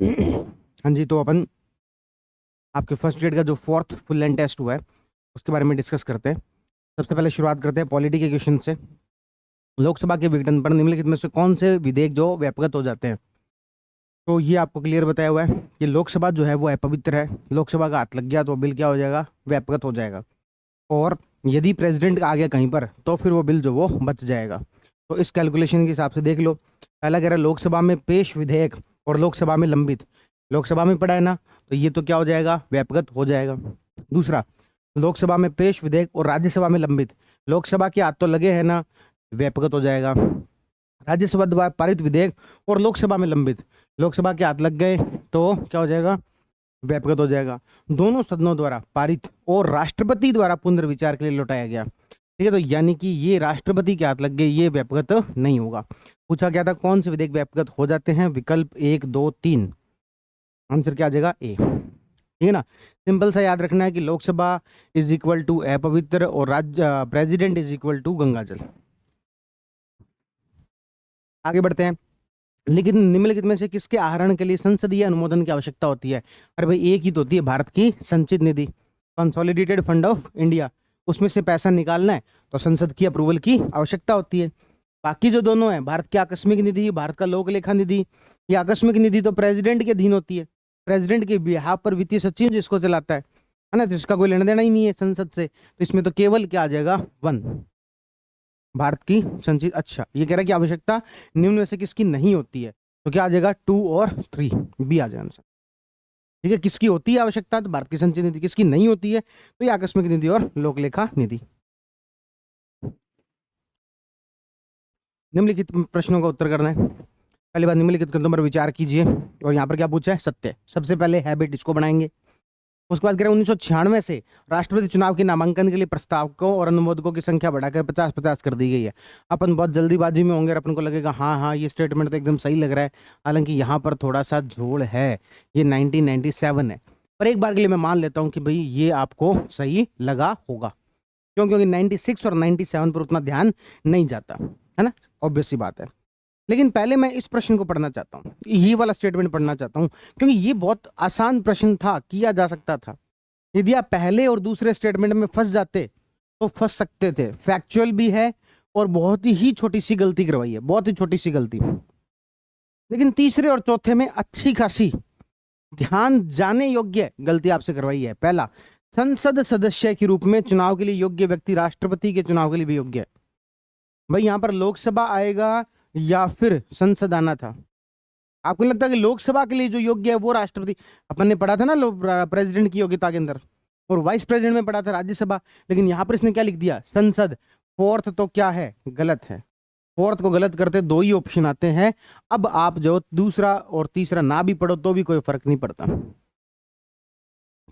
हाँ जी, तो अपन आपके फर्स्ट ग्रेड का जो फोर्थ फुल लेंथ टेस्ट हुआ है उसके बारे में डिस्कस करते हैं। सबसे पहले शुरुआत करते हैं पॉलिटी के क्वेश्चन से। लोकसभा के विघटन पर निम्नलिखित में से कौन से विधेयक जो व्यापक हो जाते हैं? तो ये आपको क्लियर बताया हुआ है कि लोकसभा जो है वो अपवित्र है। लोकसभा का हाथ लग गया तो बिल क्या हो जाएगा? व्यापक हो जाएगा। और यदि प्रेसिडेंट आ गया कहीं पर तो फिर वो बिल जो वो बच जाएगा। तो इस कैलकुलेशन के हिसाब से देख लो। पहला कह रहा है लोकसभा में पेश विधेयक और लोकसभा में लंबित। लोकसभा में पड़ा है ना, तो ये तो क्या हो जाएगा? व्यापक हो जाएगा। दूसरा, लोकसभा में पेश विधेयक और राज्यसभा में लंबित। लोकसभा के हाथ तो लगे हैं ना, व्यापक हो जाएगा। राज्यसभा द्वारा पारित विधेयक और लोकसभा में लंबित। लोकसभा के हाथ लग गए तो क्या हो जाएगा? व्यापक हो जाएगा। दोनों सदनों द्वारा पारित और राष्ट्रपति द्वारा पुनर्विचार के लिए लौटाया गया। ठीक है, तो यानी कि ये राष्ट्रपति के हाथ लग गए, ये व्यापक नहीं होगा। पूछा गया था कौन से विधेयक व्यापक हो जाते हैं? विकल्प 1, 2, 3। आंसर क्या आ जाएगा? ए। ठीक है ना। सिंपल सा याद रखना है कि लोकसभा इज इक्वल टू अपवित्र और राज्य प्रेसिडेंट इज इक्वल टू गंगाजल। आगे बढ़ते हैं। लेकिन निम्नलिखित में से किसके आहरण के लिए संसदीय अनुमोदन की आवश्यकता होती है? अरे भाई, एक ही तो होती है, भारत की संचित निधि, कंसोलिडेटेड फंड ऑफ इंडिया। उसमें से पैसा निकालना है तो संसद की अप्रूवल की आवश्यकता होती है। बाकी जो दोनों है, भारत की आकस्मिक निधि, भारत का लोक लेखा निधि, ये आकस्मिक निधि तो प्रेसिडेंट के अधीन होती है। प्रेसिडेंट के बिहाफ पर वित्तीय सचिव जिसको चलाता है ना, तो इसका कोई लेना देना ही नहीं है संसद से। तो इसमें तो केवल क्या आ जाएगा? 1, भारत की संचित। अच्छा, ये कह रहा है कि आवश्यकता निम्न में से किसकी नहीं होती है, तो क्या आ जाएगा? 2 और 3, बी आ जाएगा आंसर। ठीक है, किसकी होती है आवश्यकता? तो भारत की संचित निधि। किसकी नहीं होती है? तो ये आकस्मिक निधि और लोकलेखा निधि। निम्नलिखित प्रश्नों का उत्तर करना है। पहली बात, निम्नलिखित ग्रंथों पर विचार कीजिए। और यहाँ पर क्या पूछा है? सत्य। सबसे पहले हैबिट, इसको बनाएंगे। उसके बाद कह रहे हैं 1996 से राष्ट्रपति चुनाव के नामांकन के लिए प्रस्तावकों और अनुमोदकों की संख्या बढ़ाकर 50-50 कर दी गई है। अपन बहुत जल्दीबाजी में होंगे और अपन को लगेगा हाँ हाँ ये स्टेटमेंट तो एकदम सही लग रहा है, हालांकि यहाँ पर थोड़ा सा झोल है। ये 1997 है, पर एक बार के लिए मैं मान लेता हूँ कि भाई ये आपको सही लगा होगा। क्यों? क्योंकि 96 और 97 पर उतना ध्यान नहीं जाता है ना, ऑब्वियस सी बात है। लेकिन पहले मैं इस प्रश्न को पढ़ना चाहता हूँ, ये वाला स्टेटमेंट पढ़ना चाहता हूँ, क्योंकि ये बहुत आसान प्रश्न था, किया जा सकता था। यदि आप पहले और दूसरे स्टेटमेंट में फंस जाते तो फंस सकते थे। फैक्चुअल भी है और बहुत ही छोटी सी गलती करवाई है, बहुत ही छोटी सी गलती। लेकिन तीसरे और चौथे में अच्छी खासी ध्यान जाने योग्य गलती आपसे करवाई है। पहला, संसद सदस्य के रूप में चुनाव के लिए योग्य व्यक्ति राष्ट्रपति के चुनाव के लिए भी योग्य है। भाई यहां पर लोकसभा आएगा या फिर संसद आना था? आपको नहीं लगता कि लोकसभा के लिए जो योग्य है वो राष्ट्रपति? अपन ने पढ़ा था ना प्रेसिडेंट की योग्यता के अंदर, और वाइस प्रेसिडेंट में पढ़ा था राज्यसभा। लेकिन यहां पर इसने क्या लिख दिया? संसद। फोर्थ तो क्या है? गलत है। फोर्थ को गलत करते 2 ही ऑप्शन आते हैं। अब आप जो दूसरा और तीसरा ना भी पढ़ो तो भी कोई फर्क नहीं पड़ता।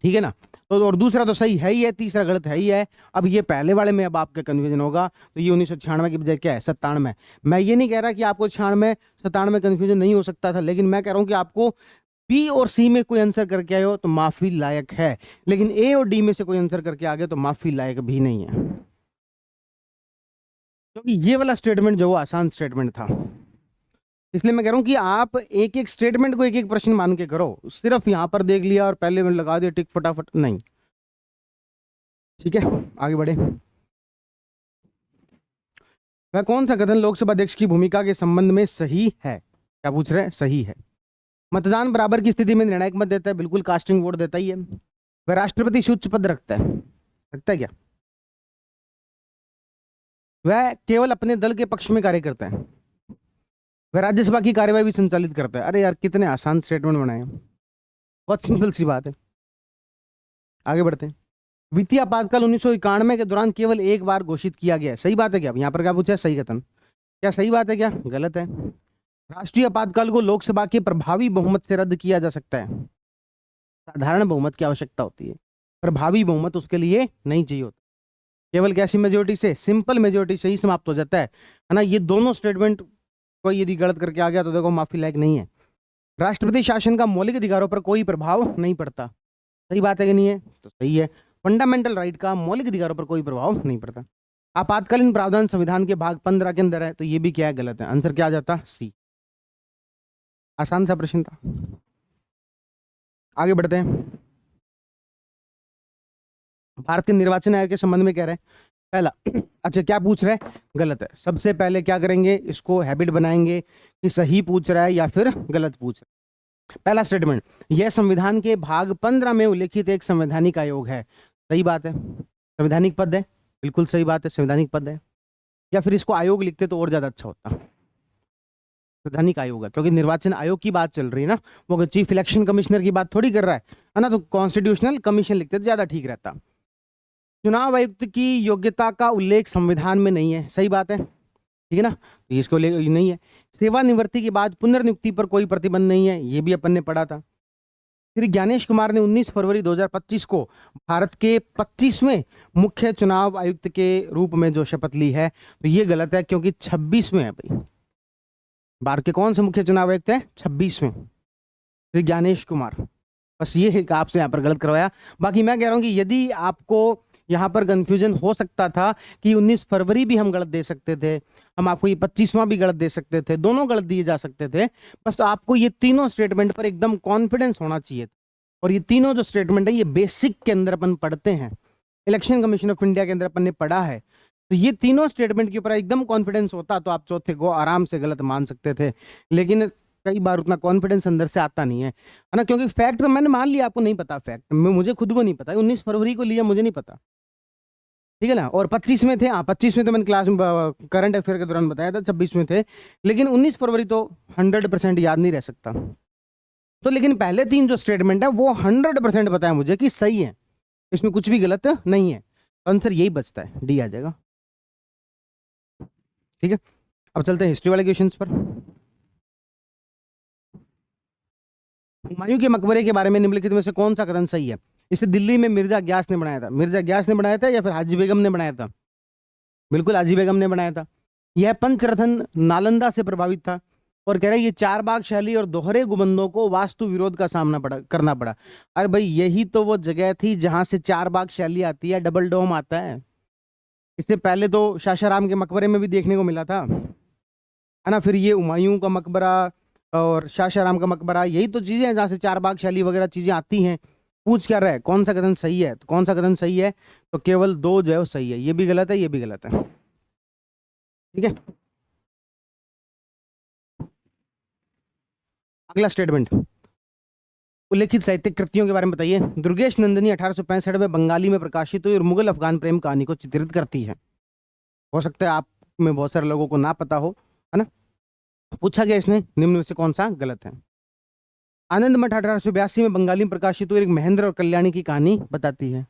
ठीक है ना। तो और दूसरा तो सही है ही है, तीसरा गलत है ही है। अब ये पहले वाले में अब आपका कन्फ्यूजन होगा, तो ये 1996 की बजाय क्या है? 97। मैं ये नहीं कह रहा कि आपको 96 97 कन्फ्यूजन नहीं हो सकता था, लेकिन मैं कह रहा हूं कि आपको बी और सी में कोई आंसर करके आए हो तो माफी लायक है, लेकिन ए और डी में से कोई आंसर करके आ गए तो माफी लायक भी नहीं है। क्योंकि ये वाला स्टेटमेंट जो वो आसान स्टेटमेंट था, इसलिए मैं कह रहा हूं कि आप एक एक स्टेटमेंट को एक एक प्रश्न मान के करो। सिर्फ यहां पर देख लिया और पहले में लगा दिया टिक फटाफट, नहीं। ठीक है, आगे बढ़े। वह कौन सा कथन लोकसभा अध्यक्ष की भूमिका के संबंध में सही है? क्या पूछ रहे हैं? सही है। मतदान बराबर की स्थिति में निर्णायक मत देता है, बिल्कुल कास्टिंग वोट देता ही है। वह राष्ट्रपति से उच्च पद रखता है, रखता है क्या? वह केवल अपने दल के पक्ष में कार्य करता है। वह राज्यसभा की कार्यवाही भी संचालित करता है। अरे यार, कितने आसान स्टेटमेंट बनाए हैं, बहुत सिंपल सी बात है। आगे बढ़ते हैं। वित्तीय आपातकाल 1991 के दौरान केवल एक बार घोषित किया गया है। सही बात है क्या? यहाँ पर क्या पूछा है? सही कथन। क्या सही बात है क्या? गलत है। राष्ट्रीय आपातकाल को लोकसभा के प्रभावी बहुमत से रद्द किया जा सकता है। साधारण बहुमत की आवश्यकता होती है, प्रभावी बहुमत उसके लिए नहीं चाहिए होता। केवल कैसी मेजोरिटी से? सिंपल मेजोरिटी से ही समाप्त हो जाता है ना। ये दोनों स्टेटमेंट कोई यदि गलत करके आ गया तो देखो माफी लायक नहीं है। राष्ट्रपति शासन का मौलिक अधिकारों पर कोई प्रभाव नहीं पड़ता। सही बात है कि नहीं है? तो सही है। फंडामेंटल राइट का मौलिक अधिकारों पर कोई प्रभाव नहीं पड़ता। आपातकालीन प्रावधान संविधान के भाग 15 के अंदर है, तो ये भी क्या है? गलत है। आंसर क्या आ जाता? सी। आसान सा प्रश्न था। आगे बढ़ते हैं। भारतीय निर्वाचन आयोग के संबंध में कह रहे हैं पहला, अच्छा क्या पूछ रहा है, गलत है। सबसे पहले क्या करेंगे, इसको हैबिट बनाएंगे कि सही पूछ रहा है या फिर गलत पूछ रहा है। पहला स्टेटमेंट, यह संविधान के भाग 15 में उल्लेखित एक संवैधानिक आयोग है। सही बात है, संवैधानिक पद है, बिल्कुल सही बात है, संवैधानिक पद है। या फिर इसको आयोग लिखते तो और ज्यादा अच्छा होता, संवैधानिक आयोग है, क्योंकि निर्वाचन आयोग की बात चल रही है ना, वो चीफ इलेक्शन कमिश्नर की बात थोड़ी कर रहा है ना, तो कॉन्स्टिट्यूशनल कमीशन लिखते तो ज्यादा ठीक रहता। चुनाव आयुक्त की योग्यता का उल्लेख संविधान में नहीं है। सही बात है, ठीक है ना, तो इसको ले नहीं है। सेवानिवृत्ति के बाद पुनर्नियुक्ति पर कोई प्रतिबंध नहीं है, ये भी अपन ने पढ़ा था। श्री ज्ञानेश कुमार ने 19 फरवरी 2025 को भारत के 25वें मुख्य चुनाव आयुक्त के रूप में जो शपथ ली है, तो ये गलत है, क्योंकि 26वें है भाई। भारत के कौन से मुख्य चुनाव आयुक्त है, 26वें, श्री ज्ञानेश कुमार। बस ये है कि आपसे यहाँ पर गलत करवाया। बाकी मैं कह रहा हूँ कि यदि आपको यहाँ पर कंफ्यूजन हो सकता था कि 19 फरवरी भी हम गलत दे सकते थे, हम आपको ये 25वां भी गलत दे सकते थे, दोनों गलत दिए जा सकते थे, बस आपको ये तीनों स्टेटमेंट पर एकदम कॉन्फिडेंस होना चाहिए। और ये तीनों जो स्टेटमेंट है, ये बेसिक के अंदर अपन पढ़ते हैं, इलेक्शन कमीशन ऑफ इंडिया के अंदर अपन ने पढ़ा है, तो ये तीनों स्टेटमेंट के ऊपर एकदम कॉन्फिडेंस होता तो आप चौथे को आराम से गलत मान सकते थे। लेकिन कई बार उतना कॉन्फिडेंस अंदर से आता नहीं है ना, क्योंकि फैक्ट तो मैंने मान लिया, आपको नहीं पता फैक्ट, मुझे खुद को नहीं पता, 19 फरवरी को लिया, मुझे नहीं पता, ठीक है ना। और 25 में थे, हाँ 25 में तो मैंने क्लास में करंट अफेयर के दौरान बताया था, 26 में थे, लेकिन 19 फरवरी तो 100% याद नहीं रह सकता। तो लेकिन पहले तीन जो स्टेटमेंट है वो 100% बताया मुझे कि सही है, इसमें कुछ भी गलत नहीं है, आंसर यही बचता है, डी आ जाएगा। ठीक है, अब चलते हैं हिस्ट्री वाले क्वेश्चंस पर। हुमायूं के मकबरे के बारे में निम्नलिखित में से कौन सा कथन सही है। इसे दिल्ली में मिर्जा ग्यास ने बनाया था। मिर्जा ग्यास ने बनाया था या फिर हाजी बेगम ने बनाया था, बिल्कुल हाजी बेगम ने बनाया था। यह पंचरत्न नालंदा से प्रभावित था। और कह रहे हैं ये चार बाग शैली और दोहरे गुंबदों को वास्तु विरोध का सामना करना पड़ा। अरे भाई यही तो वो जगह थी जहां से चार बाग शैली आती है, डबल डोम आता है। इससे पहले तो शाशाराम के मकबरे में भी देखने को मिला था, है ना। फिर ये हुमायूं का मकबरा और शाशाराम का मकबरा, यही तो चीजें हैं जहाँ से चार बाग शैली वगैरह चीजें आती हैं। पूछ क्या रहा है, कौन सा कथन सही है, तो कौन सा कथन सही है, तो केवल दो जो है वो सही है, ये भी गलत है, ये भी गलत है। ठीक है, अगला स्टेटमेंट, उल्लेखित साहित्यिक कृतियों के बारे में बताइए। दुर्गेश नंदिनी 1865 में बंगाली में प्रकाशित हुई और मुगल अफगान प्रेम कहानी को चित्रित करती है। हो सकता है आप में बहुत सारे लोगों को ना पता हो, है ना। पूछा गया इसने निम्न में से कौन सा गलत है। आनंद मठ 1882 में बंगाली में प्रकाशित हुई एक महेंद्र और कल्याणी की कहानी बताती है।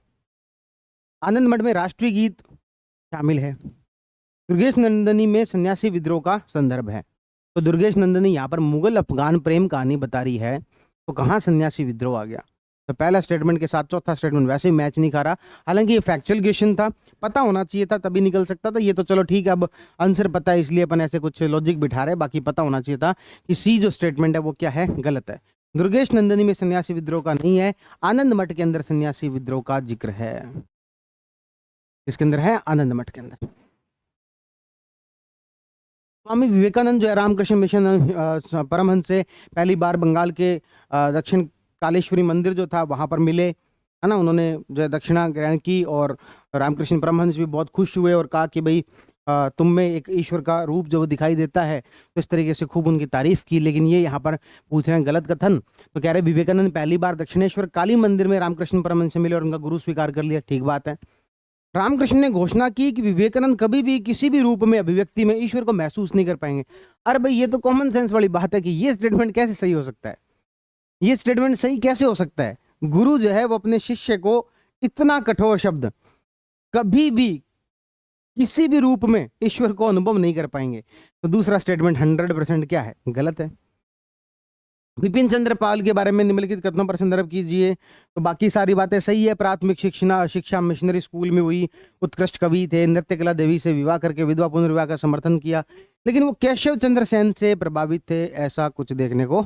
आनंद मठ में राष्ट्रीय गीत शामिल है। दुर्गेश नंदिनी में सन्यासी विद्रोह का संदर्भ है। तो दुर्गेश नंदिनी यहाँ पर मुगल अफगान प्रेम कहानी बता रही है, तो कहाँ सन्यासी विद्रोह आ गया। तो पहला स्टेटमेंट के साथ चौथा स्टेटमेंट वैसे ही मैच नहीं खा रहा। हालांकि ये फैक्चुअल क्वेश्चन था, पता होना चाहिए था तभी निकल सकता था। ये तो चलो ठीक है, अब आंसर पता है इसलिए अपन ऐसे कुछ लॉजिक बिठा रहे, बाकी पता होना चाहिए था कि सी जो स्टेटमेंट है वो क्या है, गलत है। दुर्गेश नंदिनी में सन्यासी विद्रोह का नहीं है, आनंद मठ के अंदर सन्यासी विद्रोह का जिक्र है। इसके अंदर है, आनंद मठ के अंदर। स्वामी विवेकानंद जो है रामकृष्ण मिशन परमहंस से पहली बार बंगाल के दक्षिण कालेश्वरी मंदिर जो था वहां पर मिले, है ना। उन्होंने जो है दक्षिणा ग्रहण की और रामकृष्ण परमहंस भी बहुत खुश हुए और कहा कि भाई तुम में एक ईश्वर का रूप जो दिखाई देता है, तो इस तरीके से खूब उनकी तारीफ की। लेकिन ये यहाँ पर पूछ रहे हैं गलत कथन, तो कह रहे विवेकानंद पहली बार दक्षिणेश्वर काली मंदिर में रामकृष्ण परमहंस से मिले और उनका गुरु स्वीकार कर लिया, ठीक बात है। रामकृष्ण ने घोषणा की कि विवेकानंद कभी भी किसी भी रूप में अभिव्यक्ति में ईश्वर को महसूस नहीं कर पाएंगे। अरे भाई ये तो कॉमन सेंस वाली बात है कि ये स्टेटमेंट कैसे सही हो सकता है, ये स्टेटमेंट सही कैसे हो सकता है। गुरु जो है वो अपने शिष्य को इतना कठोर शब्द, कभी भी किसी भी रूप में ईश्वर को अनुभव नहीं कर पाएंगे। तो दूसरा स्टेटमेंट 100% क्या है, गलत है। विपिन चंद्र पाल के बारे में निम्नलिखित कथनों पर संदर्भ कीजिए। तो बाकी सारी बातें सही है। प्राथमिक शिक्षा मिशनरी स्कूल में हुई, उत्कृष्ट कवि थे, नृत्य कला देवी से विवाह करके विधवा पुनर्विवाह का समर्थन किया, लेकिन वो केशव चंद्र सेन से प्रभावित थे, ऐसा कुछ देखने को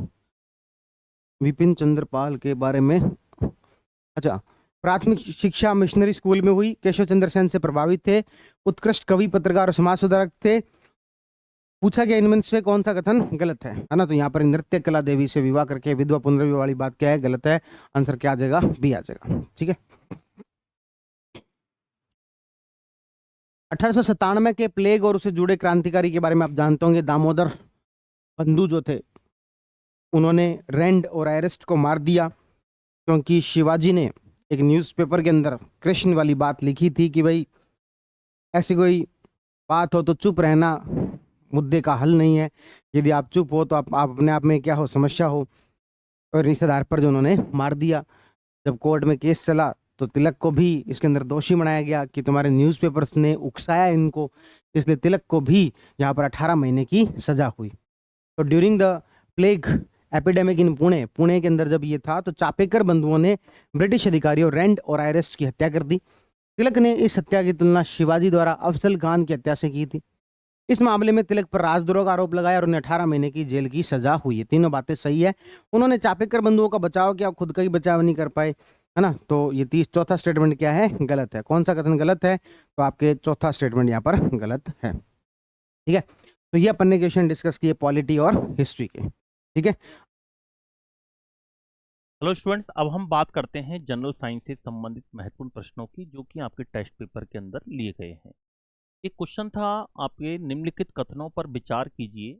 विपिन चंद्र पाल के बारे में। अच्छा, प्राथमिक शिक्षा मिशनरी स्कूल में हुई, केशव चंद्र सेन से प्रभावित थे, उत्कृष्ट कवि, पत्रकार और समाज सुधारक थे, पूछा गया इनमें से कौन सा कथन गलत है ना। तो यहाँ पर नृत्य कला देवी से विवाह करके विधवा पुनर्विवाह वाली बात क्या है, गलत है। आंसर क्या आ जाएगा, बी आ जाएगा। ठीक है। 1897 के प्लेग और उससे जुड़े क्रांतिकारी के बारे में आप जानते होंगे। दामोदर बंधु जो थे उन्होंने रैंड और एरेस्ट को मार दिया क्योंकि शिवाजी ने एक न्यूज़पेपर के अंदर कृष्ण वाली बात लिखी थी कि भाई ऐसी कोई बात हो तो चुप रहना मुद्दे का हल नहीं है, यदि आप चुप हो तो आप अपने आप में क्या हो, समस्या हो। और इस आधार पर जो उन्होंने मार दिया। जब कोर्ट में केस चला तो तिलक को भी इसके अंदर दोषी बनाया गया कि तुम्हारे न्यूज़पेपर्स ने उकसाया इनको, इसलिए तिलक को भी यहाँ पर 18 महीने की सजा हुई। तो ड्यूरिंग द प्लेग एपिडेमिक इन पुणे, पुणे के अंदर जब ये था तो चापेकर बंधुओं ने ब्रिटिश अधिकारियों रैंड और एरेस्ट की हत्या कर दी। तिलक ने इस हत्या की तुलना शिवाजी द्वारा अफजल खान की हत्या से की थी। इस मामले में तिलक पर राजद्रोह का आरोप लगाया और उन्हें 18 महीने की जेल की सजा हुई है। तीनों बातें सही है। उन्होंने चापेकर बंधुओं का बचाव किया, खुद का ही बचाव नहीं कर पाए, है ना। तो ये चौथा स्टेटमेंट क्या है, गलत है। कौन सा कथन गलत है, तो आपके चौथा स्टेटमेंट यहाँ पर गलत है। ठीक है। तो ये अपन ने क्वेश्चन डिस्कस किए पॉलिटी और हिस्ट्री के। ठीक है। हेलो स्टूडेंट्स, अब हम बात करते हैं जनरल साइंस से संबंधित महत्वपूर्ण प्रश्नों की जो कि आपके टेस्ट पेपर के अंदर लिए गए हैं। एक क्वेश्चन था, आपके निम्नलिखित कथनों पर विचार कीजिए।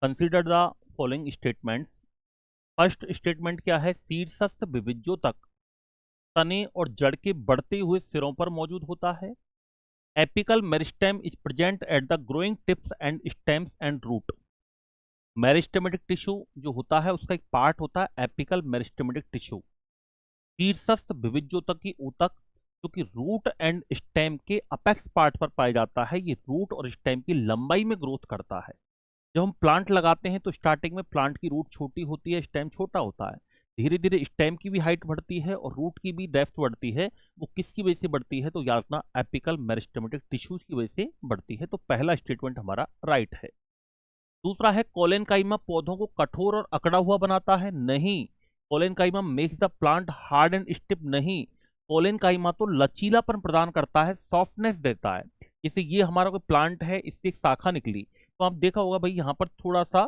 Consider the following statements. First statement क्या है, शीर्षस्थ विभिज्यों तक तने और जड़ के बढ़ते हुए सिरों पर मौजूद होता है। Apical meristem is present at the growing tips and stems and root. Meristematic tissue जो होता है उसका एक पार्ट होता है एपिकल मेरिस्टेमेटिक टिश्यू। शीर्षस्थ विभिज्योतक की ऊतक जो कि रूट एंड स्टेम के अपेक्स पार्ट पर पाया जाता है, ये रूट और स्टेम की लंबाई में ग्रोथ करता है। जब हम प्लांट लगाते हैं तो स्टार्टिंग में प्लांट की रूट छोटी होती है, स्टेम छोटा होता है। धीरे धीरे स्टेम की भी हाइट बढ़ती है और रूट की भी डेप्थ बढ़ती है। वो किसकी वजह से बढ़ती है, तो याद रखना एपिकल मेरिस्टेमेटिक टिश्यूज की वजह से बढ़ती है। तो पहला स्टेटमेंट हमारा राइट है। दूसरा है कोलेनकाइमा पौधों को कठोर और अकड़ा हुआ बनाता है, नहीं। Collenchyma makes the plant hard and stiff, नहीं। कोलेनकाइमा तो लचीलापन प्रदान करता है, सॉफ्टनेस देता है। जैसे ये हमारा कोई प्लांट है, इससे एक शाखा निकली तो आप देखा होगा भाई यहाँ पर थोड़ा सा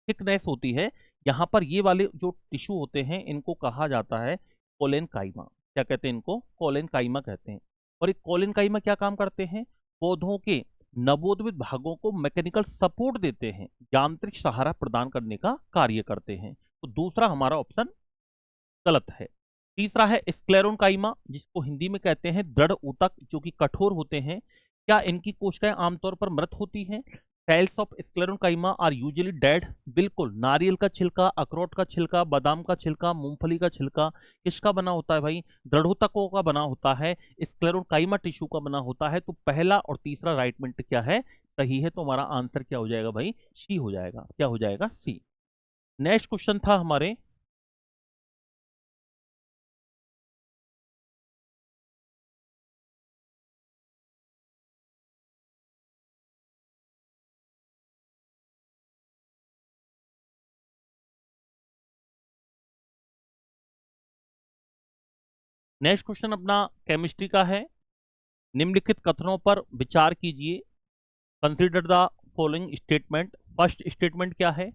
थिकनेस होती है। यहाँ पर ये वाले जो टिश्यू होते हैं इनको कहा जाता है कोलेनकाइमा। क्या कहते हैं इनको, कोलेनकाइमा कहते हैं। और ये कोलेनकाइमा क्या काम करते हैं, पौधों के नवोद्भित भागों को मैकेनिकल सपोर्ट देते हैं, यांत्रिक सहारा प्रदान करने का कार्य करते हैं। तो दूसरा हमारा ऑप्शन गलत है। तीसरा है स्क्लेरोनकाइमा, जिसको हिंदी में कहते हैं दृढ़ ऊतक, जो कि कठोर होते हैं। क्या इनकी कोशिकाएं आमतौर पर मृत होती हैं? Cells of sclerenchyma are usually dead. बिल्कुल, नारियल का छिलका, अखरोट का छिलका, बादाम का छिलका, मूंगफली का छिलका किसका बना होता है भाई, दृढ़ोतकों का बना होता है, स्क्लेरोनकाइमा टिश्यू का बना होता है। तो पहला और तीसरा राइटमेंट क्या है, सही है। तो हमारा आंसर क्या हो जाएगा भाई, सी हो जाएगा। क्या हो जाएगा, सी। नेक्स्ट क्वेश्चन था हमारे, नेक्स्ट क्वेश्चन अपना केमिस्ट्री का है। निम्नलिखित कथनों पर विचार कीजिए। Consider the following statement. First statement क्या है,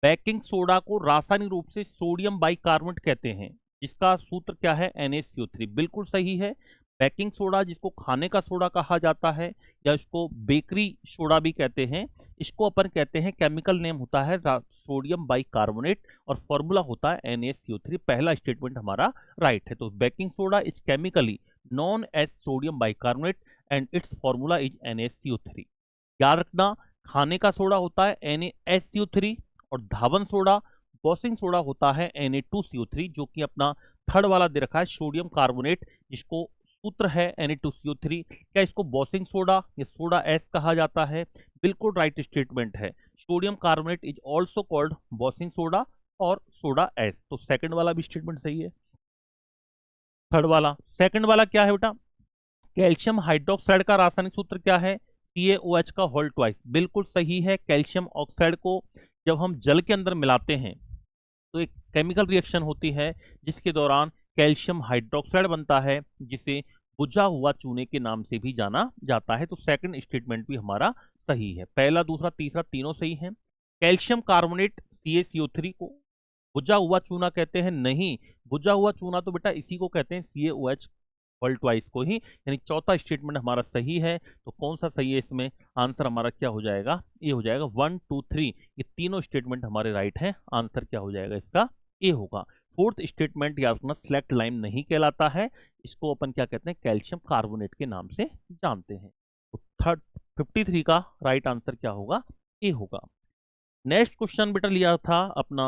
बेकिंग सोडा को रासायनिक रूप से सोडियम बाइकार्बोनेट कहते हैं, जिसका सूत्र क्या है, NaCO3। बिल्कुल सही है। बेकिंग सोडा, जिसको खाने का सोडा कहा जाता है या इसको बेकरी सोडा भी कहते हैं, इसको अपन कहते हैं, केमिकल नेम होता है सोडियम बाइकार्बोनेट और फॉर्मूला होता है NaCO3। पहला स्टेटमेंट हमारा राइट है। तो baking soda is chemically known as sodium bicarbonate and its formula is NaCO3। याद रखना, खाने का सोडा होता है NaSCO3 और धावन सोडा, वॉशिंग सोडा होता है Na2CO3, जो कि अपना थर्ड वाला दे रखा है सोडियम कार्बोनेट, जिसको सूत्र है Na2CO3। क्या इसको वॉशिंग सोडा या सोडा एस कहा जाता है? बिल्कुल राइट स्टेटमेंट है। Sodium carbonate is also called washing soda और सोडा एस। तो सेकंड वाला भी स्टेटमेंट सही है। थर्ड वाला, सेकंड वाला क्या है बेटा, कैल्शियम हाइड्रोक्साइड का रासायनिक सूत्र क्या है, CaOH का होल ट्वाइस। बिल्कुल सही है। कैल्शियम ऑक्साइड को जब हम जल के अंदर मिलाते हैं तो एक केमिकल रिएक्शन होती है जिसके दौरान कैल्शियम हाइड्रोक्साइड बनता है, जिसे बुझा हुआ चूने के नाम से भी जाना जाता है। तो सेकंड स्टेटमेंट भी हमारा सही है। पहला, दूसरा, तीसरा तीनों सही है। कैल्शियम कार्बोनेट CaCO3 को बुझा हुआ चूना कहते हैं? नहीं, बुझा हुआ चूना तो बेटा इसी को कहते हैं, CaOH वर्ल्ड ट्वाइस को ही। यानी चौथा स्टेटमेंट हमारा सही है। तो कौन सा सही है इसमें? आंसर हमारा क्या हो जाएगा? ये हो जाएगा 1 2 3, ये तीनों स्टेटमेंट हमारे राइट हैं। आंसर क्या हो जाएगा इसका? ए होगा। फोर्थ स्टेटमेंट याद रखना, स्लैक्ट लाइम नहीं कहलाता है, इसको अपन क्या कहते हैं? कैल्शियम कार्बोनेट के नाम से जानते हैं। तो थर्ड 53 का राइट आंसर क्या होगा? ए होगा। नेक्स्ट क्वेश्चन बेटा लिया था अपना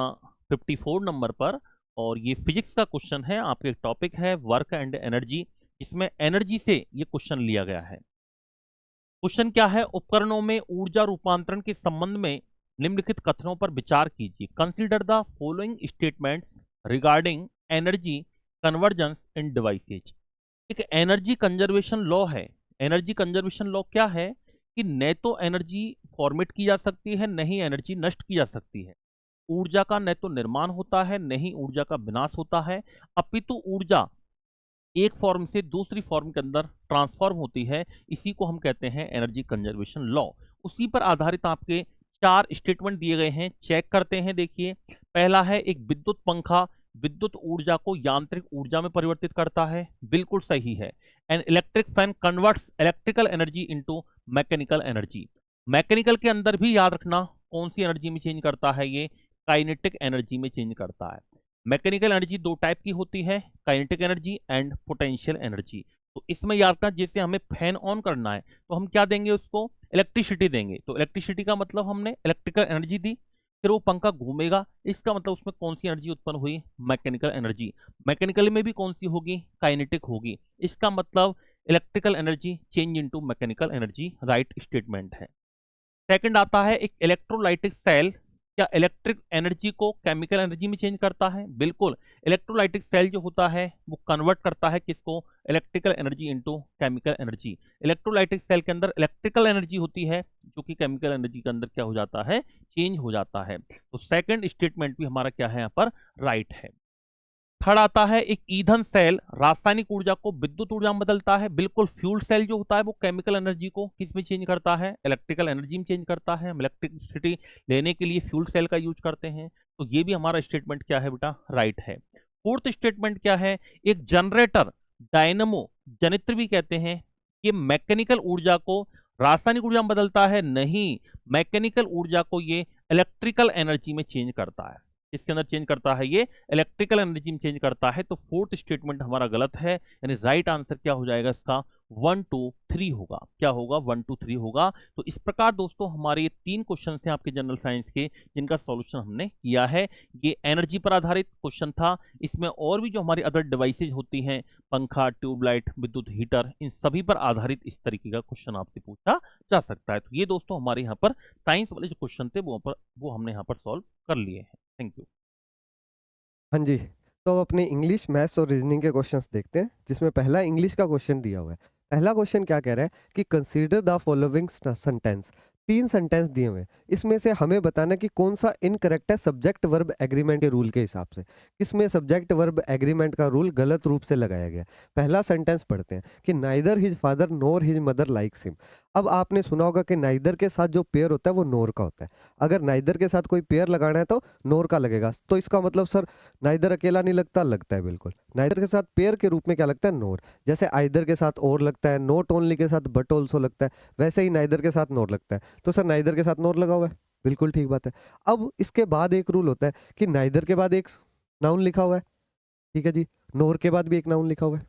54 नंबर पर, और ये फिजिक्स का क्वेश्चन है। आपके टॉपिक है वर्क एंड एनर्जी, इसमें एनर्जी से ये क्वेश्चन लिया गया है। क्वेश्चन क्या है? उपकरणों में ऊर्जा रूपांतरण के संबंध में निम्नलिखित कथनों पर विचार कीजिए। Consider the following statements regarding energy convergence in devices. एक एनर्जी कंजर्वेशन लॉ है। एनर्जी कंजर्वेशन लॉ क्या है? कि न तो एनर्जी फॉर्मेट की जा सकती है, न ही एनर्जी नष्ट की जा सकती है। ऊर्जा का न तो निर्माण होता है, न ही ऊर्जा का विनाश होता है, अपितु ऊर्जा एक फॉर्म से दूसरी फॉर्म के अंदर ट्रांसफॉर्म होती है। इसी को हम कहते हैं एनर्जी कंजर्वेशन लॉ। उसी पर आधारित आपके 4 स्टेटमेंट दिए गए हैं, चेक करते हैं। देखिए, पहला है एक विद्युत पंखा विद्युत ऊर्जा को यांत्रिक ऊर्जा में परिवर्तित करता है, बिल्कुल सही है। An electric fan converts electrical energy into mechanical energy. Mechanical के अंदर भी याद रखना कौन सी एनर्जी में चेंज करता है? ये काइनेटिक एनर्जी में चेंज करता है। मैकेनिकल एनर्जी दो टाइप की होती है, kinetic energy and potential energy. तो इसमें याद रखना, जैसे हमें फैन ऑन करना है तो हम क्या देंगे? उसको इलेक्ट्रिसिटी देंगे। तो इलेक्ट्रिसिटी का मतलब हमने इलेक्ट्रिकल एनर्जी दी, फिर वो पंखा घूमेगा, इसका मतलब उसमें कौन सी एनर्जी उत्पन्न हुई? Mechanical energy. मैकेनिकल में भी कौन सी होगी? काइनेटिक होगी। इसका मतलब electrical energy change into mechanical energy, right statement है। सेकंड आता है एक इलेक्ट्रोलाइटिक सेल क्या इलेक्ट्रिक एनर्जी को केमिकल एनर्जी में चेंज करता है? बिल्कुल। इलेक्ट्रोलाइटिक सेल जो होता है वो कन्वर्ट करता है किसको? Electrical energy into chemical energy. Electrolytic cell के अंदर इलेक्ट्रिकल एनर्जी होती है जो कि केमिकल एनर्जी के अंदर क्या हो जाता है? चेंज हो जाता है। तो सेकंड स्टेटमेंट भी हमारा क्या है यहाँ पर? राइट है। थर्ड आता है एक ईंधन सेल रासायनिक ऊर्जा को विद्युत ऊर्जा में बदलता है, बिल्कुल। फ्यूल सेल जो होता है वो केमिकल एनर्जी को किस में चेंज करता है? इलेक्ट्रिकल एनर्जी में चेंज करता है। हम इलेक्ट्रिसिटी लेने के लिए फ्यूल सेल का यूज करते हैं। तो ये भी हमारा स्टेटमेंट क्या है बेटा? राइट है। फोर्थ स्टेटमेंट क्या है? एक जनरेटर डायनमो जनित्र भी कहते हैं, ये मैकेनिकल ऊर्जा को रासायनिक ऊर्जा में बदलता है? नहीं, मैकेनिकल ऊर्जा को ये इलेक्ट्रिकल एनर्जी में चेंज करता है। इसके अंदर चेंज करता है, ये इलेक्ट्रिकल एनर्जी में चेंज करता है। तो फोर्थ स्टेटमेंट हमारा गलत है, यानी राइट आंसर क्या हो जाएगा इसका? 1 2 3 होगा। क्या होगा? 1 2 3 होगा। तो इस प्रकार दोस्तों हमारे ये 3 क्वेश्चन थे आपके जनरल साइंस के, जिनका सॉल्यूशन हमने किया है। ये एनर्जी पर आधारित क्वेश्चन था। इसमें और भी जो हमारी अदर डिवाइसेज होती हैं, पंखा, ट्यूबलाइट, विद्युत हीटर, इन सभी पर आधारित इस तरीके का क्वेश्चन आपसे पूछा जा सकता है। तो ये दोस्तों हमारे यहाँ पर साइंस वाले जो क्वेश्चन थे वो हमने यहाँ पर सॉल्व कर लिए हैं। Thank you. हाँ जी, तो अब अपने इंग्लिश, मैथ्स और रीजनिंग के क्वेश्चंस देखते हैं, जिसमें पहला इंग्लिश का क्वेश्चन दिया हुआ है। पहला क्वेश्चन क्या कह रहा है कि consider the following sentence. 3 sentence दिए हुए हैं, इसमें से हमें बताना कि कौन सा इनकरेक्ट है सब्जेक्ट वर्ब एग्रीमेंट के रूल के हिसाब से। किसमें सब्जेक्ट वर्ब एग्रीमेंट का रूल गलत रूप से लगाया गया। पहला सेंटेंस पढ़ते हैं कि नाइदर हिज फादर नोर हिज मदर लाइक्स हिम। अब आपने सुना होगा कि नाइदर के साथ जो पेयर होता है वो नोर का होता है। अगर नाइदर के साथ कोई पेयर लगाना है तो नोर का लगेगा। तो इसका मतलब सर नाइदर अकेला नहीं लगता, लगता है बिल्कुल। नाइदर के साथ पेयर के रूप में क्या लगता है? नोर। जैसे आइदर के साथ और लगता है, नोट ओनली के साथ बट ऑल्सो लगता है, वैसे ही नाइदर के साथ नोर लगता है। तो सर नाइदर के साथ नोर लगा हुआ है, बिल्कुल ठीक बात है। अब इसके बाद एक रूल होता है कि नाइदर के बाद एक नाउन लिखा हुआ है, ठीक है जी, नोर के बाद भी एक नाउन लिखा हुआ है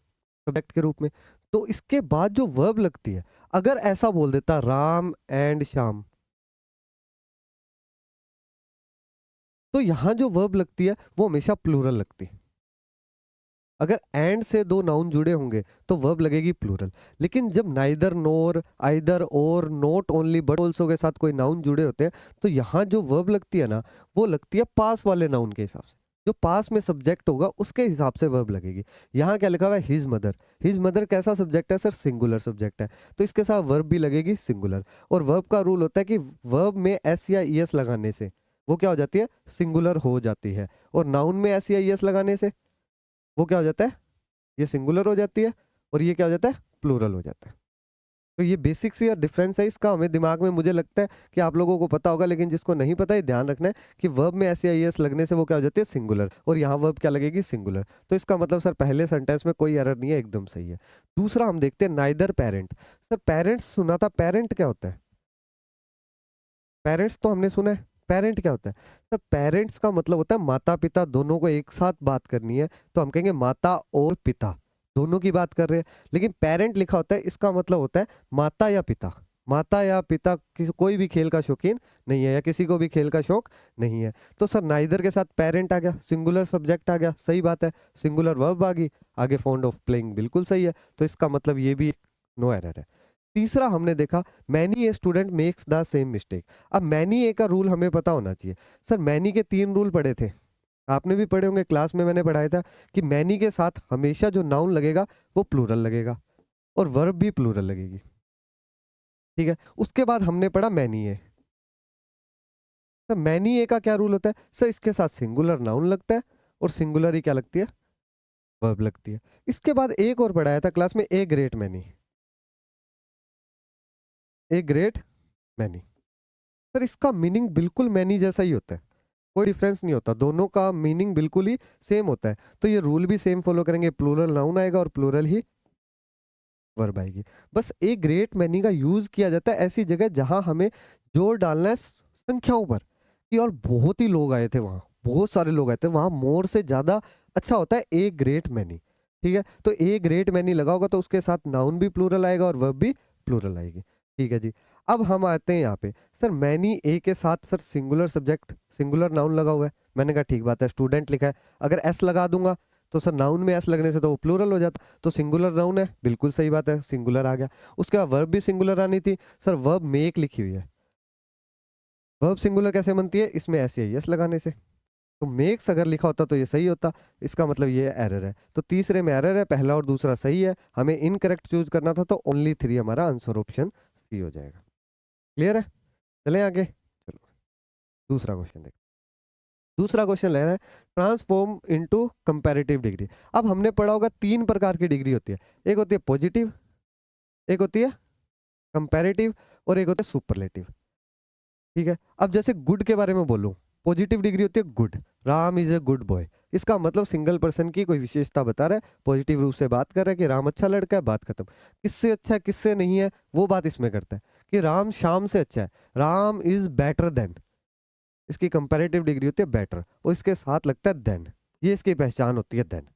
सब्जेक्ट के रूप में। तो इसके बाद जो वर्ब लगती है, अगर ऐसा बोल देता राम एंड श्याम, तो यहां जो वर्ब लगती है वो हमेशा प्लूरल लगती है। अगर एंड से 2 नाउन जुड़े होंगे तो वर्ब लगेगी प्लूरल। लेकिन जब नाइदर, नोर, आइदर, और, नोट ओनली, बट ऑल्सो के साथ कोई नाउन जुड़े होते हैं तो यहाँ जो वर्ब लगती है ना, वो लगती है पास वाले नाउन के हिसाब से। जो पास में सब्जेक्ट होगा उसके हिसाब से वर्ब लगेगी। यहाँ क्या लिखा हुआ है? His mother. हिज मदर कैसा सब्जेक्ट है सर? सिंगुलर सब्जेक्ट है, तो इसके साथ वर्ब भी लगेगी सिंगुलर। और वर्ब का रूल होता है कि वर्ब में एस या ई एस लगाने से वो क्या हो जाती है? सिंगुलर हो जाती है। और नाउन में एस या ई एस लगाने से वो क्या हो जाता है? ये सिंगुलर हो जाती है, और ये क्या हो जाता है? प्लूरल हो जाता है। तो ये बेसिक सी डिफरेंस है इसका, हमें दिमाग में, मुझे लगता है कि आप लोगों को पता होगा, लेकिन जिसको नहीं पता है ध्यान रखना है कि वर्ब में ऐसे आईएस लगने से वो क्या हो जाती है, सिंगुलर, और यहाँ वर्ब क्या लगेगी, सिंगुलर। तो इसका मतलब सर पहले सेंटेंस में कोई एरर नहीं है, एकदम सही है। दूसरा हम देखते हैं नाइदर पेरेंट। सर पेरेंट्स सुना था, पेरेंट क्या होता है? पेरेंट्स तो हमने सुना है, पेरेंट क्या होता है? सर पेरेंट्स का मतलब होता है माता पिता दोनों को एक साथ बात करनी है, तो हम कहेंगे माता और पिता दोनों की बात कर रहे हैं। लेकिन पेरेंट लिखा होता है, इसका मतलब होता है माता या पिता। माता या पिता किसी, कोई भी खेल का शौकीन नहीं है या किसी को भी खेल का शौक नहीं है। तो सर नाइदर के साथ पेरेंट आ गया, सिंगुलर सब्जेक्ट आ गया, सही बात है, सिंगुलर वर्ब आ गई, आगे फॉन्ड ऑफ प्लेइंग बिल्कुल सही है। तो इसका मतलब ये भी नो एरर है। तीसरा हमने देखा many a student makes the same mistake. अब मैनी ए का रूल हमें पता होना चाहिए। सर मैनी के 3 रूल पढ़े थे, आपने भी पढ़े होंगे, क्लास में मैंने पढ़ाया था कि मैनी के साथ हमेशा जो नाउन लगेगा वो प्लूरल लगेगा और वर्ब भी प्लूरल लगेगी, ठीक है। उसके बाद हमने पढ़ा मैनी ए। तो मैनी ए का क्या रूल होता है? सर इसके साथ सिंगुलर नाउन लगता है और सिंगुलर ही क्या लगती है, वर्ब लगती है। इसके बाद एक और पढ़ाया था क्लास में, a great many, a great many. Sir इसका मीनिंग बिल्कुल मैनी जैसा ही होता है, कोई डिफरेंस नहीं होता, दोनों का मीनिंग बिल्कुल ही सेम होता है। तो ये रूल भी सेम फॉलो करेंगे, प्लूरल नाउन आएगा और प्लूरल ही वर्ब आएगी। बस ए ग्रेट मैनी का यूज किया जाता है ऐसी जगह जहां हमें जोर डालना है संख्याओं पर, कि और बहुत ही लोग आए थे वहां, बहुत सारे लोग आए थे वहां, मोर से ज्यादा अच्छा होता है ए ग्रेट मैनी, ठीक है। तो ए ग्रेट मैनी लगा होगा तो उसके साथ नाउन भी प्लूरल आएगा और वर्ब भी प्लूरल आएगी, ठीक है जी। अब हम आते हैं यहाँ पे, सर मैनी ए के साथ sir singular subject singular noun लगा हुआ है, मैंने कहा ठीक बात है, स्टूडेंट लिखा है, अगर एस लगा दूंगा तो सर नाउन में एस लगने से तो वो प्लूरल हो जाता, तो सिंगुलर नाउन है, बिल्कुल सही बात है, सिंगुलर आ गया। उसके बाद वर्ब भी सिंगुलर आनी थी, सर वर्ब मेक लिखी हुई है, वर्ब सिंगुलर कैसे बनती है, इसमें ऐसे ही यस लगाने से, तो मेक्स अगर लिखा होता तो ये सही होता, इसका मतलब ये एरर है। तो तीसरे में एरर है, पहला और दूसरा सही है, हमें इनकरेक्ट चूज करना था, तो ओनली 3 हमारा आंसर ऑप्शन सी हो जाएगा। क्लियर है? चलें आगे, चलो दूसरा क्वेश्चन देखते हैं। दूसरा क्वेश्चन ले रहा है ट्रांसफॉर्म इनटू कंपैरेटिव डिग्री। अब हमने पढ़ा होगा 3 प्रकार की डिग्री होती है, एक होती है पॉजिटिव, एक होती है कंपैरेटिव और एक होता है सुपरलेटिव, ठीक है। अब जैसे गुड के बारे में बोलूं, पॉजिटिव डिग्री होती है good, Ram is a good boy, इसका मतलब सिंगल पर्सन की कोई विशेषता बता रहा है, पॉजिटिव रूप से बात कर रहा है कि राम अच्छा लड़का है, बात खत्म। किससे अच्छा है किससे नहीं है वो बात इसमें करता है, कि राम श्याम से अच्छा है, राम इज बेटर देन, इसकी कंपैरेटिव डिग्री होती है बेटर और इसके साथ लगता है देन, ये इसकी पहचान होती है देन,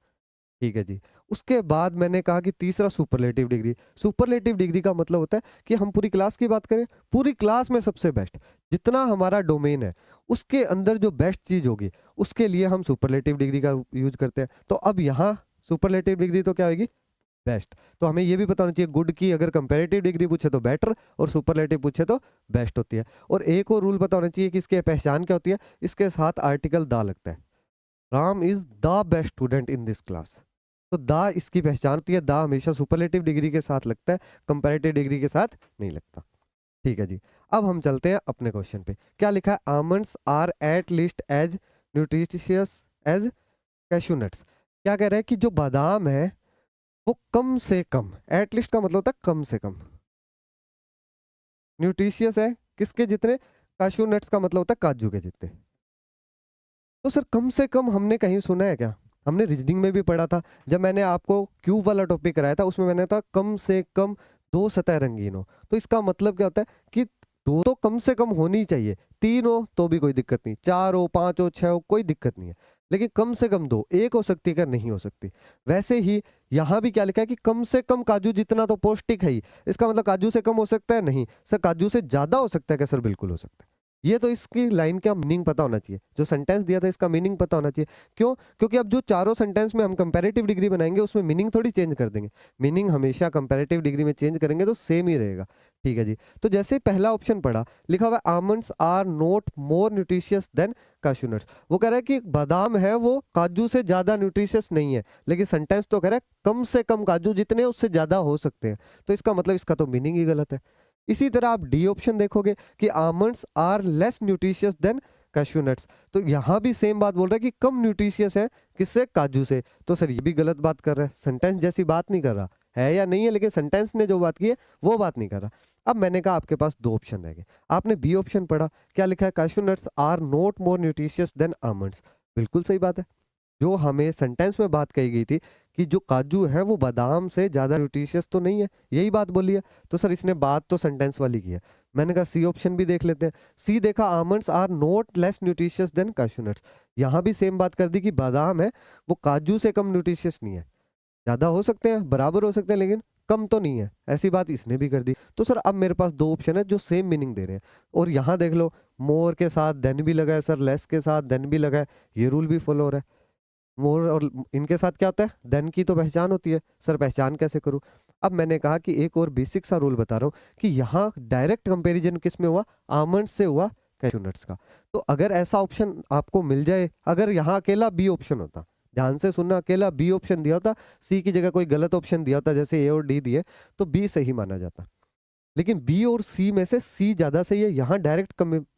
ठीक है जी। उसके बाद मैंने कहा कि तीसरा सुपरलेटिव डिग्री। सुपरलेटिव डिग्री का मतलब होता है कि हम पूरी क्लास की बात करें, पूरी क्लास में सबसे बेस्ट, जितना हमारा डोमेन है उसके अंदर जो बेस्ट चीज होगी उसके लिए हम सुपरलेटिव डिग्री का यूज करते हैं। तो अब यहाँ सुपरलेटिव डिग्री तो क्या होगी, बेस्ट। तो हमें ये भी पता होना चाहिए गुड की अगर कंपैरेटिव डिग्री पूछे तो बेटर और सुपरलेटिव पूछे तो बेस्ट होती है। और एक और रूल पता होना चाहिए कि इसकी पहचान क्या होती है, इसके साथ आर्टिकल दा लगता है, Ram is the best student in this class, तो दा इसकी पहचान होती है, दा हमेशा सुपरलेटिव डिग्री के साथ लगता है, कंपैरेटिव डिग्री के साथ नहीं लगता, ठीक है जी। अब हम चलते हैं अपने क्वेश्चन पे, क्या लिखा है, almonds are at least as nutritious as cashew nuts. क्या कह रहा है कि जो बादाम है वो कम से कम, एटलीस्ट का मतलब होता है कम से कम, न्यूट्रिशियस है किसके जितने, काशू नट्स का मतलब होता है काजू के जितने। तो सर कम से कम हमने कहीं सुना है क्या, हमने रीजनिंग में भी पढ़ा था, जब मैंने आपको क्यूब वाला टॉपिक कराया था उसमें मैंने था कम से कम 2 सतह रंगीन हो, तो इसका मतलब क्या होता है कि 2 तो कम से कम होनी चाहिए, 3 हो तो भी कोई दिक्कत नहीं, 4 हो 5 हो 6 हो कोई दिक्कत नहीं है, लेकिन कम से कम 2, एक हो सकती है क्या, नहीं हो सकती। वैसे ही यहाँ भी क्या लिखा है कि कम से कम काजू जितना तो पौष्टिक है ही, इसका मतलब काजू से कम हो सकता है, नहीं सर, काजू से ज्यादा हो सकता है क्या, सर बिल्कुल हो सकता है। ये तो इसकी लाइन का मीनिंग पता होना चाहिए, जो सेंटेंस दिया था इसका मीनिंग पता होना चाहिए। क्यों? क्योंकि अब जो चारों सेंटेंस में हम कंपैरेटिव डिग्री बनाएंगे उसमें मीनिंग थोड़ी चेंज कर देंगे, मीनिंग हमेशा कंपैरेटिव डिग्री में चेंज करेंगे तो सेम ही रहेगा, ठीक है जी। तो जैसे पहला ऑप्शन पढ़ा, लिखा हुआ almonds are not more nutritious than cashew nuts, वो कह रहा है कि बादाम है वो काजू से ज्यादा न्यूट्रिशियस नहीं है, लेकिन सेंटेंस तो कह रहा है कम से कम काजू जितने उससे ज्यादा हो सकते हैं, तो इसका मतलब इसका तो मीनिंग ही गलत है। इसी तरह आप डी ऑप्शन देखोगे कि almonds are less nutritious than cashew nuts, तो यहाँ भी सेम बात बोल रहा है कि कम न्यूट्रिशियस है किससे, काजू से, तो सर ये भी गलत बात कर रहा है, सेंटेंस जैसी बात नहीं कर रहा, है या नहीं है, लेकिन सेंटेंस ने जो बात की है वो बात नहीं कर रहा। अब मैंने कहा आपके पास दो ऑप्शन रह गए। आपने बी ऑप्शन पढ़ा, क्या लिखा है, cashew nuts are not more nutritious than almonds. बिल्कुल सही बात है। जो हमें सेंटेंस में बात कही गई थी कि जो काजू है वो बादाम से ज़्यादा न्यूट्रिशियस तो नहीं है, यही बात बोली है। तो सर इसने बात तो सेंटेंस वाली की है। मैंने कहा सी ऑप्शन भी देख लेते हैं। सी देखा, almonds are not less nutritious than cashew nuts. यहाँ भी सेम बात कर दी कि बादाम है वो काजू से कम न्यूट्रिशियस नहीं है। ज़्यादा हो सकते हैं, बराबर हो सकते हैं, लेकिन कम तो नहीं है, ऐसी बात इसने भी कर दी। तो सर अब मेरे पास दो ऑप्शन है जो सेम मीनिंग दे रहे हैं। और यहाँ देख लो, मोर के साथ देन भी लगा है सर, लेस के साथ देन भी लगा है, ये रूल भी फॉलो हो रहा है। मोर और इनके साथ क्या होता है, देन की तो पहचान होती है। सर पहचान कैसे करूँ? अब मैंने कहा कि एक और बेसिक सा रूल बता रहा हूँ कि यहाँ डायरेक्ट कंपैरिजन किस में हुआ, आमंड्स से हुआ कैशू नट्स का। तो अगर ऐसा ऑप्शन आपको मिल जाए, अगर यहाँ अकेला बी ऑप्शन होता, ध्यान से सुनना, अकेला बी ऑप्शन दिया होता, सी की जगह कोई गलत ऑप्शन दिया होता जैसे ए और डी दिए, तो बी सही माना जाता। लेकिन बी और सी में से सी ज्यादा सही है। यहाँ डायरेक्ट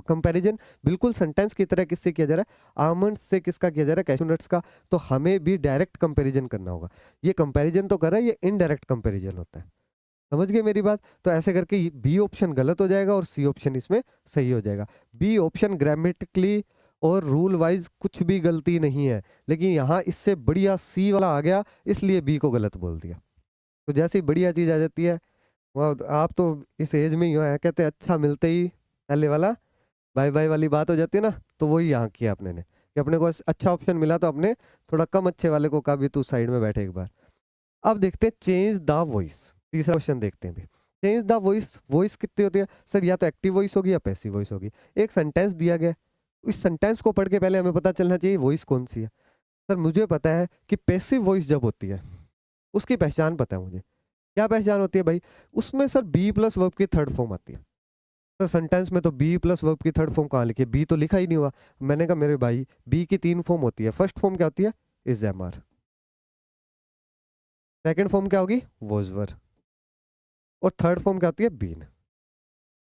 कंपैरिजन बिल्कुल सेंटेंस की तरह किससे किया जा रहा है, आमंड से किसका किया जा रहा है, कैशू नट्स का। तो हमें भी डायरेक्ट कंपैरिजन करना होगा। ये कंपैरिजन तो कर रहा है, ये इनडायरेक्ट कंपैरिजन होता है। समझ गए मेरी बात? तो ऐसे करके बी ऑप्शन गलत हो जाएगा और सी ऑप्शन इसमें सही हो जाएगा। बी ऑप्शन ग्रामेटिकली और रूल वाइज कुछ भी गलती नहीं है, लेकिन यहाँ इससे बढ़िया सी वाला आ गया, इसलिए बी को गलत बोल दिया। तो जैसी बढ़िया चीज आ जाती है, वह आप तो इस एज में ही हो है, कहते हैं अच्छा मिलते ही पहले वाला बाय बाय वाली बात हो जाती है ना, तो वही यहाँ किया अपने ने कि अपने को अच्छा ऑप्शन मिला तो अपने थोड़ा कम अच्छे वाले को कहा भी तू साइड में बैठे एक बार। अब देखते हैं चेंज द वॉइस। तीसरा क्वेश्चन देखते हैं भी। चेंज द वॉइस, वॉइस कितनी होती है सर, या तो एक्टिव वॉइस होगी या पैसिव वॉइस होगी। एक सेंटेंस दिया गया, इस सेंटेंस को पढ़ के पहले हमें पता चलना चाहिए वॉइस कौन सी है। सर मुझे पता है कि पैसिव वॉइस जब होती है उसकी पहचान पता है मुझे। क्या पहचान होती है भाई? उसमें सर बी प्लस वर्ब की थर्ड फॉर्म आती है। सर सेंटेंस में तो बी प्लस वर्ब की थर्ड फॉर्म कहाँ लिखी है, बी तो लिखा ही नहीं हुआ। मैंने कहा मेरे भाई बी की तीन फॉर्म होती है। फर्स्ट फॉर्म क्या होती है, is am are. Second form क्या होगी, वॉज वर। और थर्ड फॉर्म क्या होती है, बीन।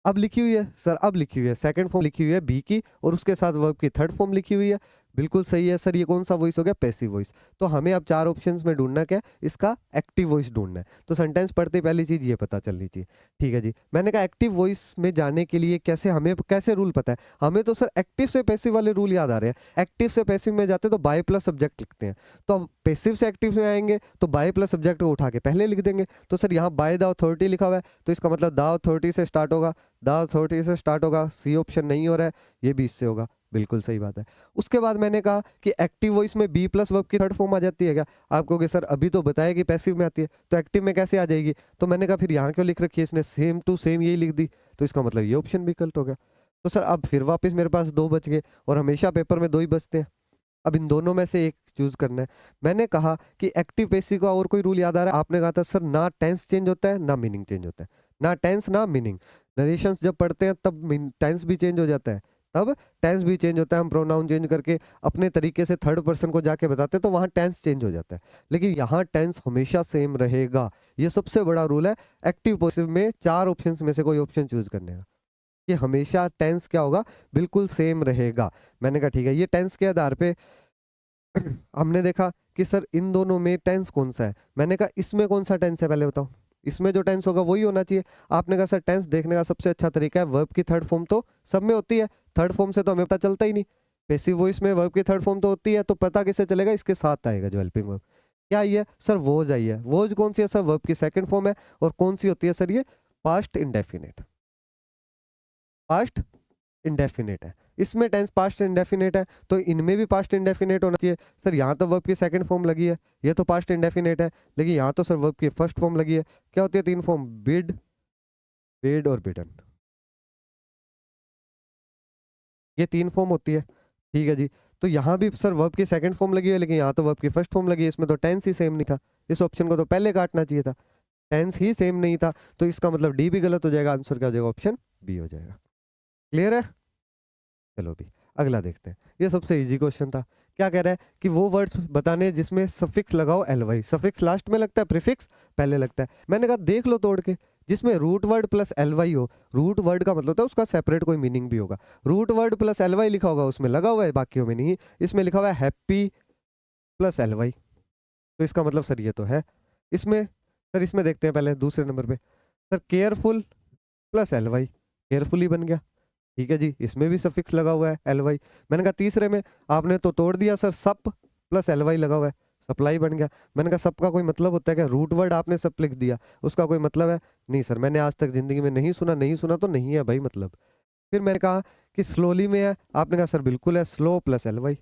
अब लिखी हुई है सर, अब लिखी हुई है सेकंड फॉर्म लिखी हुई है बी की, और उसके साथ वर्ब की थर्ड फॉर्म लिखी हुई है। बिल्कुल सही है सर। ये कौन सा वॉइस हो गया, पैसिव वॉइस। तो हमें अब चार ऑप्शंस में ढूंढना क्या है, इसका एक्टिव वॉइस ढूंढना है। तो सेंटेंस पढ़ते पहली चीज ये पता चलनी चाहिए। ठीक है जी, मैंने कहा एक्टिव वॉइस में जाने के लिए कैसे, हमें कैसे रूल पता है? हमें तो सर एक्टिव से पैसिव वाले रूल याद आ रहे हैं। एक्टिव से पैसिव में जाते तो बाय प्लस सब्जेक्ट लिखते हैं, तो अब पैसिव से एक्टिव में आएंगे तो बाय प्लस सब्जेक्ट को उठा के पहले लिख देंगे। तो सर यहाँ बाय द अथॉरिटी लिखा हुआ है, तो इसका मतलब द अथॉरिटी से स्टार्ट होगा, द अथॉरिटी से स्टार्ट होगा। सी ऑप्शन नहीं हो रहा है, ये भी इससे होगा। बिल्कुल सही बात है। उसके बाद मैंने कहा कि एक्टिव वॉइस में बी प्लस वर्ब की थर्ड फॉर्म आ जाती है क्या? आप कहोगे सर अभी तो बताया कि पैसिव में आती है, तो एक्टिव में कैसे आ जाएगी? तो मैंने कहा फिर यहाँ क्यों लिख रखी है इसने, सेम टू सेम यही लिख दी, तो इसका मतलब ये ऑप्शन भी गलत हो गया। तो सर अब फिर वापस मेरे पास दो बच गए, और हमेशा पेपर में दो ही बचते हैं। अब इन दोनों में से एक चूज करना है। मैंने कहा कि एक्टिव पैसिव का और कोई रूल याद आ रहा है? आपने कहा था सर ना टेंस चेंज होता है ना मीनिंग चेंज होता है, ना टेंस ना मीनिंग। नरेशंस जब पढ़ते हैं तब टेंस भी चेंज हो जाता है, तब टेंस भी चेंज होता है। हम प्रोनाउन चेंज करके अपने तरीके से थर्ड पर्सन को जाके बताते हैं तो वहाँ टेंस चेंज हो जाता है, लेकिन यहाँ टेंस हमेशा सेम रहेगा। ये सबसे बड़ा रूल है एक्टिव पैसिव में। चार ऑप्शन में से कोई ऑप्शन चूज करने का, ये हमेशा टेंस क्या होगा, बिल्कुल सेम रहेगा। मैंने कहा ठीक है, ये टेंस के आधार पे हमने देखा कि सर इन दोनों में टेंस कौन सा है। मैंने कहा इसमें कौन सा टेंस है पहले बताओ, इसमें जो टेंस होगा वही होना चाहिए। आपने कहा सर टेंस देखने का सबसे अच्छा तरीका है वर्ब की थर्ड फॉर्म तो सब में होती है, थर्ड फॉर्म से तो हमें पता चलता ही नहीं। पैसिव वॉइस में वर्ब की थर्ड फॉर्म तो होती है, तो पता किससे चलेगा, इसके साथ आएगा जो हेल्पिंग वर्ब। क्या आई है सर, वोज आई है। वोज कौन सी है सर, वर्ब की सेकंड फॉर्म है, और कौन सी होती है सर, ये पास्ट इंडेफिनिट। पास्ट इंडेफिनिट है, इसमें टेंस पास्ट इंडेफिनिट है, तो इनमें भी पास्ट इंडेफिनिट होना चाहिए। सर यहाँ तो वर्ब की सेकंड फॉर्म लगी है, ये तो पास्ट इंडेफिनिट है, लेकिन यहाँ तो सर वर्ब की फर्स्ट फॉर्म लगी है। क्या होती है तीन फॉर्म, बिड, बिड और बिडन, ये तीन फॉर्म होती है। ठीक है जी, तो यहाँ भी सर वर्ब की सेकंड फॉर्म लगी है, लेकिन यहाँ तो वर्ब की फर्स्ट फॉर्म लगी है। इसमें तो टेंस ही सेम नहीं था, इस ऑप्शन को तो पहले काटना चाहिए था, टेंस ही सेम नहीं था, तो इसका मतलब डी भी गलत हो जाएगा। आंसर क्या हो जाएगा, ऑप्शन बी हो जाएगा। क्लियर है? चलो भी अगला देखते हैं। ये सबसे इजी क्वेश्चन था। क्या कह रहा है कि वो वर्ड्स बताने जिसमें सफिक्स लगाओ एलवाई। सफिक्स लास्ट में लगता है, प्रीफिक्स पहले लगता है। मैंने कहा देख लो तोड़ के, जिसमें रूट वर्ड प्लस एलवाई हो। रूट वर्ड का मतलब होता है उसका सेपरेट कोई मीनिंग भी होगा। रूट वर्ड प्लस एलवाई लिखा होगा उसमें लगा हुआ है, बाकियों में नहीं। इसमें लिखा हुआ है हैप्पी प्लस एलवाई, तो इसका मतलब सर ये तो है। इसमें सर इसमें देखते हैं पहले दूसरे नंबर पे। Sir careful plus L Y, carefully बन गया, ठीक है जी, इसमें भी सफिक्स लगा हुआ है एल वाई। मैंने कहा तीसरे में आपने तो तोड़ दिया सर, सप प्लस एल वाई लगा हुआ है, सप्लाई बन गया। मैंने कहा सप का कोई मतलब होता है क्या? रूट वर्ड आपने सप लिख दिया, उसका कोई मतलब है? नहीं सर, मैंने आज तक जिंदगी में नहीं सुना, नहीं सुना तो नहीं है भाई मतलब। फिर मैंने कहा कि स्लोली में है, आपने कहा सर बिल्कुल है, slow plus L Y,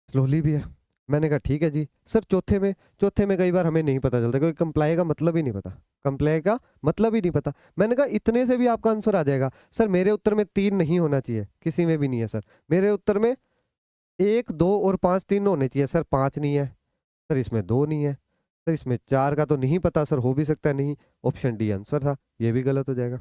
slowly भी है। मैंने कहा ठीक है जी। सर चौथे में कई बार हमें नहीं पता चलता, क्योंकि कंप्लाई का मतलब ही नहीं पता, कंप्लाई का मतलब ही नहीं पता। मैंने कहा इतने से भी आपका आंसर आ जाएगा। सर मेरे उत्तर में 3 नहीं होना चाहिए, किसी में भी नहीं है सर। मेरे उत्तर में 1, 2 और 5 तीन होने चाहिए सर, 5 नहीं है सर, इसमें 2 नहीं है सर, इसमें 4 का तो नहीं पता सर, हो भी सकता है नहीं। ऑप्शन डी आंसर था, ये भी गलत हो जाएगा।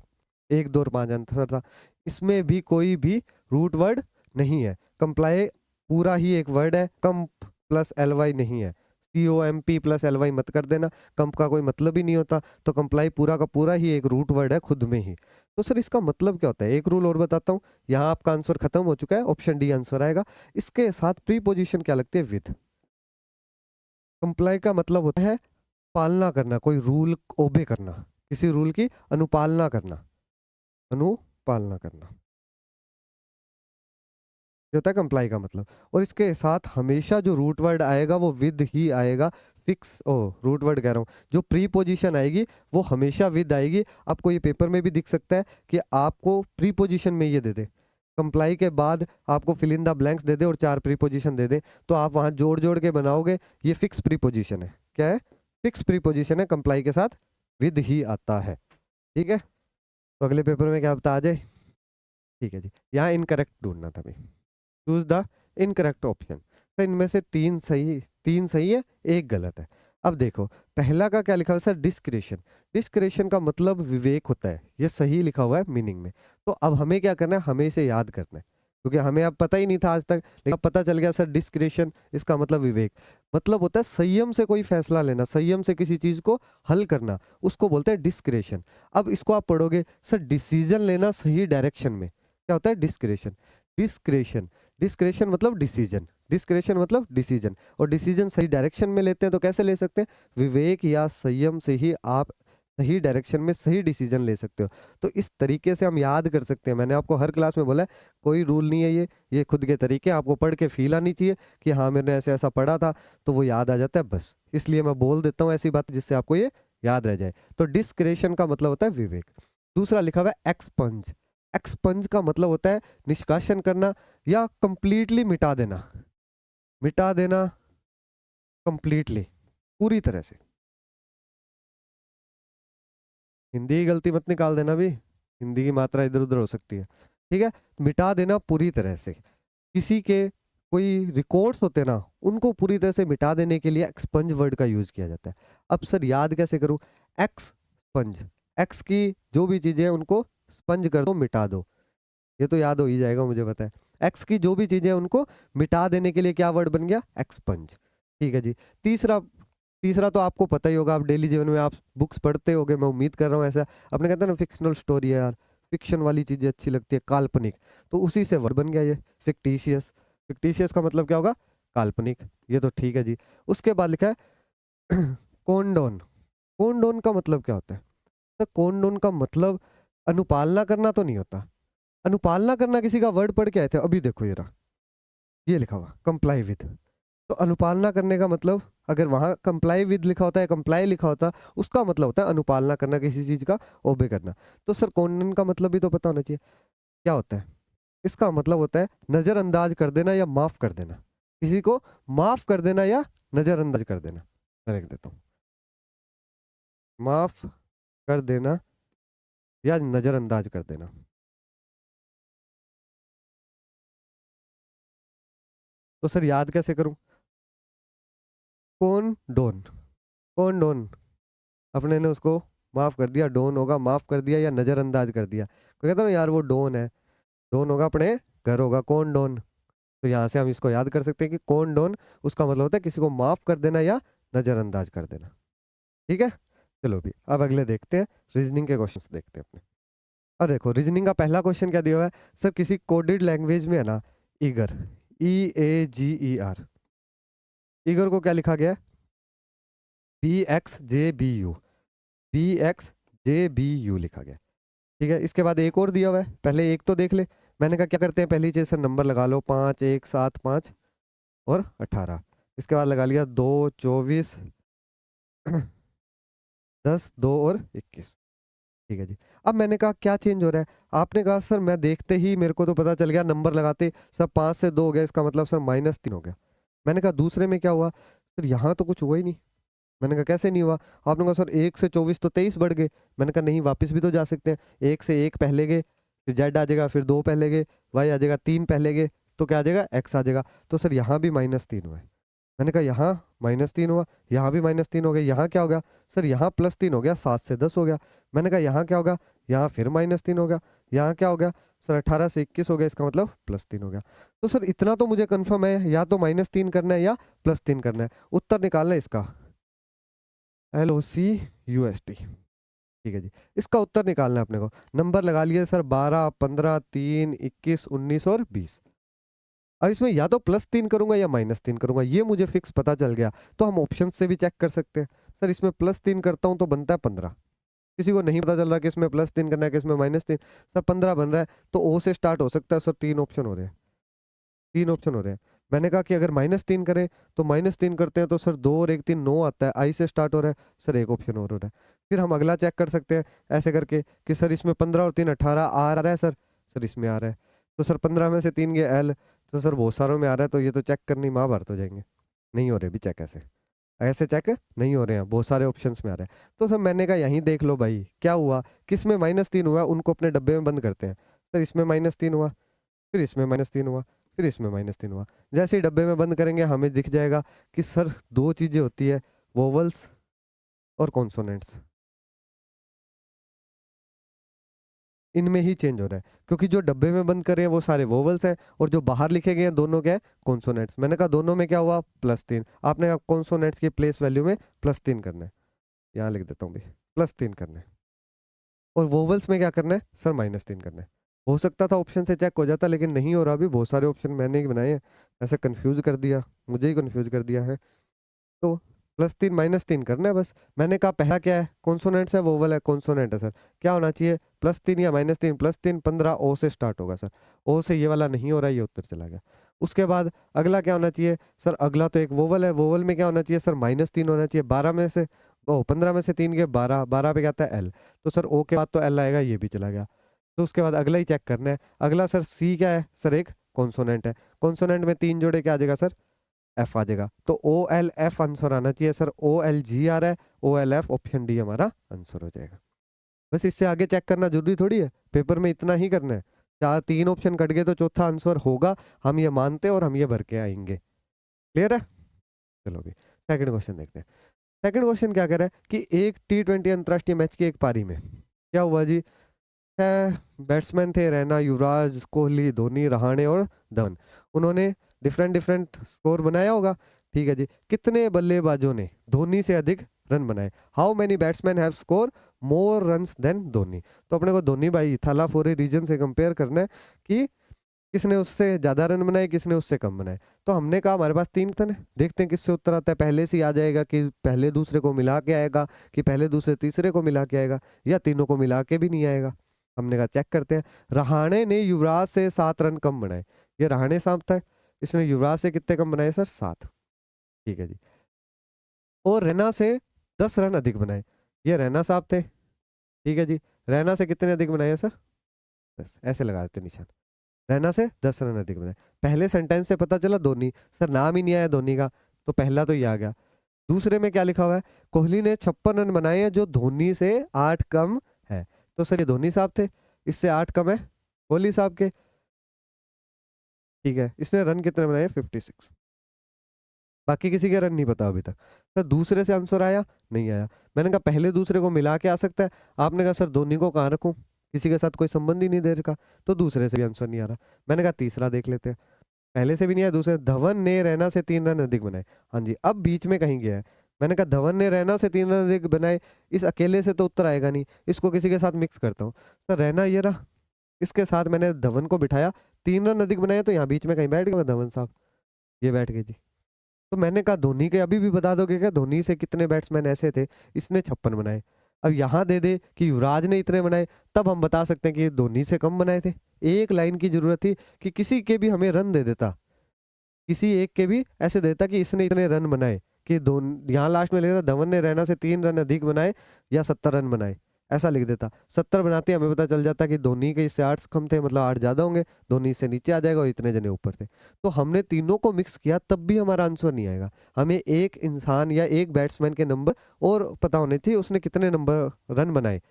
1, 2 और 5 आंसर था, इसमें भी कोई भी रूट वर्ड नहीं है। कंप्लाई पूरा ही एक वर्ड है, कंप प्लस एल वाई नहीं है, COMP प्लस एल वाई मत कर देना, कंप का कोई मतलब ही नहीं होता। तो कंप्लाई पूरा का पूरा ही एक रूट वर्ड है खुद में ही। तो सर इसका मतलब क्या होता है? एक रूल और बताता हूँ, यहाँ आपका आंसर खत्म हो चुका है, ऑप्शन डी आंसर आएगा। इसके साथ प्रीपोजिशन क्या लगती है? विद। कंप्लाई का मतलब होता है पालना करना, कोई रूल ओबे करना, किसी रूल की अनुपालना करना, अनुपालना करना, ये होता है कंप्लाई का मतलब। और इसके साथ हमेशा जो रूट वर्ड आएगा वो विद ही आएगा, फिक्स रूट वर्ड कह रहा हूँ, जो प्रीपोजिशन आएगी वो हमेशा विद आएगी। आपको ये पेपर में भी दिख सकता है कि आपको प्रीपोजिशन में ये दे दे, कंप्लाई के बाद आपको फिल इन द ब्लैंक्स दे दे और 4 प्रीपोजिशन दे दे, तो आप वहां जोड़ जोड़ के बनाओगे, ये फिक्स प्रीपोजिशन है। क्या है? फिक्स प्रीपोजिशन है, कंप्लाई के साथ विद ही आता है, ठीक है। तो अगले पेपर में क्या बता आ जाए, ठीक है जी। यहाँ इनकरेक्ट ढूंढना था भाई, चूज द इनकरेक्ट ऑप्शन। तो इनमें से 3 सही है, 1 गलत है। अब देखो पहला का क्या लिखा हुआ है सर? डिस्क्रेशन। डिस्क्रेशन का मतलब विवेक होता है, ये सही लिखा हुआ है मीनिंग में। तो अब हमें क्या करना है? हमें इसे याद करना है, क्योंकि हमें अब पता ही नहीं था आज तक, लेकिन अब पता चल गया सर डिस्क्रेशन इसका मतलब विवेक, मतलब होता है संयम से कोई फैसला लेना, संयम से किसी चीज को हल करना, उसको बोलते हैं डिस्क्रेशन। अब इसको आप पढ़ोगे सर, डिसीजन लेना सही डायरेक्शन में, क्या होता है? डिस्क्रेशन। डिस्क्रेशन, डिस्क्रेशन मतलब डिसीजन, डिस्क्रेशन मतलब डिसीजन, और डिसीजन सही डायरेक्शन में लेते हैं तो कैसे ले सकते हैं? विवेक या संयम से ही आप सही डायरेक्शन में सही डिसीजन ले सकते हो। तो इस तरीके से हम याद कर सकते हैं। मैंने आपको हर क्लास में बोला है, कोई रूल नहीं है ये खुद के तरीके, आपको पढ़ के फील आनी चाहिए कि हाँ मैंने ऐसे ऐसा पढ़ा था, तो वो याद आ जाता है बस। इसलिए मैं बोल देता हूँ ऐसी बात जिससे आपको ये याद रह जाए। तो डिस्क्रेशन का मतलब होता है विवेक। दूसरा लिखा हुआ है एक्सपंज। एक्सपंज का मतलब होता है निष्कासन करना या कंप्लीटली मिटा देना, मिटा देना कंप्लीटली, पूरी तरह से। हिंदी की गलती मत निकाल देना भी, हिंदी की मात्रा इधर उधर हो सकती है, ठीक है। मिटा देना पूरी तरह से, किसी के कोई रिकॉर्ड्स होते हैं ना, उनको पूरी तरह से मिटा देने के लिए एक्सपंज वर्ड का यूज किया जाता है। अब सर याद कैसे करूं? एक्सपंज, एक्स की जो भी चीजें हैं उनको स्पंज कर दो, मिटा दो, ये तो याद हो ही जाएगा मुझे पता है। एक्स की जो भी चीजें हैं उनको मिटा देने के लिए क्या वर्ड बन गया? एक्सपंज, ठीक है जी। तीसरा तीसरा तो आपको पता ही होगा, आप डेली जीवन में आप बुक्स पढ़ते होगे, मैं उम्मीद कर रहा हूँ ऐसा। अपने कहते हैं ना फिक्शनल स्टोरी है यार, फिक्शन वाली चीजें अच्छी लगती है, काल्पनिक, तो उसी से वर्ड बन गया ये फिक्टिशियस। फिक्टिशियस का मतलब क्या होगा? काल्पनिक, ये तो ठीक है जी। उसके बाद लिखा है कोंडोन। कोंडोन का मतलब क्या होता है? तो कोंडोन का मतलब अनुपालना करना तो नहीं होता। अनुपालना करना किसी का वर्ड पढ़ के आए थे, अभी देखो ये रहा, ये लिखा हुआ कंप्लाई विद। तो अनुपालना करने का मतलब, अगर वहां कंप्लाई विद लिखा होता है, कंप्लाई लिखा होता, उसका मतलब होता है अनुपालना करना, किसी चीज का ओबे करना। तो सर कॉन्डन का मतलब भी तो पता होना चाहिए, क्या होता है? इसका मतलब होता है नजरअंदाज कर देना या माफ कर देना, किसी को माफ कर देना या नजरअंदाज कर देना। मैं लिख देता हूँ, माफ कर देना या नजरअंदाज कर देना। तो सर याद कैसे करूं? कौन डोन, कौन डोन, अपने ने उसको माफ कर दिया, डोन होगा माफ कर दिया या नजरअंदाज कर दिया। कोई कहता ना यार वो डोन है, डोन होगा अपने घर होगा, कौन डोन। तो यहाँ से हम इसको याद कर सकते हैं कि कौन डोन, उसका मतलब होता है किसी को माफ कर देना या नजरअंदाज कर देना, ठीक है। चलो भी अब अगले देखते हैं, रीजनिंग के क्वेश्चंस देखते हैं अपने। अब देखो रीजनिंग का पहला क्वेश्चन क्या दिया हुआ है? सर किसी कोडेड लैंग्वेज में है ना, ईगर, EAGER, ईगर को क्या लिखा गया है? BXJBU, BXJBU लिखा गया। ठीक है, इसके बाद एक और दिया हुआ है, पहले एक तो देख ले। मैंने कहा क्या करते हैं, पहली चीज सर नंबर लगा लो, 5, 1, 7, 5 और 18। इसके बाद लगा लिया 2, 24, 10, 2 और 21। ठीक है जी। अब मैंने कहा क्या चेंज हो रहा है, आपने कहा सर मैं देखते ही मेरे को तो पता चल गया, नंबर लगाते सर 5 से 2 हो गया, इसका मतलब सर -3 हो गया। मैंने कहा दूसरे में क्या हुआ, सर यहाँ तो कुछ हुआ ही नहीं। मैंने कहा कैसे नहीं हुआ, आपने कहा सर 1 से 24 तो 23 बढ़ गए। मैंने कहा नहीं, वापस भी तो जा सकते हैं, 1 से 1 पहले गए, फिर जेड आ जाएगा, फिर 2 पहले गए, वाई आ जाएगा, 3 पहले गए, तो क्या आ जाएगा, एक्स आ जाएगा। तो सर यहाँ भी -3 हुआ है। मैंने कहा यहाँ -3 हुआ, यहाँ भी -3 हो गया, यहाँ क्या हो गया, सर यहाँ +3 हो गया, 7 से 10 हो गया। मैंने कहा यहाँ क्या होगा, यहाँ फिर -3 हो गया, यहाँ क्या हो गया, सर 18 से 21 हो गया, इसका मतलब +3 हो गया। तो सर इतना तो मुझे कंफर्म है, या तो -3 करना है या +3 करना है। उत्तर निकालना है इसका, LOCUST। ठीक है जी, इसका उत्तर निकालना है अपने को। नंबर लगा लिए सर 12, 15, 3, 21, 19 और 20। अब इसमें या तो +3 करूंगा या -3 करूंगा, ये मुझे फिक्स पता चल गया। तो हम ऑप्शन से भी चेक कर सकते हैं। सर इसमें +3 करता हूं तो बनता है 15। किसी को नहीं पता चल रहा कि इसमें +3 करना है कि इसमें -3, सर 15 बन रहा है, तो ओ से स्टार्ट हो सकता है। सर 3 ऑप्शन हो रहे हैं, 3 ऑप्शन हो रहे हैं। मैंने कहा कि अगर -3 करें तो -3 करते हैं तो सर 2 और 1, 3, 9 आता है, आई से स्टार्ट हो रहा है, सर एक ऑप्शन और हो रहा है। फिर हम अगला चेक कर सकते हैं ऐसे करके कि सर इसमें 15 और 3 18 आ रहा है सर, सर इसमें आ रहा है, तो सर 15 में से 3 गए एल, तो सर बहुत सारों में आ रहा है, तो ये तो चेक करनी महाभारत हो जाएंगे। नहीं हो रहे भी चेक, ऐसे ऐसे चेक नहीं हो रहे हैं, बहुत सारे ऑप्शंस में आ रहा है। तो सर मैंने कहा यहीं देख लो भाई क्या हुआ, किस में -3 हुआ, उनको अपने डब्बे में बंद करते हैं। सर इसमें -3 हुआ, फिर इसमें -3 हुआ, फिर इसमें -3 हुआ। जैसे ही डब्बे में बंद करेंगे हमें दिख जाएगा कि सर 2 चीज़ें होती है, वोवल्स और कॉन्सोनेंट्स, इनमें ही चेंज हो रहा है। क्योंकि जो डब्बे में बंद करे हैं वो सारे वोवल्स हैं, और जो बाहर लिखे गए हैं दोनों क्या है, कॉन्सोनेंट्स। मैंने कहा दोनों में क्या हुआ, +3। आपने कहा कॉन्सोनेंट्स की प्लेस वैल्यू में +3 करना है, यहाँ लिख देता हूँ भाई, +3 करना है। और वोवल्स में क्या करना है, सर -3 करना है। हो सकता था ऑप्शन से चेक हो जाता, लेकिन नहीं हो रहा। अभी बहुत सारे ऑप्शन मैंने ही बनाए हैं, ऐसे कंफ्यूज कर दिया, मुझे ही कंफ्यूज कर दिया है। तो +3 -3 करना है बस। मैंने कहा पहला क्या है, कॉन्सोनेंट्स है, वोवल है, कॉन्सोनेंट है सर, क्या होना चाहिए, +3 या -3, +3 15 ओ से स्टार्ट होगा सर, ओ से ये वाला नहीं हो रहा है, ये उत्तर चला गया। उसके बाद अगला क्या होना चाहिए, सर अगला तो एक वोवल है, वोवल में क्या होना चाहिए, सर -3 होना चाहिए। 12 में से 15 में से 3 के 12, 12 पे क्या आता है एल, तो सर ओ के बाद तो एल आएगा, ये भी चला गया। तो उसके बाद अगला ही चेक करना है। अगला सर सी क्या है, सर एक कॉन्सोनेंट है, कॉन्सोनेंट में 3 जोड़े क्या आ जाएगा सर, एफ आ जाएगा। तो OLF आंसर आना चाहिए सर, OLG आ रहा है, OLF ऑप्शन डी हमारा आंसर हो जाएगा। बस इससे आगे चेक करना जरूरी थोड़ी है, पेपर में इतना ही करना है। 3 ऑप्शन कट गए तो चौथा आंसर होगा, हम ये मानते हैं और हम ये भर के आएंगे। क्लियर है, चलो अभी सेकंड क्वेश्चन देखते हैं। सेकंड क्वेश्चन क्या कह रहा है कि एक T20 अंतरराष्ट्रीय मैच की एक पारी में क्या हुआ जी, बैट्समैन थे रैना, युवराज, कोहली, धोनी, रहाणे और धवन। उन्होंने डिफरेंट डिफरेंट स्कोर बनाया होगा। ठीक है जी, कितने बल्लेबाजों ने धोनी से अधिक रन बनाए, how many batsmen have score more runs than Dhoni. तो अपने को धोनी भाई थाला फोरे रीजन से कंपेयर करना है कि किसने उससे ज्यादा रन बनाए, किसने उससे कम बनाए। तो हमने कहा हमारे पास 3 ऑप्शन है, देखते हैं किससे उत्तर आता है। पहले से ही आ जाएगा कि पहले दूसरे को मिला के आएगा, कि पहले दूसरे तीसरे को मिला के आएगा, या तीनों को मिला के भी नहीं आएगा। हमने कहा चेक करते हैं। रहाणे ने युवराज से 7 रन कम बनाए, ये रहाणे साहब था, इसने युवराज से कितने कम बनाए सर, 7। ठीक है जी। और रैना से 10 रन अधिक बनाए, ये रैना साहब थे। ठीक है जी, रैना से कितने अधिक बनाए सर, 10। ऐसे लगा देते निशान, रैना से 10 रन अधिक बनाए। पहले सेंटेंस से पता चला धोनी, सर नाम ही नहीं आया धोनी का, तो पहला तो ये आ गया। दूसरे में क्या लिखा हुआ है, कोहली ने 56 रन बनाए हैं जो धोनी से 8 कम है। तो सर ये धोनी साहब थे, इससे 8 कम है कोहली साहब के। ठीक है, इसने रन कितने बनाए, 56। बाकी किसी के रन नहीं पता अभी तक। सर दूसरे से आंसर आया, नहीं आया। मैंने कहा पहले दूसरे को मिला के आ सकता है, आपने कहा सर धोनी को कहाँ रखूं, किसी के साथ कोई संबंध ही नहीं दे रखा, तो दूसरे से भी आंसर नहीं आ रहा। मैंने कहा तीसरा देख लेते हैं, पहले से भी नहीं आया, दूसरे धवन ने रैना से 3 रन अधिक बनाए। हाँ जी, अब बीच में कहीं गया है। मैंने कहा धवन ने रैना से 3 रन अधिक बनाए, इस अकेले से तो उत्तर आएगा नहीं, इसको किसी के साथ मिक्स करता हूँ। सर रैना ये रहा, इसके साथ मैंने धवन को बिठाया, 3 रन अधिक बनाए, तो यहाँ बीच में कहीं बैठ गया धवन साहब, ये बैठ गए जी। तो मैंने कहा धोनी के अभी भी बता दोगे क्या, धोनी से कितने बैट्समैन ऐसे थे इसने 56 बनाए। अब यहाँ दे दे कि युवराज ने इतने बनाए, तब हम बता सकते हैं कि धोनी से कम बनाए थे। एक लाइन की जरूरत थी कि किसी के भी हमें रन दे देता, किसी एक के भी ऐसे देता कि इसने इतने रन बनाए, कि यहाँ लास्ट में लिखता धवन ने रैना से 3 रन अधिक बनाए या 70 रन बनाए, ऐसा लिख देता। 70 बनाते हमें पता चल जाता कि धोनी के इससे 8 कम थे, मतलब 8 ज्यादा होंगे, धोनी इससे नीचे आ जाएगा और इतने जने ऊपर थे। तो हमने तीनों को मिक्स किया तब भी हमारा आंसर नहीं आएगा। हमें एक इंसान या एक बैट्समैन के नंबर और पता होने थे, उसने कितने नंबर रन बनाए,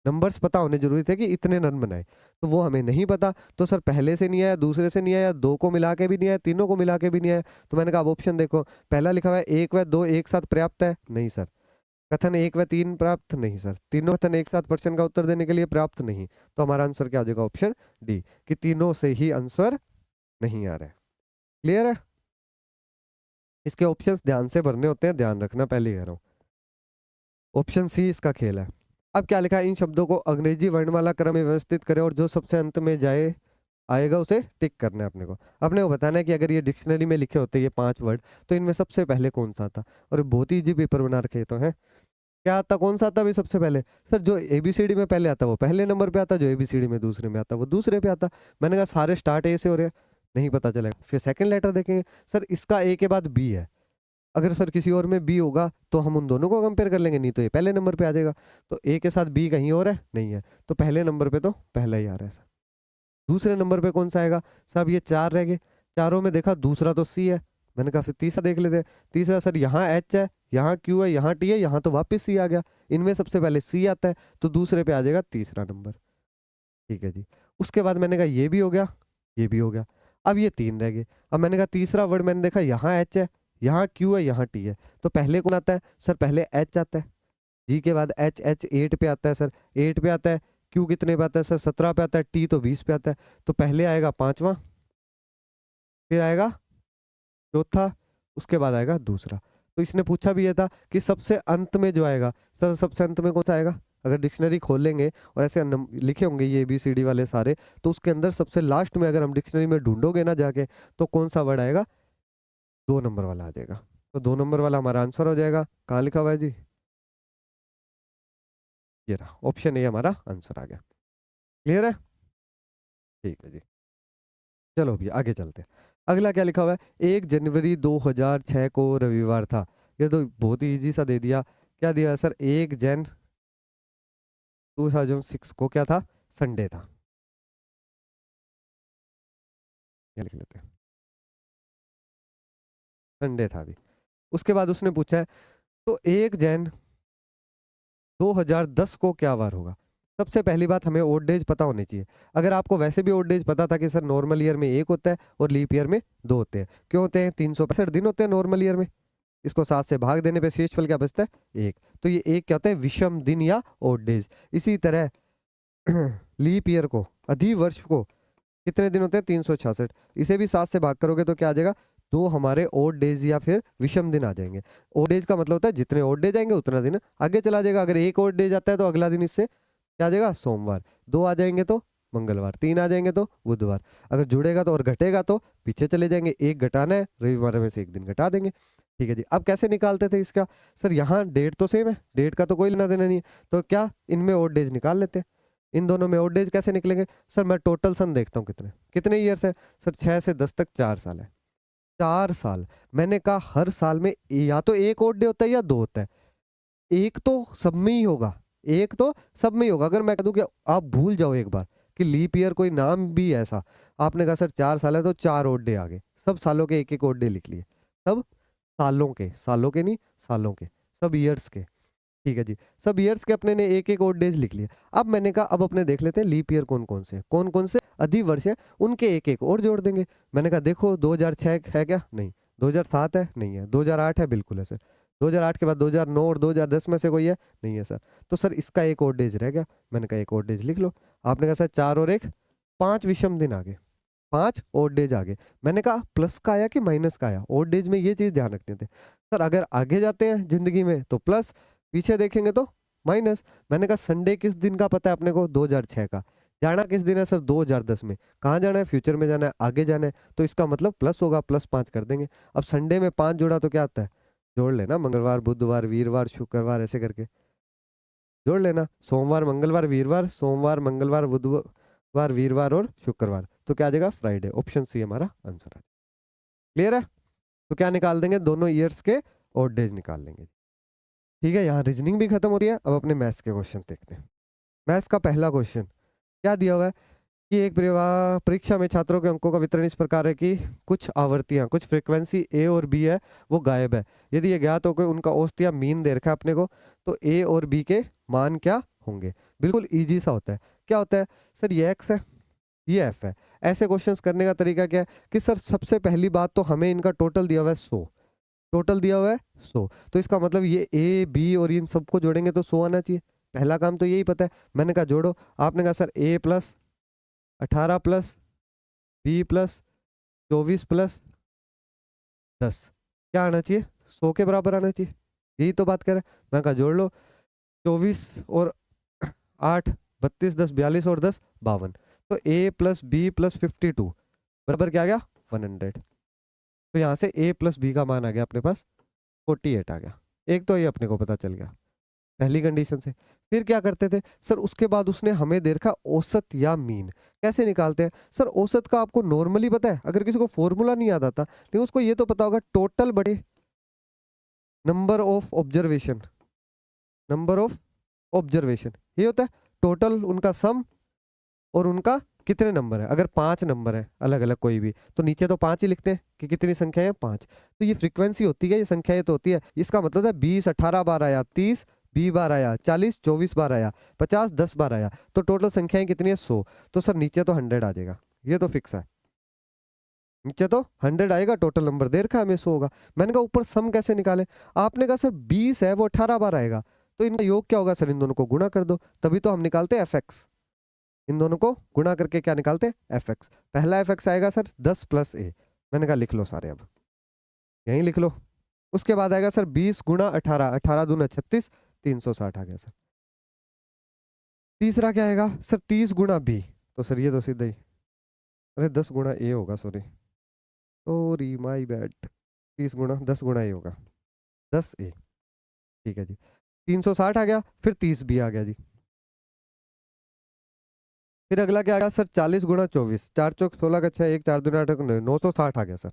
नंबर्स पता होने जरूरी थे कि इतने रन बनाए, तो वो हमें नहीं पता। तो सर पहले से नहीं आया, दूसरे से नहीं आया, दो को मिला के भी नहीं आया, तीनों को मिला के भी नहीं आया। तो मैंने कहा अब ऑप्शन देखो, पहला लिखा हुआ है 1 व 2 एक साथ पर्याप्त है, नहीं सर। कथन 1 व 3 पर्याप्त, नहीं सर। तीनों कथन एक साथ प्रश्न का उत्तर देने के लिए पर्याप्त, नहीं। तो हमारा आंसर क्या हो जाएगा, ऑप्शन डी, कि तीनों से ही आंसर नहीं आ रहा है। क्लियर है? इसके ऑप्शंस ध्यान से भरने होते हैं, ध्यान रखना, पहले कह रहा हूँ। ऑप्शन सी इसका खेल है। अब क्या लिखा है, इन शब्दों को अंग्रेजी वर्णमाला क्रम में व्यवस्थित करें और जो सबसे अंत में जाए आएगा उसे टिक करना है। अपने को बताना है कि अगर ये डिक्शनरी में लिखे होते ये 5 वर्ड, तो इनमें सबसे पहले कौन सा आता। और बहुत ही इजी पेपर बना रखे तो है। क्या आता, कौन सा आता भाई सबसे पहले? सर जो ABCD में पहले आता वो पहले नंबर पे आता, जो ABCD में दूसरे में आता वो दूसरे पे आता। मैंने कहा सारे स्टार्ट ए से हो रहे हैं, नहीं पता चलेगा। फिर सेकंड लेटर देखेंगे, सर इसका ए के बाद बी है, अगर सर किसी और में बी होगा तो हम उन दोनों को कंपेयर कर लेंगे, नहीं तो ये पहले नंबर पे आ जाएगा। तो ए के साथ बी कहीं और है, नहीं है, तो पहले नंबर पे तो पहला ही आ रहा है सर। दूसरे नंबर पे कौन सा आएगा? सब ये 4 रह गए, चारों में देखा दूसरा तो सी है। मैंने कहा फिर तीसरा देख लेते हैं। तीसरा सर यहाँ एच है, यहाँ क्यू है, यहाँ टी है, यहाँ तो वापस सी आ गया। इनमें सबसे पहले सी आता है, तो दूसरे पे आ जाएगा तीसरा नंबर। ठीक है जी। उसके बाद मैंने कहा ये भी हो गया, ये भी हो गया। अब ये 3 रह गए। अब मैंने कहा तीसरा वर्ड मैंने देखा यहाँ एच है, यहाँ क्यू है, यहाँ टी है, तो पहले कौन आता है? सर पहले एच आता है, जी के बाद एच, एच 8 पे आता है सर, 8 पे आता है। क्यू कितने पे आता है सर? 17 पे आता है। टी तो 20 पे आता है, तो पहले आएगा 5वां, फिर आएगा चौथा, उसके बाद आएगा दूसरा। तो इसने पूछा भी ये था कि सबसे अंत में जो आएगा, सर सबसे अंत में कौन सा आएगा? अगर डिक्शनरी खोल लेंगे और ऐसे लिखे होंगे ये ABCD वाले सारे, तो उसके अंदर सबसे लास्ट में अगर हम डिक्शनरी में ढूंढोगे ना जाके, तो कौन सा वर्ड आएगा? 2 नंबर वाला आ जाएगा। तो 2 नंबर वाला हमारा आंसर हो जाएगा। कहाँ लिखा हुआ है जी? ये रहा, ऑप्शन ए हमारा आंसर आ गया। क्लियर है? ठीक है जी। चलो अभी आगे चलते हैं। अगला क्या लिखा हुआ है? 1 जनवरी 2006 को रविवार था। ये तो बहुत ही इजी सा दे दिया। क्या दिया है सर? 1 जन 2006 को क्या था? संडे था। ये लिख लेते हैं, संडे था अभी। उसके बाद उसने पूछा है तो 1 जन 2010 को क्या वार होगा? सबसे पहली बात हमें ओड डेज पता होने चाहिए। अगर आपको वैसे भी ओड डेज पता था कि सर नॉर्मल ईयर में 1 होता है और लीप ईयर में 2 होते हैं। क्यों होते हैं? 365 दिन होते हैं नॉर्मल ईयर में। इसको 7 से भाग देने पे शेषफल क्या बचता है? 1। तो ये 1 क्या होता है? विषम दिन या ओड डेज। इसी तरह लीप ईयर को, अधिवर्ष को कितने दिन होते हैं? 366। इसे भी 7 से भाग करोगे तो क्या आ जाएगा? 2 हमारे ओड डेज या फिर विषम दिन आ जाएंगे। ओड डेज का मतलब होता है जितने ओड डेज आएंगे उतना दिन आगे चला जाएगा। अगर 1 ओड डेज आता है तो अगला दिन इससे क्या आ जाएगा? सोमवार। 2 आ जाएंगे तो मंगलवार, 3 आ जाएंगे तो बुधवार। अगर जुड़ेगा तो और घटेगा तो पीछे चले जाएंगे। 1 घटाना है, रविवार में से 1 दिन घटा देंगे। ठीक है जी। अब कैसे निकालते थे इसका? सर यहाँ डेट तो सेम है, डेट का तो कोई लेना देना नहीं है, तो क्या इनमें ओड डेज निकाल लेते हैं। इन दोनों में ओड डेज कैसे निकलेंगे? सर मैं टोटल सन देखता हूँ कितने कितने ईयर्स है। सर 6 से 10 तक 4 साल है। 4 साल। मैंने कहा हर साल में या तो 1 ओड डे होता है या 2 होता है। एक तो सब में ही होगा, एक तो सब में ही होगा। अगर मैं कह दूं कि आप भूल जाओ एक बार कि लीप ईयर कोई नाम भी ऐसा, आपने कहा सर 4 साल है तो 4 ओड डे आ गए, सब सालों के 1-1 ओड डे लिख लिए। सब सालों के नहीं, सालों के, सब ईयर्स के। ठीक है जी। सब ईयर्स के अपने ने 1-1 ओड डेज लिख लिए। अब मैंने कहा अब अपने देख लेते हैं लीप ईयर कौन कौन से अधिवर्ष है, उनके 1-1 और जोड़ देंगे। मैंने कहा देखो 2006 है क्या? नहीं। 2007 है? नहीं है। 2008 है? बिल्कुल है सर। 2008 के बाद 2009 और 2010 में से कोई है? नहीं है सर। तो सर इसका 1 ओड डेज रह गया। मैंने कहा 1 ओड डेज लिख लो। आपने कहा सर 4 और 1 5 विषम दिन आ गए, 5 ओड डेज आ गए। मैंने कहा प्लस का आया कि माइनस का आया? ओड डेज में ये चीज ध्यान रखते थे सर। अगर आगे जाते हैं जिंदगी में तो प्लस, पीछे देखेंगे तो माइनस। मैंने कहा संडे किस दिन का पता है अपने को? 2006 का। जाना किस दिन है सर? 2010 में। कहाँ जाना है? फ्यूचर में जाना है, आगे जाना है, तो इसका मतलब प्लस होगा, +5 कर देंगे। अब संडे में 5 जोड़ा तो क्या आता है? जोड़ लेना, मंगलवार बुधवार वीरवार शुक्रवार ऐसे करके जोड़ लेना। सोमवार मंगलवार वीरवार, सोमवार मंगलवार बुधवार वीरवार और शुक्रवार, तो क्या आ जाएगा? फ्राइडे। ऑप्शन सी हमारा आंसर है। क्लियर है? तो क्या निकाल देंगे? दोनों ईयर्स के और डेज निकाल लेंगे। ठीक है, यहाँ रीजनिंग भी खत्म होती है। अब अपने मैथ्स के क्वेश्चन देखते हैं। मैथ्स का पहला क्वेश्चन क्या दिया हुआ है कि एक परीक्षा में छात्रों के अंकों का वितरण इस प्रकार है कि कुछ आवर्तियां, कुछ फ्रीक्वेंसी ए और बी है वो गायब है। यदि ये ज्ञात हो कि उनका औसत या मीन दे रखा है अपने को, तो ए और बी के मान क्या होंगे? बिल्कुल इजी सा होता है। क्या होता है सर? ये एक्स है, ये एफ है। ऐसे क्वेश्चंस करने का तरीका क्या है कि सर सबसे पहली बात तो हमें इनका टोटल दिया हुआ है 100, टोटल दिया हुआ है 100, तो इसका मतलब ये ए बी और इन सबको जोड़ेंगे तो 100 आना चाहिए। पहला काम तो यही पता है। मैंने कहा जोड़ो, आपने कहा sir A plus 18 plus B plus 24 plus 10 क्या आना चाहिए? 100 के बराबर आना चाहिए। यही तो बात कर रहे हैं। मैं कहा जोड़ लो, 24 और 8 32 10 42 और 10 52, तो ए प्लस बी प्लस 52 बराबर क्या आ गया? 100। तो यहाँ से ए प्लस बी का मान आ गया अपने पास 48 आ गया। एक तो ये अपने को पता चल गया पहली कंडीशन से। फिर क्या करते थे सर? उसके बाद उसने हमें दे रखा औसत या मीन। कैसे निकालते हैं सर? औसत का आपको नॉर्मली पता है, अगर किसी को फॉर्मूला नहीं याद आता, लेकिन उसको ये तो पता होगा टोटल बटे number of observation, number of observation ये होता है टोटल उनका सम और उनका कितने नंबर है। अगर 5 नंबर है अलग अलग कोई भी, तो नीचे तो 5 ही लिखते हैं कि कितनी संख्या है 5। तो ये फ्रीक्वेंसी होती है, ये संख्या ये तो होती है। इसका मतलब है 20 18 बार आया, 30 20 बार आया, 40 24 बार आया, 50 10 बार आया, तो टोटल संख्याएं कितनी है? 100। तो सर नीचे तो 100 आ जाएगा, ये तो फिक्स है। नीचे तो 100 आएगा, टोटल नंबर दे रखा है हमें 100 होगा। मैंने कहा ऊपर सम कैसे निकाले? आपने कहा सर 20 है वो 18 बार आएगा, तो इनका योग क्या होगा सर? इन दोनों को गुणा कर दो, तभी तो हम निकालते हैं एफ। इन दोनों को गुणा करके क्या निकालते हैं? एफ। पहला एफ आएगा सर 10 प्लस ए। मैंने कहा लिख लो सारे, अब यहीं लिख लो। उसके बाद आएगा सर 20 गुणा 18, 18 दूना 36, 360 आ गया सर। तीसरा क्या आएगा सर? 30 गुणा बी, तो सर ये तो सीधा ही, अरे 10 गुणा ए होगा, सॉरी माय बैड, 30 गुणा 10 गुणा ए होगा, 10 ए। ठीक है जी, 360 आ गया। फिर 30 बी आ गया जी। फिर अगला क्या आ गया सर? 40 गुणा 24, 4 चौक 16 का 6, 1 4 दूना 8 960 आ गया सर।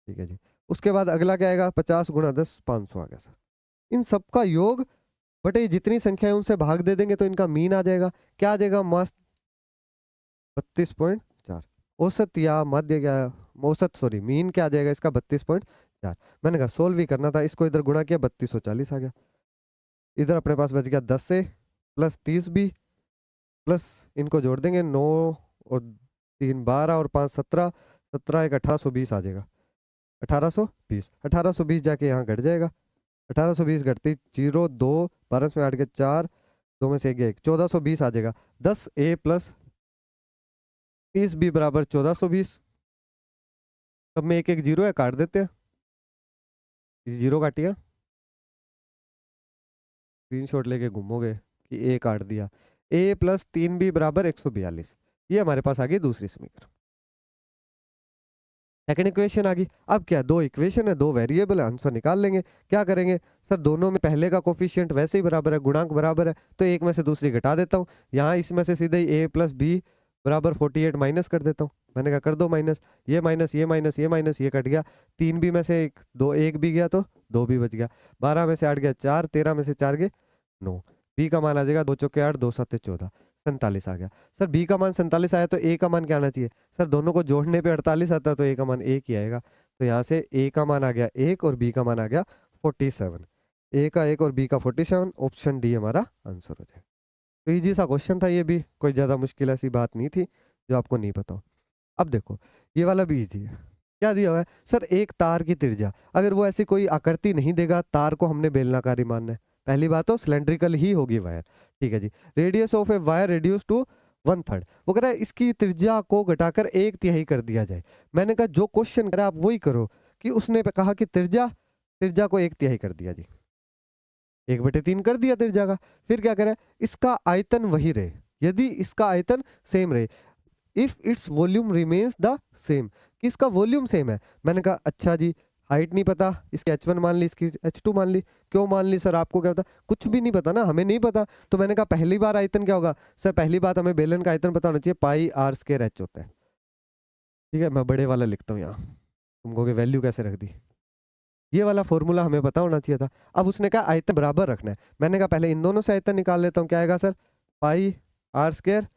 ठीक है जी। उसके बाद अगला क्या आएगा? 50 गुणा 10 500 आ गया सर। इन सबका योग बटे जितनी संख्या है उनसे भाग दे देंगे तो इनका मीन आ जाएगा। क्या आ जाएगा? मस्त 32.4। औसत या मध्य क्या? औसत सॉरी मीन क्या आ जाएगा इसका? 32.4। मैंने कहा सोल्व भी करना था, इसको इधर गुणा किया 3240 आ गया। इधर अपने पास बच गया 10 से प्लस 30 भी प्लस इनको जोड़ देंगे 9 और 3 12 और 5 17, 17 एक 1820 आ जाएगा। 1820, 1820 जाके यहाँ घट जाएगा। 1820 घटती 0 2 12 में 8 के 4, 2 में से 1 गया 1, 1420 आ जाएगा। 10 ए प्लस 30 बी बराबर 1420। अब में एक एक जीरो है, काट देते हैं। जीरो काटिया, स्क्रीनशॉट लेके घूमोगे कि ए काट दिया। ए प्लस 3 बी बराबर 142। ये हमारे पास आ गई दूसरी समीकरण। सेकंड इक्वेशन आ गई। अब क्या? दो इक्वेशन है, दो वेरिएबल है, आंसर निकाल लेंगे। क्या करेंगे सर? दोनों में पहले का कोफिशिएंट वैसे ही बराबर है, गुणांक बराबर है, तो एक में से दूसरी घटा देता हूँ। यहाँ इसमें से सीधे ही ए प्लस बी बराबर 48 माइनस कर देता हूँ। मैंने कहा कर दो माइनस, ये माइनस ये माइनस ये माइनस ये कट गया। 3 बी में से एक दो एक भी गया तो 2 भी बच गया। 12 में से 8 गया 4, 13 में से 4 गए 9। बी का मान आ जाएगा 2 चौके 8, 2 7 14, 47 आ गया। सर बी का मान 47 आया तो ए का मान क्या आना चाहिए? सर दोनों को जोड़ने पे 48 आता है तो ए का मान 1 ही आएगा। तो यहाँ से ए का मान आ गया 1 और बी का मान आ गया 47। ए का 1 और बी का 47, ऑप्शन डी हमारा आंसर हो जाएगा। तो इजी सा क्वेश्चन था ये भी, कोई ज़्यादा मुश्किल ऐसी बात नहीं थी जो आपको नहीं पता हो। अब देखो ये वाला भी इजी है। क्या दिया हुआ है सर? एक तार की त्रिज्या, अगर वो ऐसी कोई आकृति नहीं देगा, तार को हमने बेलनाकारी मानना है। पहली बात तो सिलेंड्रिकल ही होगी वायर। ठीक है जी। Radius of a wire reduce to 1/3। वो कह रहा है इसकी त्रिज्या को घटाकर 1/3 कर दिया जाए। मैंने कहा जो क्वेश्चन करा आप वही करो, कि उसने कहा कि त्रिज्या को 1/3 कर दिया जी, 1/3 कर दिया त्रिज्या का। फिर क्या करे? इसका आयतन वही रहे, यदि इसका आयतन सेम रहे, if its volume remains the same, कि इसका वॉल्यूम सेम है। मैंने कहा अच्छा जी, हाइट नहीं पता, इसकी h1 मान ली, इसकी h2 मान ली। क्यों मान ली सर, आपको क्या पता? कुछ भी नहीं पता ना, हमें नहीं पता। तो मैंने कहा पहली बार आयतन क्या होगा सर, पहली बात हमें बेलन का आयतन पता होना चाहिए, पाई आर स्क्वायर एच होता है। ठीक है, मैं बड़े वाला लिखता हूँ यहाँ, तुम कहोगे वैल्यू कैसे रख दी, ये वाला फॉर्मूला हमें पता होना चाहिए था। अब उसने कहा आयतन बराबर रखना है, मैंने कहा पहले इन दोनों से आयतन निकाल लेता हूँ। क्या आएगा sir, pi are square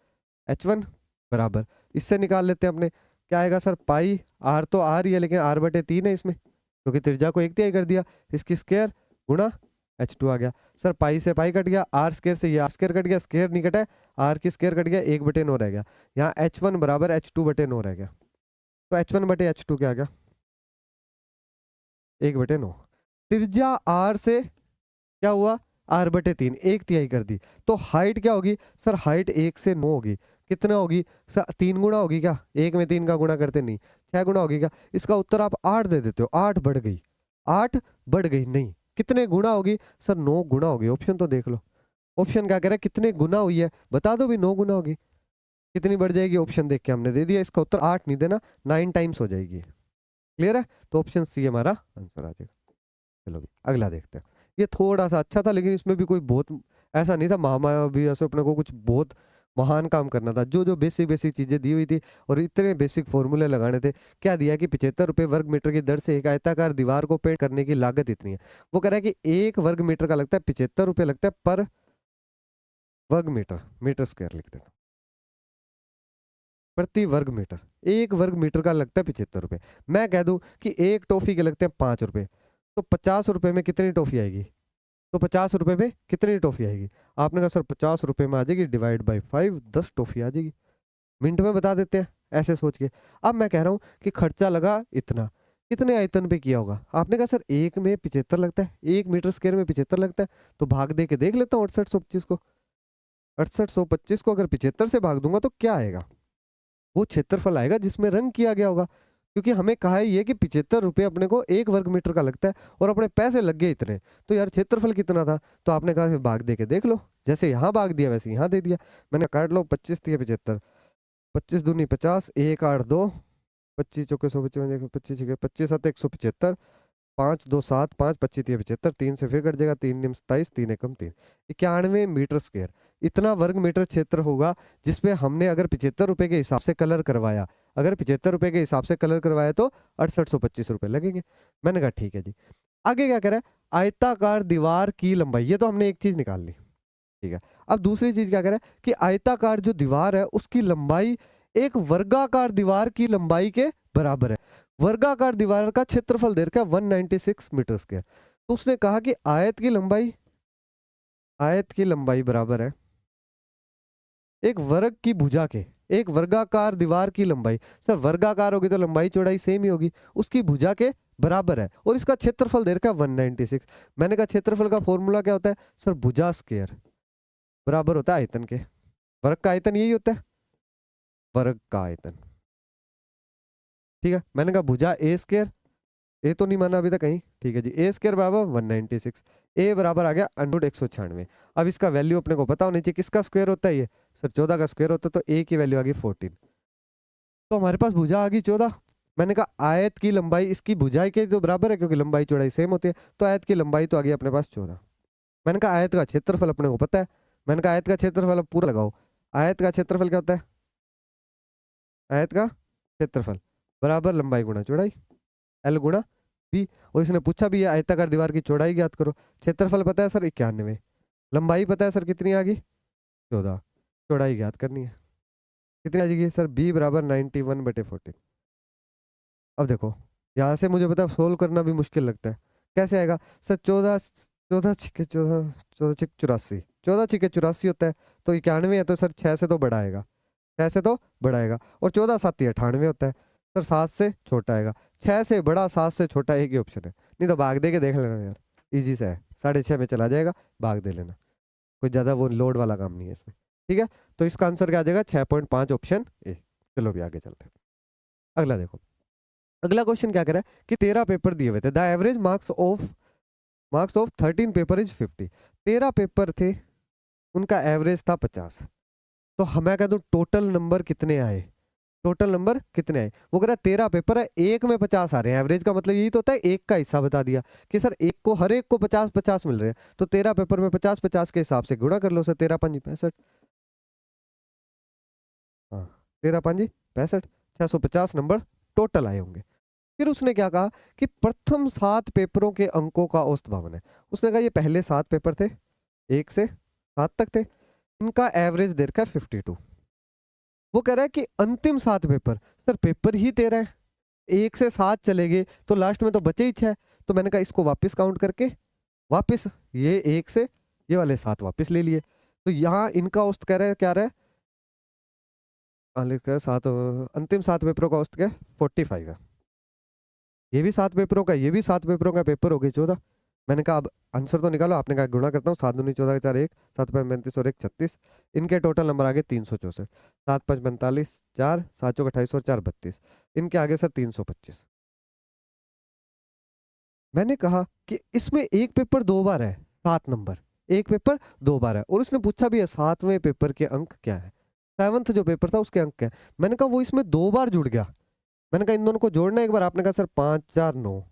h1 बराबर, इससे निकाल लेते हैं अपने, क्या आएगा सर, पाई आर तो आर ही है लेकिन आर बटे 3 है इसमें, क्योंकि त्रिज्या को 1/3 कर दिया, इसकी स्क्वायर गुणा h2 आ गया। सर पाई से पाई कट गया, आर स्क्वायर से ये आर स्क्वायर कट गया, स्क्वायर नहीं कटा है, आर की स्क्वायर कट गया, 1/9 रह गया। यहाँ h1 बराबर h2/9 रह गया, तो h1/h2 क्या आ गया, 1/9। त्रिज्या आर से क्या हुआ, r/3, 1/3 कर दी। तो हाइट क्या होगी सर, हाइट 1 से 9 होगी, कितना होगी सर, 3 गुना होगी क्या, 1 में 3 का गुणा करते नहीं, 6 गुना होगी क्या। इसका उत्तर आप 8 दे देते हो, 8 बढ़ गई, 8 बढ़ गई, नहीं कितने गुना होगी सर, 9 गुना होगी। ऑप्शन तो देख लो, ऑप्शन क्या कह रहा है, कितने गुना हुई है बता दो भी, 9 गुना होगी, कितनी बढ़ जाएगी, ऑप्शन देख के हमने दे दिया। इसका उत्तर 8 नहीं देना, 9 टाइम्स हो जाएगी। क्लियर है, तो ऑप्शन सी हमारा आंसर आ जाएगा। चलो अगला देखते हैं। ये थोड़ा सा अच्छा था, लेकिन इसमें भी कोई बहुत ऐसा नहीं था महामाया भी ऐसे अपने को कुछ बहुत महान काम करना था। जो जो बेसिक बेसिक चीजें दी हुई थी और इतने बेसिक फॉर्मूले लगाने थे। क्या दिया कि 75 रुपये वर्ग मीटर की दर से एक आयताकार दीवार को पेंट करने की लागत इतनी है। वो कह रहा है कि 1 वर्ग मीटर का लगता है 75 रुपये लगता है पर वर्ग मीटर, मीटर स्क्वायर लिख देता, प्रति वर्ग मीटर। 1 वर्ग मीटर का लगता है 75 रुपये। मैं कह दूं कि एक टॉफी के लगते हैं 5 रुपये, तो 50 रुपये में कितनी टॉफी आएगी, तो 50 रुपये में कितनी टॉफी आएगी। आपने कहा सर 50 रुपये में आ जाएगी, डिवाइड बाई 5, 10 टॉफी आ जाएगी। मिनट में बता देते हैं ऐसे सोच के। अब मैं कह रहा हूँ कि खर्चा लगा इतना, कितने आयतन पे किया होगा। आपने कहा सर 1 में 75 लगता है, 1 मीटर स्क्वायर में 75 लगता है, तो भाग दे के देख लेता हूँ 6825 को। 6825 को अगर 75 से भाग दूंगा तो क्या आएगा, वो क्षेत्रफल आएगा जिसमें रंग किया गया होगा। क्योंकि हमें कहा है ये कि 75 रुपये अपने को 1 वर्ग मीटर का लगता है और अपने पैसे लग गए इतने, तो यार क्षेत्रफल कितना था। तो आपने कहा भाग दे के देख लो, जैसे यहाँ भाग दिया वैसे यहाँ दे दिया। मैंने काट लो, 25 दिया 75, 25 दूनी 50, 1 8 2, 25 चौके 155, 25 25 7 175, 5 2 7 5, 25 75, 3 से फिर कट जाएगा, 3 निम 27, 3 एकम 3, 91 मीटर स्क्वायर। इतना वर्ग मीटर क्षेत्र होगा जिसमें हमने अगर 75 रुपये के हिसाब से कलर करवाया, अगर 75 रुपये के हिसाब से कलर करवाया तो 6825 रुपये लगेंगे। मैंने कहा ठीक है जी। आगे क्या कह रहा है, आयताकार दीवार की लंबाई, ये तो हमने एक चीज निकाल ली, ठीक है। अब दूसरी चीज क्या कह रहा है कि आयताकार जो दीवार है उसकी लंबाई एक वर्गाकार दीवार की लंबाई के बराबर है। वर्गाकार दीवार का क्षेत्रफल दे रखा है 196 मीटर स्क्वायर। तो उसने कहा कि आयत की लंबाई बराबर है एक वर्ग की भुजा के, एक वर्गाकार दीवार की लंबाई। सर वर्गाकार होगी तो लंबाई चौड़ाई सेम ही होगी, उसकी भुजा के बराबर है, और इसका क्षेत्रफल दे रखा है 196। मैंने कहा क्षेत्रफल का फॉर्मूला क्या होता है सर, भुजा स्क्वायर बराबर होता है आयतन के। वर्ग का आयतन यही होता है, वर्ग का आयतन, ठीक है। मैंने कहा भुजा ए स्क्वायर, ए तो नहीं माना अभी तक कहीं, ठीक है जी। ए स्क्वायर बराबर 196, ए बराबर आ गया √196। अब इसका वैल्यू अपने को पता होनी चाहिए, किसका स्क्वायर होता है ये सर, 14 का स्क्वायर होता है, तो ए की वैल्यू आ गई 14। तो हमारे पास भुजा आ गई 14। मैंने कहा आयत की लंबाई इसकी भुजाई के तो बराबर है क्योंकि लंबाई चौड़ाई सेम होती है, तो आयत की लंबाई तो आ गई अपने पास 14। मैंने कहा आयत का क्षेत्रफल अपने को पता है, मैंने कहा आयत का क्षेत्रफल पूरा लगाओ। आयत का क्षेत्रफल क्या होता है, आयत का क्षेत्रफल बराबर लंबाई गुणा चौड़ाई, एल गुणा बी। और इसने पूछा भी है आयताकार दीवार की चौड़ाई ज्ञात करो। क्षेत्रफल पता है सर 91, लंबाई पता है सर कितनी आ गई 14, चौड़ाई ज्ञात करनी है कितनी आ जाएगी सर, बी बराबर 91/14। अब देखो यहाँ से मुझे पता है सोल्व करना भी मुश्किल लगता है, कैसे आएगा सर, 14 14 छिके 14 14 छिक 84, 14 छिके 84 होता है, तो 91 है तो सर 6 से तो बड़ा आएगा, 6 से तो बड़ा आएगा। और 14 7 98 होता है, सर 7 से छोटा आएगा। 6 से बड़ा 7 से छोटा एक ही ऑप्शन है, नहीं तो भाग दे के देख लेना यार, इजी से है, 6.5 में चला जाएगा, भाग दे लेना, कोई ज़्यादा वो लोड वाला काम नहीं है इसमें, ठीक है। तो इसका आंसर क्या आ जाएगा 6.5 ऑप्शन ए। चलो भी आगे चलते हैं। अगला देखो, अगला क्वेश्चन क्या कर रहा है कि 13 पेपर दिए हुए थे, the average marks of 13 paper is 50। 13 paper थे, उनका एवरेज था 50। तो मैं कह दूं टोटल नंबर कितने आए, टोटल नंबर कितने आए। वो कह रहा है 13 पेपर है, एक में 50 आ रहे हैं। एवरेज का मतलब यही तो होता है, एक का हिस्सा बता दिया कि सर एक को, हर एक को 50-50 मिल रहे हैं, तो 13 पेपर में 50-50 के हिसाब से गुणा कर लो सर। 13 5 65, हाँ 13 5 65, 650 नंबर टोटल आए होंगे। फिर उसने क्या कहा कि प्रथम 7 पेपरों के अंकों का औसत भावन है। उसने कहा ये पहले 7 पेपर थे, 1 से 7 तक थे, इनका एवरेज दे रखा है 52। वो कह रहा है कि अंतिम 7 पेपर, सर पेपर ही 13 है, 1 से 7 चले गए तो लास्ट में तो बचे ही 6। तो मैंने कहा इसको वापस काउंट करके वापस ये 1 से ये वाले 7 वापस ले लिए। तो यहाँ इनका औसत कह रहा है, क्या रहा है, लिखा है 7, अंतिम 7 पेपरों का औसत क्या है, 45 है। ये भी 7 पेपरों का, ये भी 7 पेपरों का, पेपर हो गई 14। मैंने कहा अब आंसर तो निकालो। आपने कहा गुणा करता हूँ, 7 दूनी 14 4 1, 7 5 35 और 1 36। इनके टोटल नंबर आगे 364, 7 5 45, 4 7 चौक 28 और 4 32। इनके आगे सर 325। मैंने कहा कि इसमें एक पेपर 2 बार है, 7 नंबर, एक पेपर 2 बार है, और उसने पूछा भी है 7वें पेपर के अंक क्या है, 7th जो पेपर था उसके अंक क्या है। मैंने कहा वो इसमें 2 बार जुड़ गया। मैंने कहा इन दोनों को जोड़ना एक बार। आपने कहा सर 5 4 9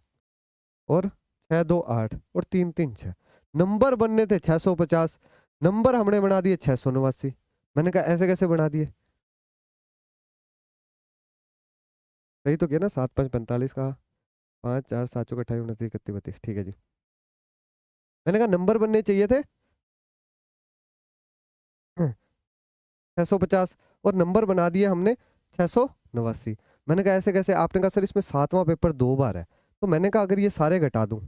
और 6 2 8 और 3 3 6। नंबर बनने थे 650, नंबर हमने बना दिए 689। मैंने कहा ऐसे कैसे बना दिए, सही तो किया ना, 7 5 45 का, 5 4 7 चौक 28 29 31 32, ठीक है जी। मैंने कहा नंबर बनने चाहिए थे 650 और नंबर बना दिए हमने 689। मैंने कहा ऐसे कैसे। आपने कहा सर इसमें 7वां पेपर 2 बार है। तो मैंने कहा अगर ये सारे घटा दूं,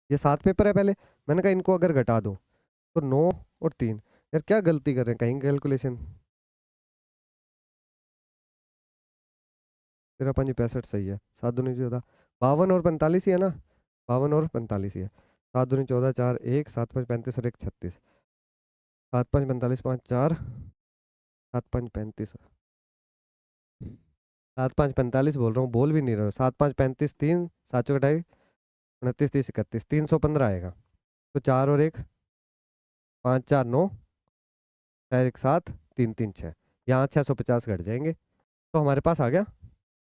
ये 7 पेपर है पहले, मैंने कहा इनको अगर घटा दूं तो 9 और 3, यार क्या गलती कर रहे हैं, कहीं कैलकुलेशन, 13 5 65 सही है, 7 दूनी 14, 52 और 45 ही है ना, 52 और 45 ही है, 7 दूनी 14 4 1, 7 5 35 और 1 36, 7 5 45 5 4, 7 5 35, 7 5 45 बोल रहा हूँ, बोल भी नहीं रहा हूँ, 7 5 35 3 7 चौक 28 29 30 31, 315 आएगा। तो 4 और 1 5 4 9, 4 1 7 3 3 6, यहाँ 650 घट जाएंगे। तो हमारे पास आ गया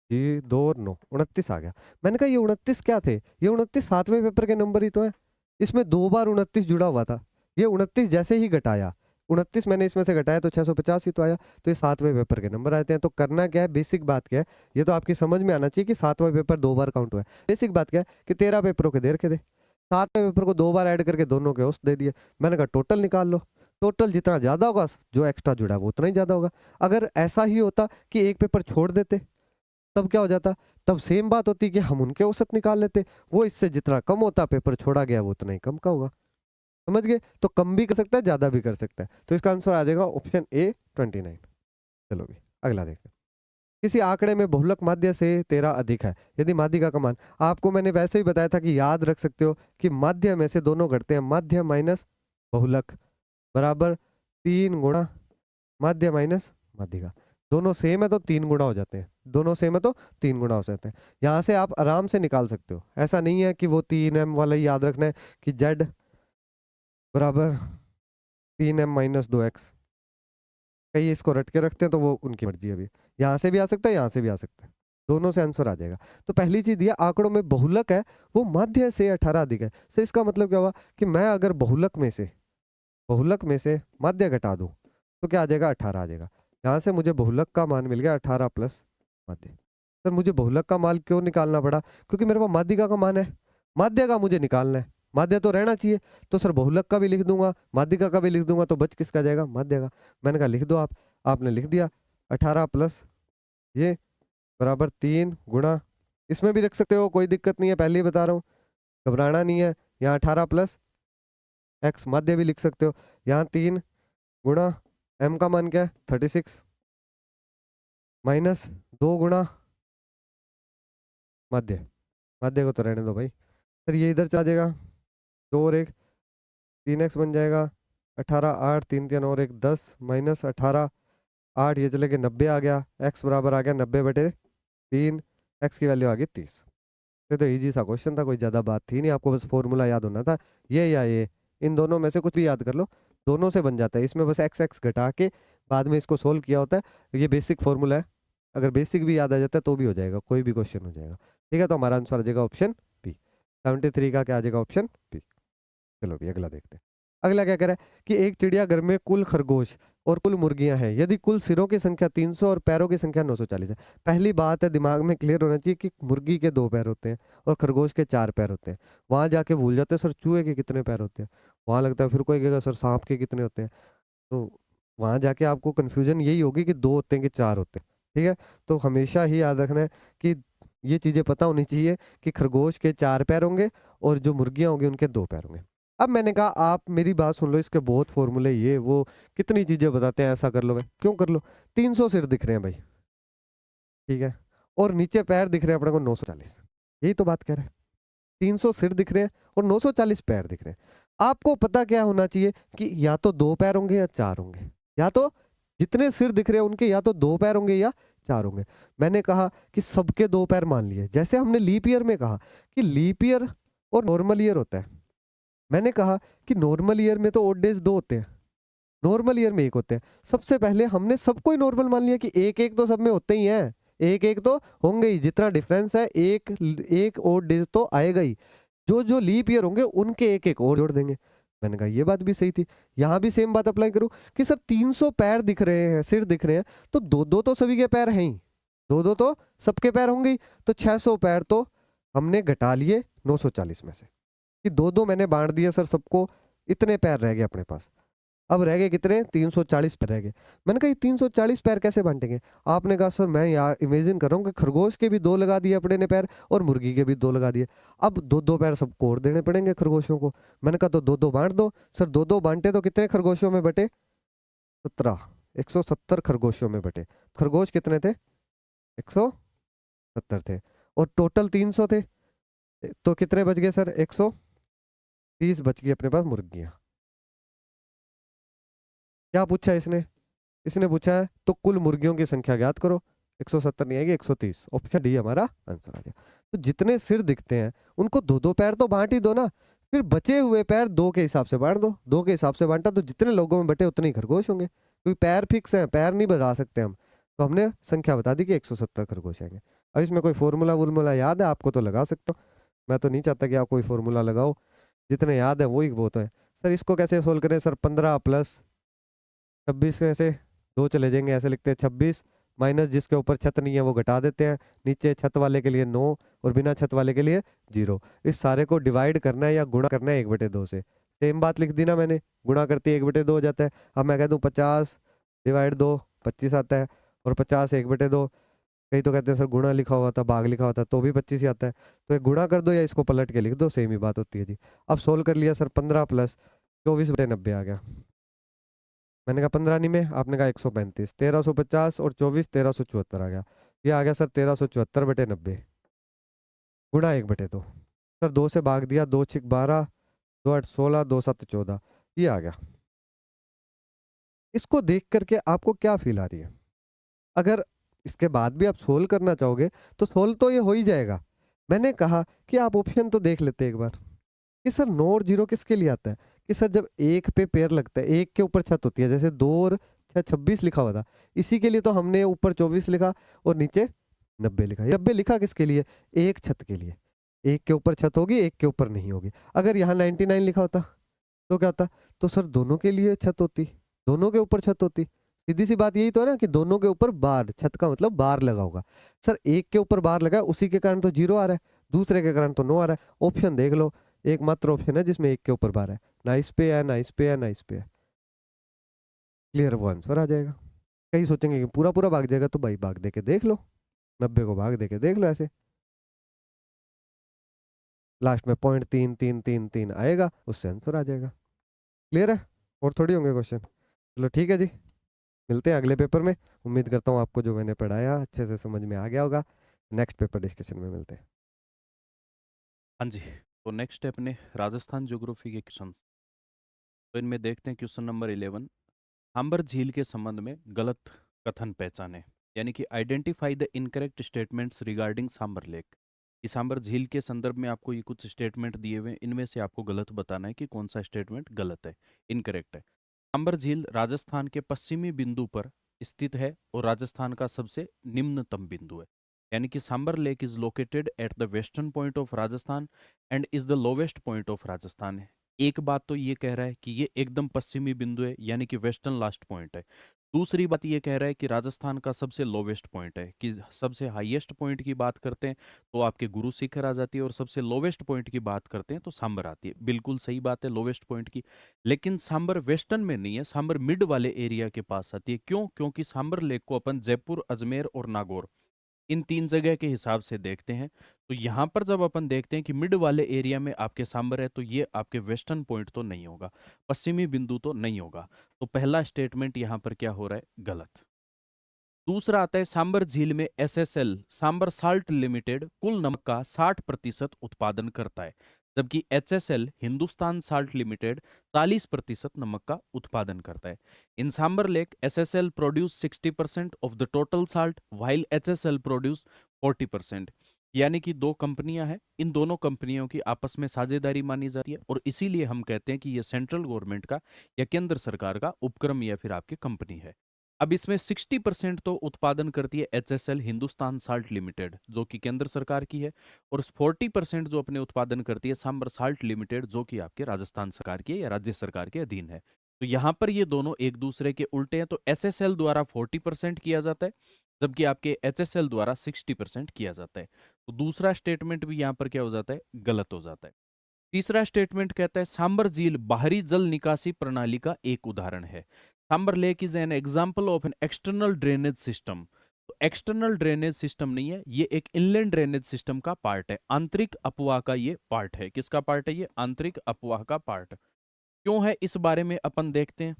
जी 2 और 9 29 आ गया। मैंने कहा ये 29 क्या थे, ये 29 7वें पेपर के नंबर ही तो है। इसमें 2 बार 29 जुड़ा हुआ था, ये 29 जैसे ही घटाया, 29 मैंने इसमें से घटाया तो 650 ही तो आया। तो ये 7वें पेपर के नंबर आते हैं। तो करना क्या है, बेसिक बात क्या है, ये तो आपकी समझ में आना चाहिए कि 7वां पेपर 2 बार काउंट हुआ है। बेसिक बात क्या है कि 13 पेपरों के दे रखे थे, 7वें पेपर को 2 बार ऐड करके दोनों के औसत दे दिए। मैंने कहा टोटल निकाल लो, टोटल जितना ज्यादा होगा जो एक्स्ट्रा जुड़ा है वो उतना ही ज्यादा होगा। अगर ऐसा ही होता कि एक पेपर छोड़ देते तब क्या हो जाता, तब सेम बात होती कि हम उनके औसत निकाल लेते, वो इससे जितना कम होता पेपर छोड़ा गया वो उतना ही कम का होगा। समझ गए। तो कम भी कर सकता है, ज्यादा भी कर सकता है। तो इसका आंसर आ जाएगा ऑप्शन ए 29। चलो भी अगला देखते हैं। किसी आंकड़े में बहुलक माध्य से 13 अधिक है, यदि माध्यिका का मान, आपको मैंने वैसे ही बताया था कि याद रख सकते हो कि माध्य में से दोनों घटते हैं, माध्य माइनस बहुलक बराबर 3 गुणा माध्य माइनस माध्यिका। दोनों सेम है तो 3 गुणा हो जाते हैं, दोनों सेम है तो 3 गुणा हो जाते हैं। यहाँ से आप आराम से निकाल सकते हो, ऐसा नहीं है कि वो 3m वाला ही याद रखना है कि z बराबर 3m माइनस 2x। कई इसको रट के रखते हैं तो वो उनकी मर्जी है। अभी यहाँ से भी आ सकता है, यहाँ से भी आ सकता है, दोनों से आंसर आ जाएगा। तो पहली चीज दिया आंकड़ों में बहुलक है वो माध्य से 18 अधिक है। सर इसका मतलब क्या हुआ कि मैं अगर बहुलक में से माध्य घटा दूं तो क्या आ जाएगा, 18 आ जाएगा। यहाँ से मुझे बहुलक का मान मिल गया 18 प्लस माध्य। सर मुझे बहुलक का मान क्यों निकालना पड़ा, क्योंकि मेरे पास माध्यिका का मान है, माध्य का मुझे निकालना है, माध्य तो रहना चाहिए। तो सर बहुलक का भी लिख दूंगा, माध्यिका का भी लिख दूंगा, तो बच किसका जाएगा, माध्य का। मैंने कहा लिख दो आप, आपने लिख दिया 18 प्लस ये बराबर 3 गुणा, इसमें भी रख सकते हो, कोई दिक्कत नहीं है, पहले ही बता रहा हूँ, घबराना नहीं है। यहाँ 18 प्लस एक्स माध्य भी लिख सकते हो। यहाँ 3 गुणा m का मान क्या है 36 माइनस 2 गुणा माध्य, माध्य को तो रहने दो भाई। सर ये इधर चला जाएगा, 2 और 1 3x बन जाएगा, 18 8 3 3 और 1 10 माइनस 18 8 ये चले गए 90 आ गया, x बराबर आ गया 90/3, x की वैल्यू आ गई 30। ये तो इजी सा क्वेश्चन था, कोई ज़्यादा बात थी नहीं, आपको बस फॉर्मूला याद होना था, ये या ये, इन दोनों में से कुछ भी याद कर लो, दोनों से बन जाता है। इसमें बस x x घटा के बाद में इसको सोल्व किया होता है, ये बेसिक फॉर्मूला है, अगर बेसिक भी याद आ जाता है तो भी हो जाएगा, कोई भी क्वेश्चन हो जाएगा। ठीक है, तो हमारा आंसर आ जाएगा ऑप्शन बी। 73 का क्या आ जाएगा? Option B. चलो भी अगला देखते हैं। अगला क्या कह रहा है कि एक चिड़ियाघर में कुल खरगोश और कुल मुर्गियां हैं, यदि कुल सिरों की संख्या 300 और पैरों की संख्या 940 है। पहली बात है, दिमाग में क्लियर होना चाहिए कि मुर्गी के 2 पैर होते हैं और खरगोश के 4 पैर होते हैं। वहां जाके भूल जाते हैं सर चूहे के कितने पैर होते हैं, वहां लगता है फिर कोई कहेगा सर सांप के कितने होते हैं, तो वहां जाके आपको कंफ्यूजन यही होगी कि 2 होते हैं कि 4 होते हैं। ठीक है, तो हमेशा ही याद रखना है कि ये चीजें पता होनी चाहिए कि खरगोश के 4 पैर होंगे और जो मुर्गियां होंगी उनके 2 पैर होंगे। अब मैंने कहा आप मेरी बात सुन लो, इसके बहुत फॉर्मूले ये वो कितनी चीजें बताते हैं, ऐसा कर लो भाई, क्यों कर लो। 300 सिर दिख रहे हैं भाई, ठीक है, और नीचे पैर दिख रहे हैं अपने को 940, यही तो बात कह रहे हैं। 300 सिर दिख रहे हैं और 940 पैर दिख रहे हैं। आपको पता क्या होना चाहिए कि या तो 2 पैर होंगे या 4 होंगे, या तो जितने सिर दिख रहे हैं उनके या तो 2 पैर होंगे या 4 होंगे। मैंने कहा कि सबके 2 पैर मान लिए, जैसे हमने लीप ईयर में कहा कि लीप ईयर और नॉर्मल ईयर होता है। मैंने कहा कि नॉर्मल ईयर में तो ओड डेज 2 होते हैं, नॉर्मल ईयर में 1 होते हैं। सबसे पहले हमने सबको ही नॉर्मल मान लिया कि एक एक तो सब में होते ही हैं, एक एक तो होंगे ही, जितना डिफरेंस है एक एक ओड डेज तो आएगा ही। जो जो लीप ईयर होंगे उनके एक एक और जोड़ देंगे। मैंने कहा ये बात भी सही थी, यहाँ भी सेम बात अप्लाई करूँ कि सर 300 पैर दिख रहे हैं, सिर दिख रहे हैं, तो 2-2 तो सभी के पैर हैं ही, 2-2 तो सबके पैर होंगे ही, तो 600 पैर तो हमने घटा लिए 940 में से, कि 2-2 मैंने बांट दिए सर सबको, इतने पैर रह गए अपने पास। अब रह गए कितने? 340 पैर रह गए। मैंने कहा ये 340 पैर कैसे बांटेंगे? आपने कहा सर मैं यहाँ इमेजिन कर रहा हूँ कि खरगोश के भी 2 लगा दिए अपने ने पैर और मुर्गी के भी 2 लगा दिए, अब 2-2 पैर सबको और देने पड़ेंगे खरगोशों को। मैंने कहा तो 2-2 बांट दो। सर 2-2 बांटे तो कितने खरगोशों में बटे? 17, 170 खरगोशों में बटे। खरगोश कितने थे? 170 थे, और टोटल 300 थे, तो कितने बच गए सर? 130 बच गई अपने पास मुर्गियां। क्या पूछा है इसने? इसने पूछा है तो कुल मुर्गियों की संख्या ज्ञात करो। 170 नहीं आएगी, 130, ऑप्शन डी हमारा आंसर आ गया। तो जितने सिर दिखते हैं उनको 2-2 पैर तो बांट ही दो ना, फिर बचे हुए पैर 2 के हिसाब से बांट दो। 2 के हिसाब से बांटा तो जितने लोगों में बटे उतने ही खरगोश होंगे, क्योंकि पैर फिक्स हैं, पैर नहीं बढ़ा सकते हम, तो हमने संख्या बता दी कि 170 खरगोश आएंगे। अब इसमें कोई फॉर्मूला वॉर्मूला याद है आपको तो लगा सकते हो, मैं तो नहीं चाहता कि आप कोई फॉर्मूला लगाओ, जितने याद है वही बहुत है। सर इसको कैसे सोल्व करें? सर 15 प्लस 26 में से 2 चले जाएंगे, ऐसे लिखते हैं 26 माइनस जिसके ऊपर छत नहीं है वो घटा देते हैं, नीचे छत वाले के लिए 9 और बिना छत वाले के लिए 0। इस सारे को डिवाइड करना है या गुणा करना है 1/2 से। सेम बात लिख दी ना मैंने, गुणा करते 1/2 हो जाता है। अब मैं कह दूं 50 डिवाइड 2 25 आता है, और 50 1/2, कई तो कहते हैं सर गुणा लिखा हुआ था भाग लिखा हुआ था तो भी 25 ही आता है, तो ये गुणा कर दो या इसको पलट के लिख दो, सेम ही बात होती है जी। अब सोल्व कर लिया सर, 15 प्लस 24/90 आ गया। मैंने कहा 15 नहीं में, आपने कहा 135, 1350 और 24 1374 आ गया। ये आ गया सर 1374/90 गुणा 1/2। सर 2 से भाग दिया, 2 6 12, 2 8 16, 2 7 14, ये आ गया। इसको देख करके आपको क्या फील आ रही है? अगर इसके बाद भी आप सोल्व करना चाहोगे तो सोल्व तो ये हो ही जाएगा। मैंने कहा कि आप ऑप्शन तो देख लेते एक बार कि सर 9 और 0 किसके लिए आता है, कि सर जब 1 पे पैर लगता है, 1 के ऊपर छत होती है, जैसे 2 और 6 26 लिखा हुआ था, इसी के लिए तो हमने ऊपर 24 लिखा और नीचे 90 लिखा। 90 लिखा किसके लिए? एक छत के लिए, 1 के ऊपर छत होगी 1 के ऊपर नहीं होगी। अगर यहाँ 99 लिखा होता तो क्या होता? तो सर दोनों के लिए छत होती, दोनों के ऊपर छत होती। सीधी सी बात यही तो है ना कि दोनों के ऊपर बार, छत का मतलब बार लगा होगा। सर 1 के ऊपर बार लगा है, उसी के कारण तो 0 आ रहा है, दूसरे के कारण तो 9 आ रहा है। ऑप्शन देख लो, एकमात्र ऑप्शन है जिसमें 1 के ऊपर बार है, ना इस पे है ना इस पे है ना इस पे है। क्लियर, वो आंसर आ जाएगा। कई सोचेंगे कि पूरा पूरा भाग जाएगा, तो भाई भाग दे के देख लो, 90 को भाग दे के देख लो, ऐसे लास्ट में 0.3333 आएगा, उससे आंसर आ जाएगा। क्लियर है? और थोड़ी होंगे क्वेश्चन। चलो ठीक है जी, मिलते हैं अगले पेपर में। उम्मीद करता हूँ आपको जो मैंने पढ़ाया अच्छे से समझ में आ गया होगा। नेक्स्ट पेपर डिस्कशन में मिलते हैं। हाँ जी, तो नेक्स्ट है अपने राजस्थान ज्योग्राफी के क्वेश्चन। तो इनमें देखते हैं क्वेश्चन नंबर 11, सांबर झील के संबंध में गलत कथन पहचाने, यानी कि identify the incorrect statements regarding Sambhar Lake. कि सांबर झील के संदर्भ में आपको ये कुछ स्टेटमेंट दिए हुए हैं, इनमें से आपको गलत बताना है कि कौन सा स्टेटमेंट गलत है, इनकरेक्ट है। सांबर झील राजस्थान के पश्चिमी बिंदु पर स्थित है और राजस्थान का सबसे निम्नतम बिंदु है। यानी कि Sambhar Lake is located at the western point of Rajasthan and is the lowest point of Rajasthan है। एक बात तो ये कह रहा है कि ये एकदम पश्चिमी बिंदु है, यानी कि वेस्टर्न लास्ट पॉइंट है। दूसरी बात ये कह रहा है कि राजस्थान का सबसे लोवेस्ट पॉइंट है। कि सबसे हाईएस्ट पॉइंट की बात करते हैं तो आपके गुरु शिखर आ जाती है, और सबसे लोवेस्ट पॉइंट की बात करते हैं तो सांबर आती है। बिल्कुल सही बात है लोवेस्ट पॉइंट की, लेकिन सांबर वेस्टर्न में नहीं है, सांबर मिड वाले एरिया के पास आती है। क्यों? क्योंकि सांबर लेक को अपन जयपुर, अजमेर और नागौर इन 3 जगह के हिसाब से देखते हैं। तो यहाँ पर जब अपन देखते हैं कि मिड वाले एरिया में आपके सांबर है, तो ये आपके वेस्टर्न पॉइंट तो नहीं होगा, पश्चिमी बिंदु तो नहीं होगा। तो पहला स्टेटमेंट यहाँ पर क्या हो रहा है? गलत। दूसरा आता है सांबर झील में एसएसएल सांबर साल्ट लिमिटेड कुल नमक का 60% उत्पादन करता है, जबकि एचएसएल हिंदुस्तान साल्ट लिमिटेड 40% नमक का उत्पादन करता है। In Sambhar lake SSL produce 60% of the total salt while HSL produce 40%। यानी कि दो कंपनियां हैं, इन दोनों कंपनियों की आपस में साझेदारी मानी जाती है, और इसीलिए हम कहते हैं कि ये सेंट्रल गवर्नमेंट का या केंद्र सरकार का उपक्रम या फिर आपकी कंपनी है। अब इसमें 60% तो उत्पादन करती है एचएसएल हिंदुस्तान साल्ट लिमिटेड, जो कि केंद्र सरकार की है, और 40% जो अपने उत्पादन करती है सांबर साल्ट लिमिटेड, जो कि आपके राजस्थान सरकार की है या राज्य सरकार के अधीन है। तो यहाँ पर ये दोनों एक दूसरे के उल्टे हैं। तो एसएसएल द्वारा 40% किया जाता है, जबकि आपके एचएसएल द्वारा 60% किया जाता है। तो दूसरा स्टेटमेंट भी यहाँ पर क्या हो जाता है? गलत हो जाता है। तीसरा स्टेटमेंट कहता है सांबर झील बाहरी जल निकासी प्रणाली का एक उदाहरण है। Sambhar Lake is an example of an external drainage system. तो एक्सटर्नल ड्रेनेज सिस्टम नहीं है, ये एक इनलैंड ड्रेनेज सिस्टम का पार्ट है, आंतरिक अपवाह का ये पार्ट है। किसका पार्ट है? ये आंतरिक अपवाह का पार्ट। क्यों है इस बारे में अपन देखते हैं।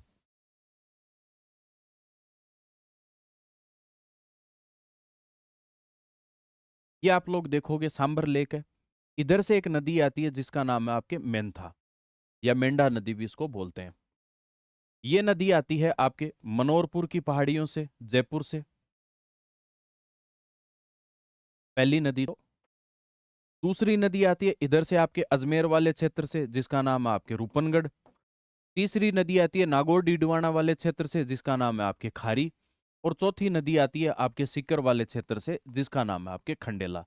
ये आप लोग देखोगे सांबर लेक है, इधर से एक नदी आती है जिसका नाम है आपके मेंथा या मेंढा नदी भी इसको बोलते हैं। ये नदी आती है आपके मनोरपुर की पहाड़ियों से, जयपुर से, पहली नदी। तो दूसरी नदी आती है इधर से आपके अजमेर वाले क्षेत्र से, जिसका नाम है आपके रूपनगढ़। तीसरी नदी आती है नागौर डीडवाना वाले क्षेत्र से, जिसका नाम है आपके खारी। और चौथी नदी आती है आपके सीकर वाले क्षेत्र से, जिसका नाम है आपके खंडेला।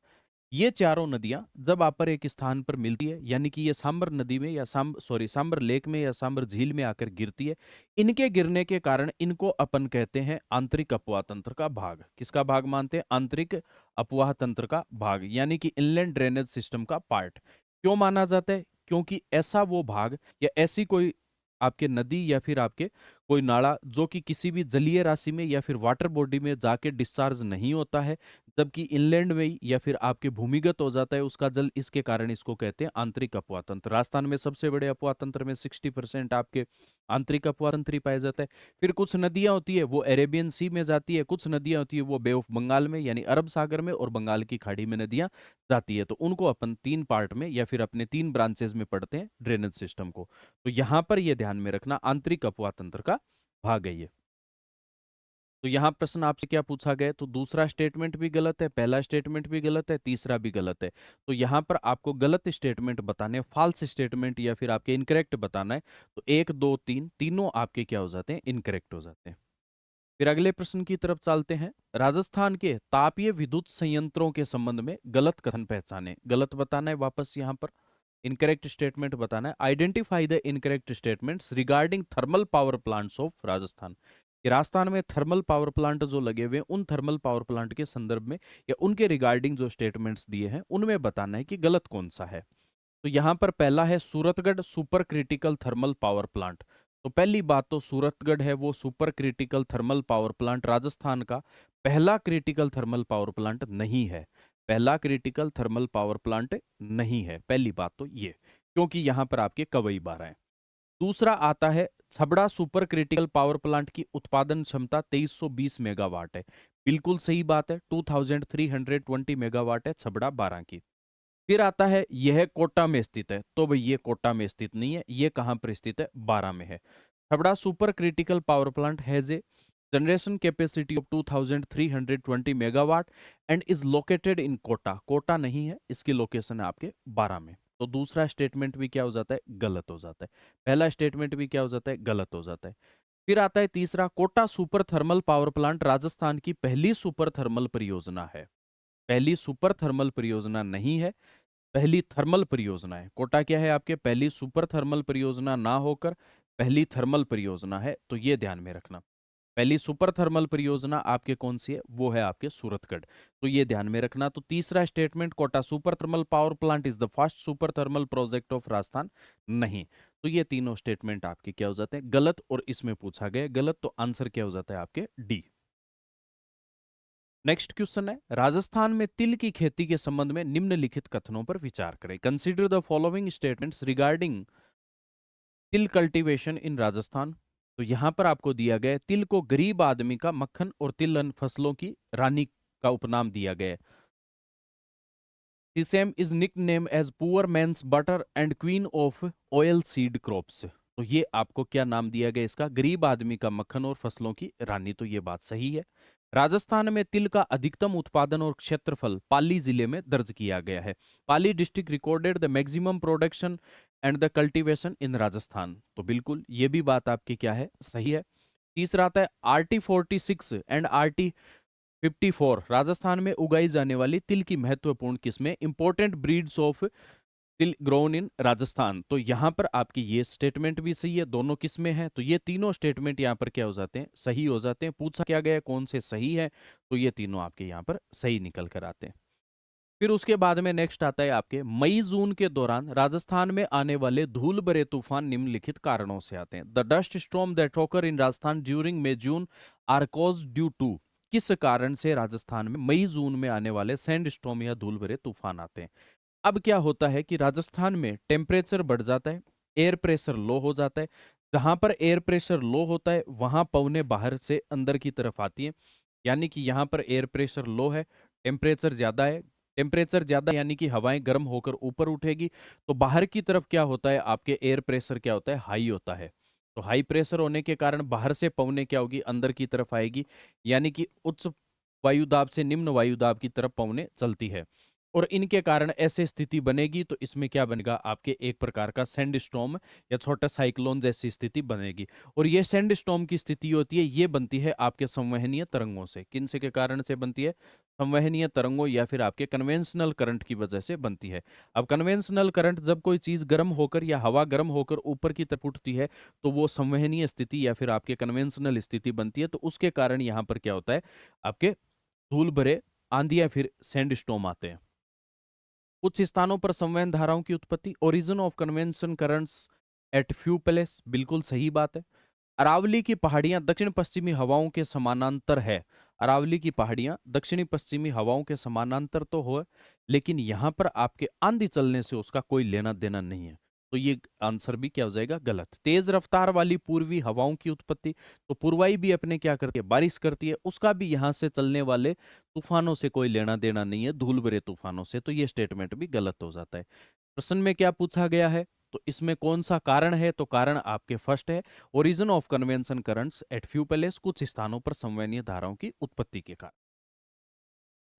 ये चारों नदियां जब आप पर एक स्थान पर मिलती है, यानी कि ये सांबर नदी में या सांबर लेक में या सांबर झील में आकर गिरती है, इनके गिरने के कारण इनको अपन कहते हैं आंतरिक अपवाह तंत्र का भाग। किसका भाग मानते हैं? आंतरिक अपवाह तंत्र का भाग, यानी कि इनलैंड ड्रेनेज सिस्टम का पार्ट। क्यों माना जाता है? क्योंकि ऐसा वो भाग या ऐसी कोई आपके नदी या फिर आपके कोई नाला जो कि किसी भी जलीय राशि में या फिर वाटर बॉडी में जाके डिस्चार्ज नहीं होता है, जबकि इनलैंड में या फिर आपके भूमिगत हो जाता है उसका जल, इसके कारण इसको कहते हैं आंतरिक अपवाह तंत्र। राजस्थान में सबसे बड़े अपवाह तंत्र में 60% आपके आंतरिक अपवाह तंत्र ही पाया जाता है। फिर कुछ नदियां होती है वो अरेबियन सी में जाती है, कुछ नदियां होती है वो बे ऑफ बंगाल में यानी अरब सागर में और बंगाल की खाड़ी में नदियां जाती है। तो उनको अपन 3 पार्ट में या फिर अपने 3 ब्रांचेज में पढ़ते हैं ड्रेनेज सिस्टम को। तो यहां पर यह ध्यान में रखना आंतरिक अपवाह तंत्र का भाग है ये। तो यहाँ प्रश्न आपसे क्या पूछा गया? तो दूसरा स्टेटमेंट भी गलत है, पहला स्टेटमेंट भी गलत है, तीसरा भी गलत है। तो यहाँ पर आपको गलत स्टेटमेंट बताने, फॉल्स स्टेटमेंट या फिर आपके इनकरेक्ट बताना है। तो 1 2 3 तीनों आपके क्या हो जाते हैं? इनकरेक्ट हो जाते हैं। फिर अगले प्रश्न की तरफ चलते हैं। राजस्थान के तापीय विद्युत संयंत्रों के संबंध में गलत कथन पहचाने। गलत बताना है वापस यहाँ पर, इनकरेक्ट स्टेटमेंट बताना है। Identify the incorrect statements regarding thermal power plants of Rajasthan. कि राजस्थान में थर्मल पावर प्लांट जो लगे हुए हैं, उन थर्मल पावर प्लांट के संदर्भ में या उनके रिगार्डिंग जो स्टेटमेंट्स दिए हैं उनमें बताना है कि गलत कौन सा है। तो यहां पर पहला है Suratgarh super critical thermal power plant. तो पहली बात तो सूरतगढ़ है वो super critical thermal power plant Rajasthan का पहला क्रिटिकल थर्मल पावर प्लांट नहीं है। पहला क्रिटिकल थर्मल पावर प्लांट नहीं है, पहली बात तो ये, क्योंकि यहां पर आपके कवई 12 हैं। दूसरा आता है Chhabra super critical power plant की उत्पादन क्षमता 2320 मेगावाट है। बिल्कुल सही बात है, 2320 मेगावाट है छबड़ा 12 की। फिर आता है यह कोटा में स्थित है। तो भाई ये कोटा में स्थित नहीं है, ये कहां पर स्थित है? 12 में है। Chhabra super critical power plant has a generation capacity of 2320 megawatt and is located in Kota. Kota नहीं है, इसकी लोकेशन है आपके 12 में। तो दूसरा स्टेटमेंट भी क्या हो जाता है? गलत हो जाता है। पहला स्टेटमेंट भी क्या हो जाता है? गलत हो जाता है। फिर आता है तीसरा, Kota super thermal power plant Rajasthan की पहली सुपर थर्मल परियोजना है। पहली सुपर थर्मल परियोजना नहीं है, पहली थर्मल परियोजना है। कोटा क्या है आपके, पहली सुपर थर्मल परियोजना ना होकर पहली थर्मल परियोजना है, तो ये ध्यान में रखना। पहली सुपर थर्मल परियोजना आपके कौन सी है, वो है आपके सूरतगढ़, तो ये ध्यान में रखना। तो तीसरा statement, Kota super thermal power plant is the first super thermal project of Rajasthan, नहीं। तो ये तीनों स्टेटमेंट आपके क्या हो जाते हैं, गलत, और इसमें पूछा गया गलत, तो आंसर क्या हो जाता है आपके डी। नेक्स्ट क्वेश्चन है, राजस्थान में तिल की खेती के संबंध में निम्नलिखित कथनों पर विचार करें। Consider the following statements regarding तिल कल्टीवेशन इन राजस्थान। तो यहां पर आपको दिया गया है, तिल को गरीब आदमी का मक्खन और तिल फसलों की रानी का उपनाम दिया गया है। The same is nicknamed as poor man's butter and queen of oil seed crops। तो ये आपको क्या नाम दिया गया इसका, गरीब आदमी का मक्खन और फसलों की रानी, तो ये बात सही है। राजस्थान में तिल का अधिकतम उत्पादन और क्षेत्रफल पाली जिले में दर्ज किया गया है। Pali district recorded the maximum production and the cultivation in Rajasthan, तो बिल्कुल ये भी बात आपकी क्या है, सही है। तीसरा आता है RT46 एंड RT54 राजस्थान में उगाई जाने वाली तिल की महत्वपूर्ण किस्में, इंपॉर्टेंट ब्रीड्स ऑफ तिल ग्रोन इन राजस्थान। तो यहां पर आपकी ये स्टेटमेंट भी सही है, दोनों किस्में हैं, तो ये तीनों स्टेटमेंट यहां पर क्या हो जाते हैं, सही हो जाते हैं। पूछा क्या गया कौन से सही है, तो ये तीनों आपके यहां पर सही निकल कर आते हैं। फिर उसके बाद में नेक्स्ट आता है आपके, मई जून के दौरान राजस्थान में आने वाले धूल भरे तूफान निम्नलिखित कारणों से आते हैं। The dust storm that occur in Rajasthan during May June are caused due to, किस कारण से राजस्थान में मई जून में आने वाले सैंड स्टॉर्म या धूल भरे तूफान आते हैं। अब क्या होता है कि राजस्थान में टेम्परेचर बढ़ जाता है, एयर प्रेशर लो हो जाता है। जहां पर एयर प्रेशर लो होता है वहां पवनें बाहर से अंदर की तरफ आती हैं, यानी कि यहां पर एयर प्रेशर लो है, टेम्परेचर ज्यादा है। टेम्परेचर ज्यादा यानी कि हवाएं गर्म होकर ऊपर उठेगी, तो बाहर की तरफ क्या होता है, आपके एयर प्रेशर क्या होता है, हाई होता है। तो हाई प्रेशर होने के कारण बाहर से पवनें क्या होगी, अंदर की तरफ आएगी, यानी कि उच्च वायुदाब से निम्न वायुदाब की तरफ पवनें चलती है, और इनके कारण ऐसे स्थिति बनेगी, तो इसमें क्या बनेगा आपके, एक प्रकार का सैंड स्टॉर्म या छोटा साइक्लोन जैसी स्थिति बनेगी। और ये सैंड स्टॉर्म की स्थिति होती है, ये बनती है आपके संवहनीय तरंगों से। किन से के कारण से बनती है, संवहनीय तरंगों या फिर आपके कन्वेंशनल करंट की वजह से बनती है। अब कन्वेंशनल करंट, जब कोई चीज गर्म होकर या हवा गर्म होकर ऊपर की तरफ उठती है, तो वो संवहनीय स्थिति या फिर आपके कन्वेंशनल स्थिति बनती है, तो उसके कारण यहाँ पर क्या होता है, आपके धूल भरे आंधी या फिर सैंड स्टॉर्म आते हैं। कुछ स्थानों पर संवहन धाराओं की उत्पत्ति, origin of convention currents eight few place, बिल्कुल सही बात है। अरावली की पहाड़ियां दक्षिण पश्चिमी हवाओं के समानांतर है। अरावली की पहाड़ियां दक्षिणी पश्चिमी हवाओं के समानांतर तो हो, लेकिन यहां पर आपके आंधी चलने से उसका कोई लेना देना नहीं है, तो ये आंसर भी क्या हो जाएगा, गलत। तेज रफ्तार वाली पूर्वी हवाओं की उत्पत्ति, तो पूर्वाई भी अपने क्या करती है, बारिश करती है, उसका भी यहां से चलने वाले तूफानों से कोई लेना देना नहीं है, धूल भरे तूफानों से, तो ये स्टेटमेंट भी गलत हो जाता है। प्रश्न में क्या पूछा गया है, तो इसमें कौन सा कारण है, तो कारण आपके फर्स्ट है, origin of convention currents eight few place, कुछ स्थानों पर संवहनीय धाराओं की उत्पत्ति के कारण।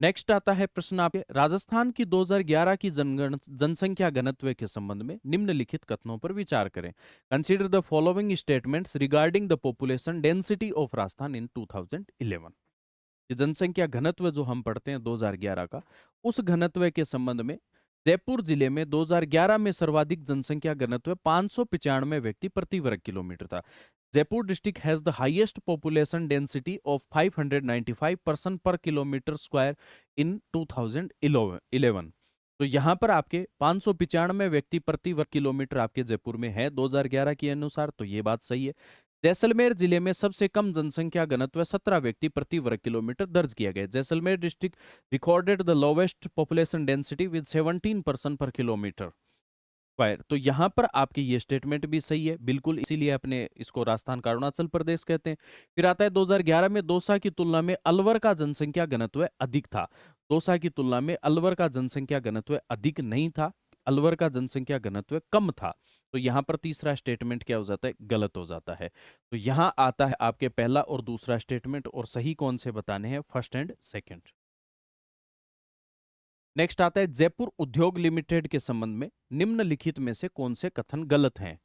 नेक्स्ट आता है प्रश्न आपके, राजस्थान की 2011 की जनसंख्या घनत्व के संबंध में निम्नलिखित कथनों पर विचार करें। Consider the following statements regarding the population density of Rajasthan in 2011। ये जनसंख्या घनत्व जो हम पढ़ते हैं 2011 का, उस घनत्व के संबंध में जयपुर जिले में 2011 में सर्वाधिक जनसंख्या घनत्व 595 व्यक्ति प्रति वर्ग किलोमीटर था। Jaipur district has the highest population density of 595 person पर किलोमीटर स्क्वायर इन 2011। तो यहाँ पर आपके 595 व्यक्ति प्रति वर्ग किलोमीटर आपके जयपुर में है 2011 के अनुसार, तो ये बात सही है। जैसलमेर जिले में सबसे कम जनसंख्या घनत्व 17 व्यक्ति प्रति वर्ग किलोमीटर दर्ज किया गया। Jaisalmer district recorded the lowest population density with 17 person पर किलोमीटर स्क्वायर। तो यहाँ पर आपकी ये स्टेटमेंट भी सही है, बिल्कुल, इसीलिए अपने इसको राजस्थान का अरुणाचल प्रदेश कहते हैं। फिर आता है 2011 में दौसा की तुलना में अलवर का जनसंख्या घनत्व अधिक था। दौसा की तुलना में अलवर का जनसंख्या घनत्व अधिक नहीं था, अलवर का जनसंख्या घनत्व कम था। तो यहाँ पर तीसरा स्टेटमेंट क्या हो जाता है, गलत हो जाता है। तो यहाँ आता है आपके पहला और दूसरा स्टेटमेंट, और सही कौन से बताने हैं, फर्स्ट एंड सेकंड। नेक्स्ट आता है जयपुर उद्योग लिमिटेड के संबंध में निम्नलिखित में से कौन से कथन गलत हैं।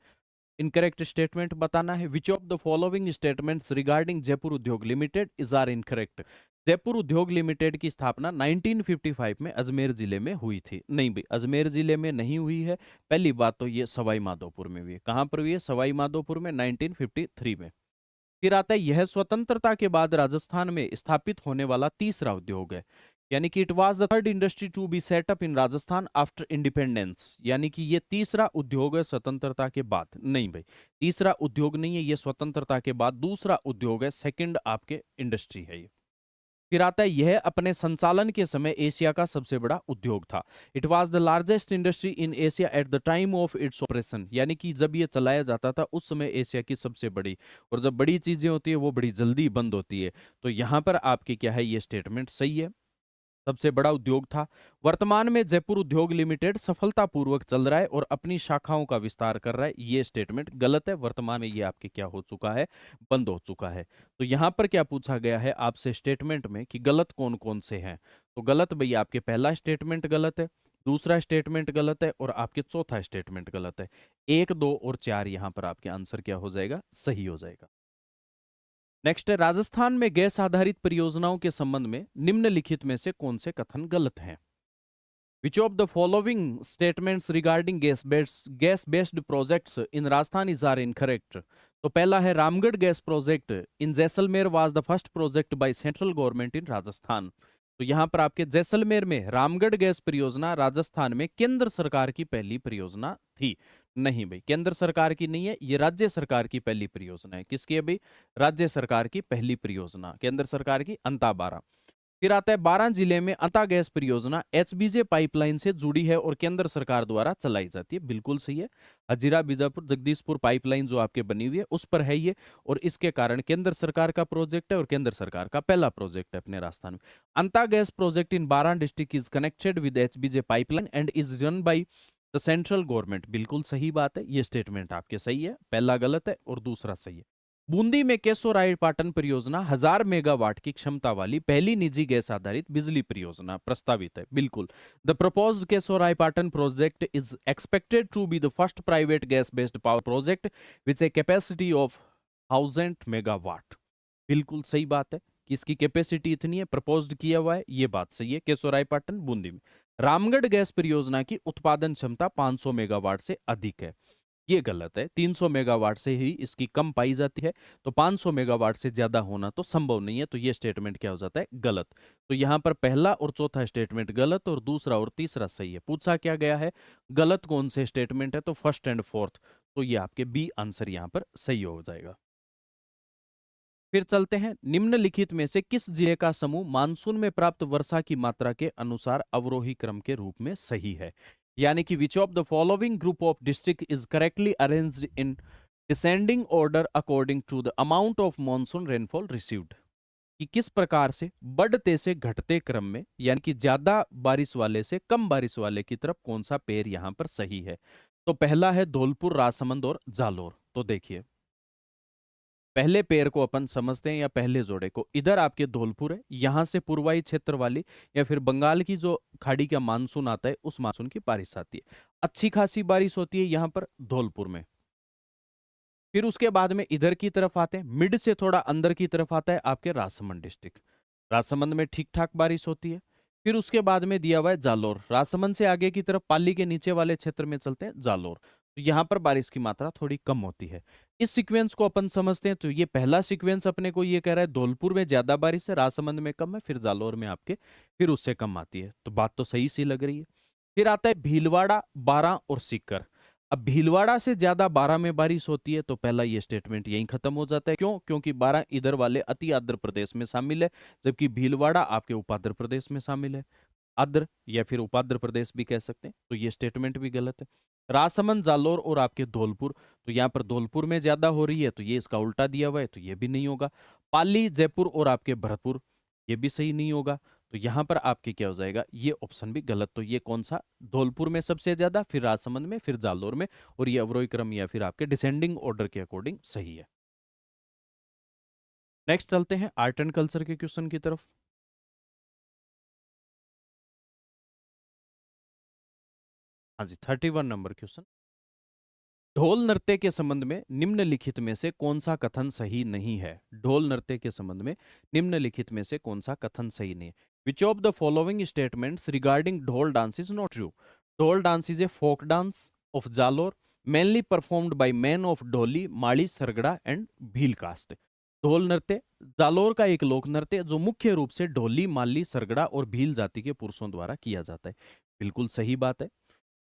इनकरेक्ट स्टेटमेंट बताना है। Which of the following statements regarding Jaipur Udyog limited is are incorrect. Jaipur Udyog limited की स्थापना 1955 में अजमेर जिले में हुई थी। नहीं भाई, अजमेर जिले में नहीं हुई है। पहली बात तो ये सवाई माधोपुर में हुई है। कहां पर हुई है? सवाई माधोपुर में 1953 में। फिर आता है यह स्वतंत्रता के बाद राजस्थान में स्थापित होने वाला तीसरा उद्योग है। यानी कि it was the third industry to be set up in Rajasthan after independence. यानी कि ये तीसरा उद्योग है स्वतंत्रता के बाद। नहीं भाई, तीसरा उद्योग नहीं है ये, स्वतंत्रता के बाद दूसरा उद्योग है, सेकंड आपके इंडस्ट्री है ये। फिर आता है यह अपने संचालन के समय एशिया का सबसे बड़ा उद्योग था। It was the largest industry in Asia at the time of its operation. यानी कि जब ये चलाया जाता था उस समय एशिया की सबसे बड़ी, और जब बड़ी चीजें होती है वो बड़ी जल्दी बंद होती है। तो यहां पर आपकी क्या है, ये स्टेटमेंट सही है, सबसे बड़ा उद्योग था। वर्तमान में जयपुर उद्योग लिमिटेड सफलतापूर्वक चल रहा है और अपनी शाखाओं का विस्तार कर रहा है। ये स्टेटमेंट गलत है। वर्तमान में ये आपके क्या हो चुका है, बंद हो चुका है। तो यहां पर क्या पूछा गया है आपसे स्टेटमेंट में कि गलत कौन कौन से हैं। तो गलत भाई आपके पहला स्टेटमेंट गलत है, दूसरा स्टेटमेंट गलत है और आपके चौथा स्टेटमेंट गलत है। 1, 2 और 4 यहां पर आपके आंसर क्या हो जाएगा, सही हो जाएगा। नेक्स्ट है राजस्थान में गैस आधारित परियोजनाओं के संबंध में निम्नलिखित में से कौन से कथन गलत हैं। Which of the following statements regarding gas based projects in Rajasthan is are incorrect. तो पहला है Ramgarh gas project in Jaisalmer was the first project by central government in Rajasthan. तो यहां पर आपके जैसलमेर में रामगढ़ गैस परियोजना राजस्थान में केंद्र सरकार की पहली परियोजना थी। नहीं भाई, केंद्र सरकार की नहीं है, ये राज्य सरकार की पहली परियोजना है। किसकी है भाई? राज्य सरकार की पहली परियोजना, केंद्र सरकार की अंता 12। फिर आता है 12 जिले में अंता गैस परियोजना एचबीजे पाइपलाइन से जुड़ी है और केंद्र सरकार द्वारा चलाई जाती है। बिल्कुल सही है। हजीरा बीजापुर जगदीशपुर पाइपलाइन जो आपके बनी हुई है उस पर है ये, और इसके कारण केंद्र सरकार का प्रोजेक्ट है और केंद्र सरकार का पहला प्रोजेक्ट है अपने राजस्थान में। Anta gas project in 12 district is connected with HBJ pipeline and is run by the central government. बिल्कुल सही बात है, ये स्टेटमेंट आपके सही है, पहला गलत है और दूसरा सही है। बूंदी में केशोरायपाटन परियोजना 1000 मेगावाट की क्षमता वाली पहली निजी गैस आधारित बिजली परियोजना प्रस्तावित है। बिल्कुल, the proposed Keshoraipatan project is expected to be the first private gas based power project which a capacity of 1000 megawatt. बिल्कुल सही बात है कि इसकी कैपेसिटी इतनी है, प्रपोज्ड किया हुआ है, ये बात सही है। केशोरायपाटन बूंदी में रामगढ़ गैस परियोजना की उत्पादन क्षमता 500 मेगावाट से अधिक है, ये गलत है। 300 मेगावाट से ही इसकी कम पाई जाती है, तो 500 मेगावाट से ज्यादा होना तो संभव नहीं है। तो ये स्टेटमेंट क्या हो जाता है, गलत। तो यहां पर पहला और चौथा स्टेटमेंट गलत और दूसरा और तीसरा सही है। पूछा क्या गया है, गलत कौन से स्टेटमेंट है, तो फर्स्ट एंड फोर्थ। तो ये आपके बी आंसर यहां पर सही हो जाएगा। फिर चलते हैं, निम्नलिखित में से किस जिले का समूह मानसून में प्राप्त वर्षा की मात्रा के अनुसार अवरोही क्रम के रूप में सही है। यानी कि which of the following group of district is correctly arranged in descending order according to the amount of monsoon rainfall received. कि किस प्रकार से बढ़ते से घटते क्रम में, यानी कि ज्यादा बारिश वाले से कम बारिश वाले की तरफ कौन सा पेड़ यहां पर सही है। तो पहला है धौलपुर, राजसमंद और जालोर। तो देखिए, पहले पेड़ को अपन समझते हैं या पहले जोड़े को, इधर आपके धौलपुर है, यहां से पूर्वाई क्षेत्र वाली या फिर बंगाल की जो खाड़ी का मानसून आता है उस मानसून की बारिश आती है। अच्छी खासी बारिश होती है यहां पर धौलपुर में। फिर उसके बाद में इधर की तरफ आते हैं, मिड से थोड़ा अंदर की तरफ आता है आपके राजसमंद डिस्ट्रिक्ट। राजसमंद में ठीक ठाक बारिश होती है। फिर उसके बाद में दिया हुआ है जालोर। राजसमंद से आगे की तरफ पाली के नीचे वाले क्षेत्र में चलते हैं जालोर, तो यहां पर बारिश की मात्रा थोड़ी कम होती है। इस सीक्वेंस को अपन समझते हैं, तो ये पहला सीक्वेंस अपने को ये कह रहा है धौलपुर में ज्यादा बारिश है, राजसमंद में कम है, फिर जालोर में आपके फिर उससे कम आती है। तो बात तो सही सी लग रही है। फिर आता है भीलवाड़ा, बारां और सीकर। अब भीलवाड़ा से ज्यादा बारां में बारिश होती है, तो पहला ये स्टेटमेंट यहीं खत्म हो जाता है। क्यों? क्योंकि बारां इधर वाले अति आंध्र प्रदेश में शामिल है, जबकि भीलवाड़ा आपके उपाध्र प्रदेश में शामिल है। आंध्र या फिर उपाध्र प्रदेश भी कह सकते हैं, तो ये स्टेटमेंट भी गलत है। राजसमंद, जालोर और आपके धौलपुर, तो यहाँ पर धौलपुर में ज्यादा हो रही है, तो ये इसका उल्टा दिया हुआ है, तो ये भी नहीं होगा। पाली, जयपुर और आपके भरतपुर, ये भी सही नहीं होगा। तो यहां पर आपके क्या हो जाएगा, ये ऑप्शन भी गलत। तो ये कौन सा, धौलपुर में सबसे ज्यादा, फिर राजसमंद में, फिर जालोर में, और ये अवरोही क्रम या फिर आपके डिसेंडिंग ऑर्डर के अकॉर्डिंग सही है। नेक्स्ट चलते हैं आर्ट एंड कल्चर के क्वेश्चन की तरफ। हाँ जी, 31 नंबर क्वेश्चन। ढोल नृत्य के संबंध में निम्नलिखित में से कौन सा कथन सही नहीं है? ढोल नृत्य के संबंध में निम्नलिखित में से कौन सा कथन सही नहीं है? Which of the following statements regarding dhol dance is not true? Dhol dance is a folk dance of Jalore mainly performed by men of Dholi, माड़ी, सरगड़ा एंड भील कास्ट। ढोल नृत्य जालोर का एक लोक नृत्य जो मुख्य रूप से ढोली, माली, सरगड़ा और भील जाति के पुरुषों द्वारा किया जाता है। बिल्कुल सही बात है।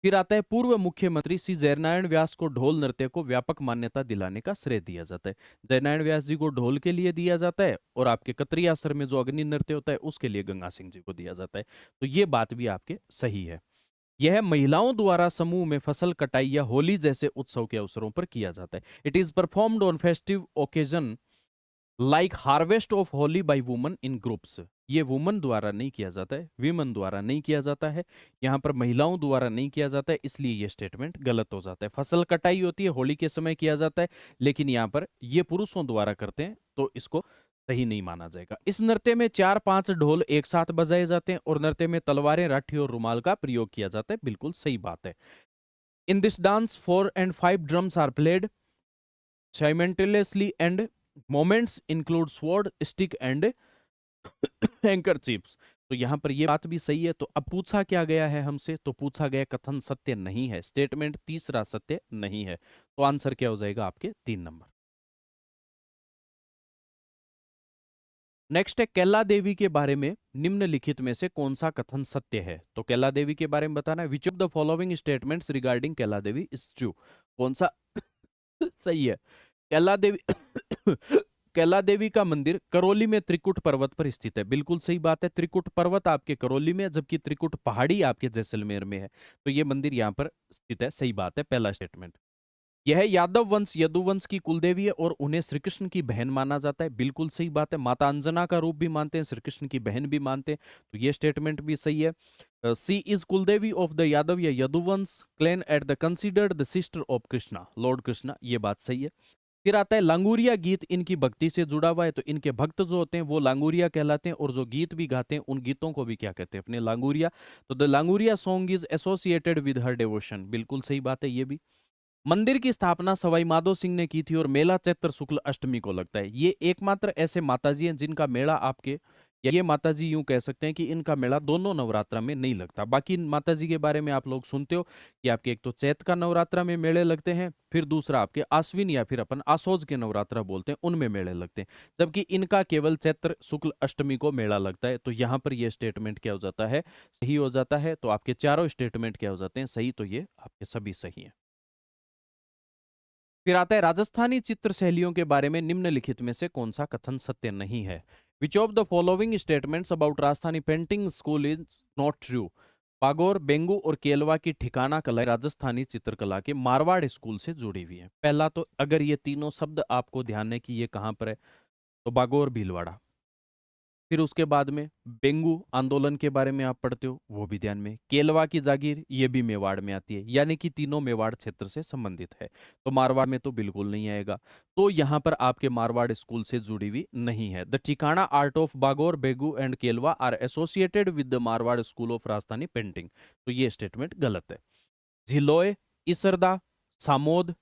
फिर आता है पूर्व मुख्यमंत्री श्री जयनारायण व्यास को ढोल नृत्य को व्यापक मान्यता दिलाने का श्रेय दिया जाता है। जयनारायण व्यास जी को ढोल के लिए दिया जाता है और आपके कतरी आसर में जो अग्नि नृत्य होता है उसके लिए गंगा सिंह जी को दिया जाता है। तो ये बात भी आपके सही है। यह महिलाओं द्वारा समूह में फसल कटाई या होली जैसे उत्सव के अवसरों पर किया जाता है। It is performed on festive occasion like harvest of Holi by women in groups. ये वुमन द्वारा नहीं किया जाता है, विमन द्वारा नहीं किया जाता है, यहाँ पर महिलाओं द्वारा नहीं किया जाता है, इसलिए ये स्टेटमेंट गलत हो जाता है। फसल कटाई होती है, होली के समय किया जाता है, लेकिन यहाँ पर ये पुरुषों द्वारा करते हैं तो इसको सही नहीं माना जाएगा। इस नृत्य में 4-5 ढोल एक साथ बजाए जाते हैं और नृत्य में तलवारें, राठी और रुमाल का प्रयोग किया जाता है। बिल्कुल सही बात है। In this dance 4 and 5 drums are played simultaneously and moments include sword, stick and handkerchiefs. तो यहाँ पर ये बात भी सही है। तो अब पूछा क्या गया है हमसे? तो पूछा गया कथन सत्य नहीं है, स्टेटमेंट तीसरा सत्य नहीं है। तो आंसर क्या हो जाएगा आपके 3 नंबर। नेक्स्ट है कैला देवी के बारे में निम्नलिखित में से कौन सा कथन सत्य है? तो कैला देवी के बारे में बताना है। Which of the following statements regarding Kaila Devi is true? कौन सा सही है? कैला देवी कैला देवी का मंदिर करौली में त्रिकुट पर्वत पर स्थित है। बिल्कुल सही बात है। त्रिकुट पर्वत आपके करौली में, जबकि त्रिकुट पहाड़ी आपके जैसलमेर में है। तो ये मंदिर यहाँ पर स्थित है। सही बात है, पहला स्टेटमेंट। यह यादव वंश यदुवंश की कुलदेवी है और उन्हें श्री कृष्ण की बहन माना जाता है। बिल्कुल सही बात है। माता अंजना का रूप भी मानते हैं, श्री कृष्ण की बहन भी मानते हैं। तो ये स्टेटमेंट भी सही है। She is kuldevi of the Yadav या Yaduvansh clan at the considered the sister of Krishna, lord Krishna. ये बात सही है। फिर आता है लांगुरिया गीत इनकी भक्ति से जुड़ा हुआ है। तो इनके भक्त जो होते हैं वो लांगुरिया कहलाते हैं और जो गीत भी गाते हैं उन गीतों को भी क्या कहते हैं? अपने लांगुरिया। तो the Languriya song is associated with her devotion. बिल्कुल सही बात है ये भी। मंदिर की स्थापना सवाई माधो सिंह ने की थी और मेला चैत्र शुक्ल अष्टमी को लगता है। ये एकमात्र ऐसे माताजी हैं जिनका मेला आपके, या ये माताजी यूं कह सकते हैं कि इनका मेला दोनों नवरात्रा में नहीं लगता। बाकी माताजी के बारे में आप लोग सुनते हो कि आपके एक तो चैत का नवरात्रा में मेले लगते हैं, फिर दूसरा आपके आश्विन या फिर अपन आसोज के नवरात्रा बोलते हैं, उनमें मेले लगते हैं, जबकि इनका केवल चैत्र शुक्ल अष्टमी को मेला लगता है। तो यहाँ पर यह स्टेटमेंट क्या हो जाता है? सही हो जाता है। तो आपके चारों स्टेटमेंट क्या हो जाते हैं? सही। तो ये आपके सभी सही है। फिर आता है राजस्थानी चित्र शैलियों के बारे में निम्नलिखित में से कौन सा कथन सत्य नहीं है? Which of the following statements about Rajasthani painting school is not true? Bagore, बेंगू और केलवा की ठिकाना कला राजस्थानी चित्रकला के मारवाड़ स्कूल से जुड़ी हुई है। पहला तो अगर ये तीनों शब्द आपको ध्यान है कि ये कहाँ पर है, तो बागोर भीलवाड़ा। फिर उसके बाद में बेंगू आंदोलन के बारे में आप पढ़ते हो, वो भी ध्यान में। केलवा की जागीर, ये भी मेवाड़ में आती है, यानी कि तीनों मेवाड़ क्षेत्र से संबंधित है। तो मारवाड़ में तो बिल्कुल नहीं आएगा। तो यहाँ पर आपके मारवाड़ स्कूल से जुड़ी हुई नहीं है। The thikana art of Bagore, Begun and Kelwa are associated with the Marwar school of Rajasthani painting. तो ये स्टेटमेंट गलत है। झिलोय, इसरदा, सामोद,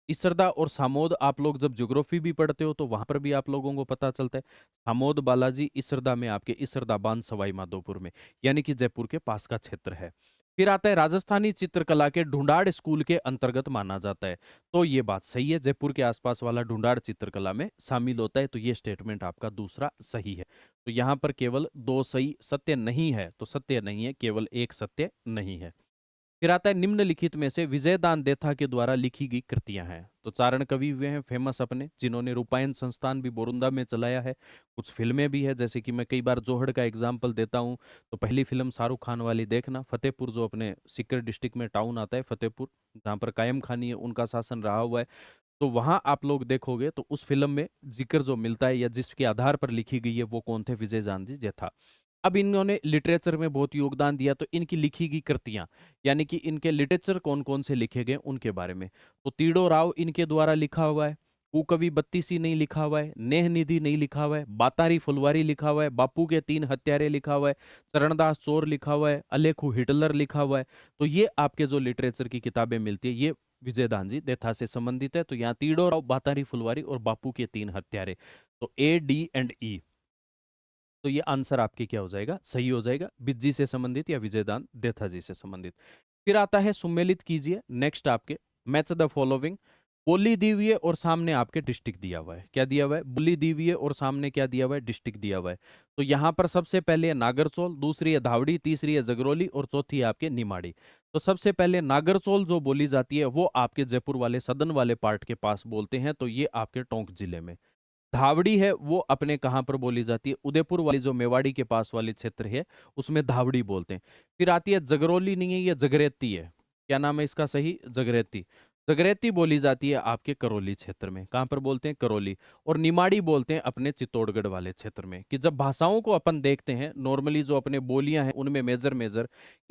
इसरदा और सामोद आप लोग जब ज्योग्राफी भी पढ़ते हो तो वहां पर भी आप लोगों को पता चलता है। सामोद बालाजी इसरदा में आपके इसरदा बांध सवाई माधोपुर में, यानी कि जयपुर के पास का क्षेत्र है। फिर आता है राजस्थानी चित्रकला के ढूंढाड़ स्कूल के अंतर्गत माना जाता है। तो ये बात सही है, जयपुर के आसपास वाला ढूंढाड़ चित्रकला में शामिल होता है। तो ये स्टेटमेंट आपका दूसरा सही है। तो यहाँ पर केवल 2 सही सत्य नहीं है, तो सत्य नहीं है, केवल 1 सत्य नहीं है। फिर आता है निम्नलिखित में से विजयदान देथा के द्वारा लिखी गई कृतियां हैं। तो चारण कवि हुए हैं फेमस अपने, जिन्होंने रूपायन संस्थान भी बोरुंदा में चलाया है। कुछ फिल्में भी है, जैसे कि मैं कई बार जोहड़ का एग्जाम्पल देता हूं। तो पहली फिल्म शाहरुख खान वाली देखना, फतेहपुर, जो अपने सीकर डिस्ट्रिक्ट में टाउन आता है फतेहपुर, जहाँ पर कायम खानी है उनका शासन रहा हुआ है। तो वहां आप लोग देखोगे तो उस फिल्म में जिक्र जो मिलता है या जिसके आधार पर लिखी गई है वो कौन थे? विजयदान जी जेठा। अब इन्होंने लिटरेचर में बहुत योगदान दिया, तो इनकी लिखी गई कृतियां, यानी कि इनके लिटरेचर कौन कौन से लिखे गए उनके बारे में। तो तीड़ो राव इनके द्वारा लिखा हुआ है, कुकवि बत्तीसी नहीं लिखा हुआ है, नेह निधि नहीं लिखा हुआ है, बातारी फुलवारी लिखा हुआ है, बापू के 3 हत्यारे लिखा हुआ है, चरणदास चोर लिखा हुआ है, अलेखू हिटलर लिखा हुआ है। तो ये आपके जो लिटरेचर की किताबें मिलती है ये विजयदान जी देथा से संबंधित है। तो यहाँ तीड़ो राव, बातारी फुलवारी और बापू के 3 हत्यारे, तो ए, डी एंड ई। तो ये आंसर आपके क्या हो जाएगा, सही हो जाएगा, बिज्जी से संबंधित या विजयदान देथा जी से संबंधित। फिर आता है सुमेलित कीजिए। नेक्स्ट आपके मैच द फॉलोइंग। बोली दी हुई है और सामने आपके डिस्ट्रिक्ट दिया हुआ है। क्या दिया हुआ है, बोली दी हुई है और सामने क्या दिया हुआ है, डिस्ट्रिक्ट दिया हुआ है। तो यहाँ पर सबसे पहले है नागरचौल, दूसरी है धावड़ी, तीसरी है जगरौली और चौथी है आपके निमाड़ी। तो सबसे पहले नागरचौल जो बोली जाती है वो आपके जयपुर वाले सदन वाले पार्ट के पास बोलते हैं, तो ये आपके टोंक जिले में। धावड़ी है वो अपने कहाँ पर बोली जाती है, उदयपुर वाली जो मेवाड़ी के पास वाले क्षेत्र है उसमें धावड़ी बोलते हैं। फिर आती है जगरौली, नहीं है ये जगरेती है। क्या नाम है इसका सही, जगरेती। जगरेती बोली जाती है आपके करौली क्षेत्र में। कहाँ पर बोलते हैं, करौली। और निमाड़ी बोलते हैं अपने चित्तौड़गढ़ वाले क्षेत्र में। कि जब भाषाओं को अपन देखते हैं नॉर्मली जो अपने बोलियां हैं उनमें मेजर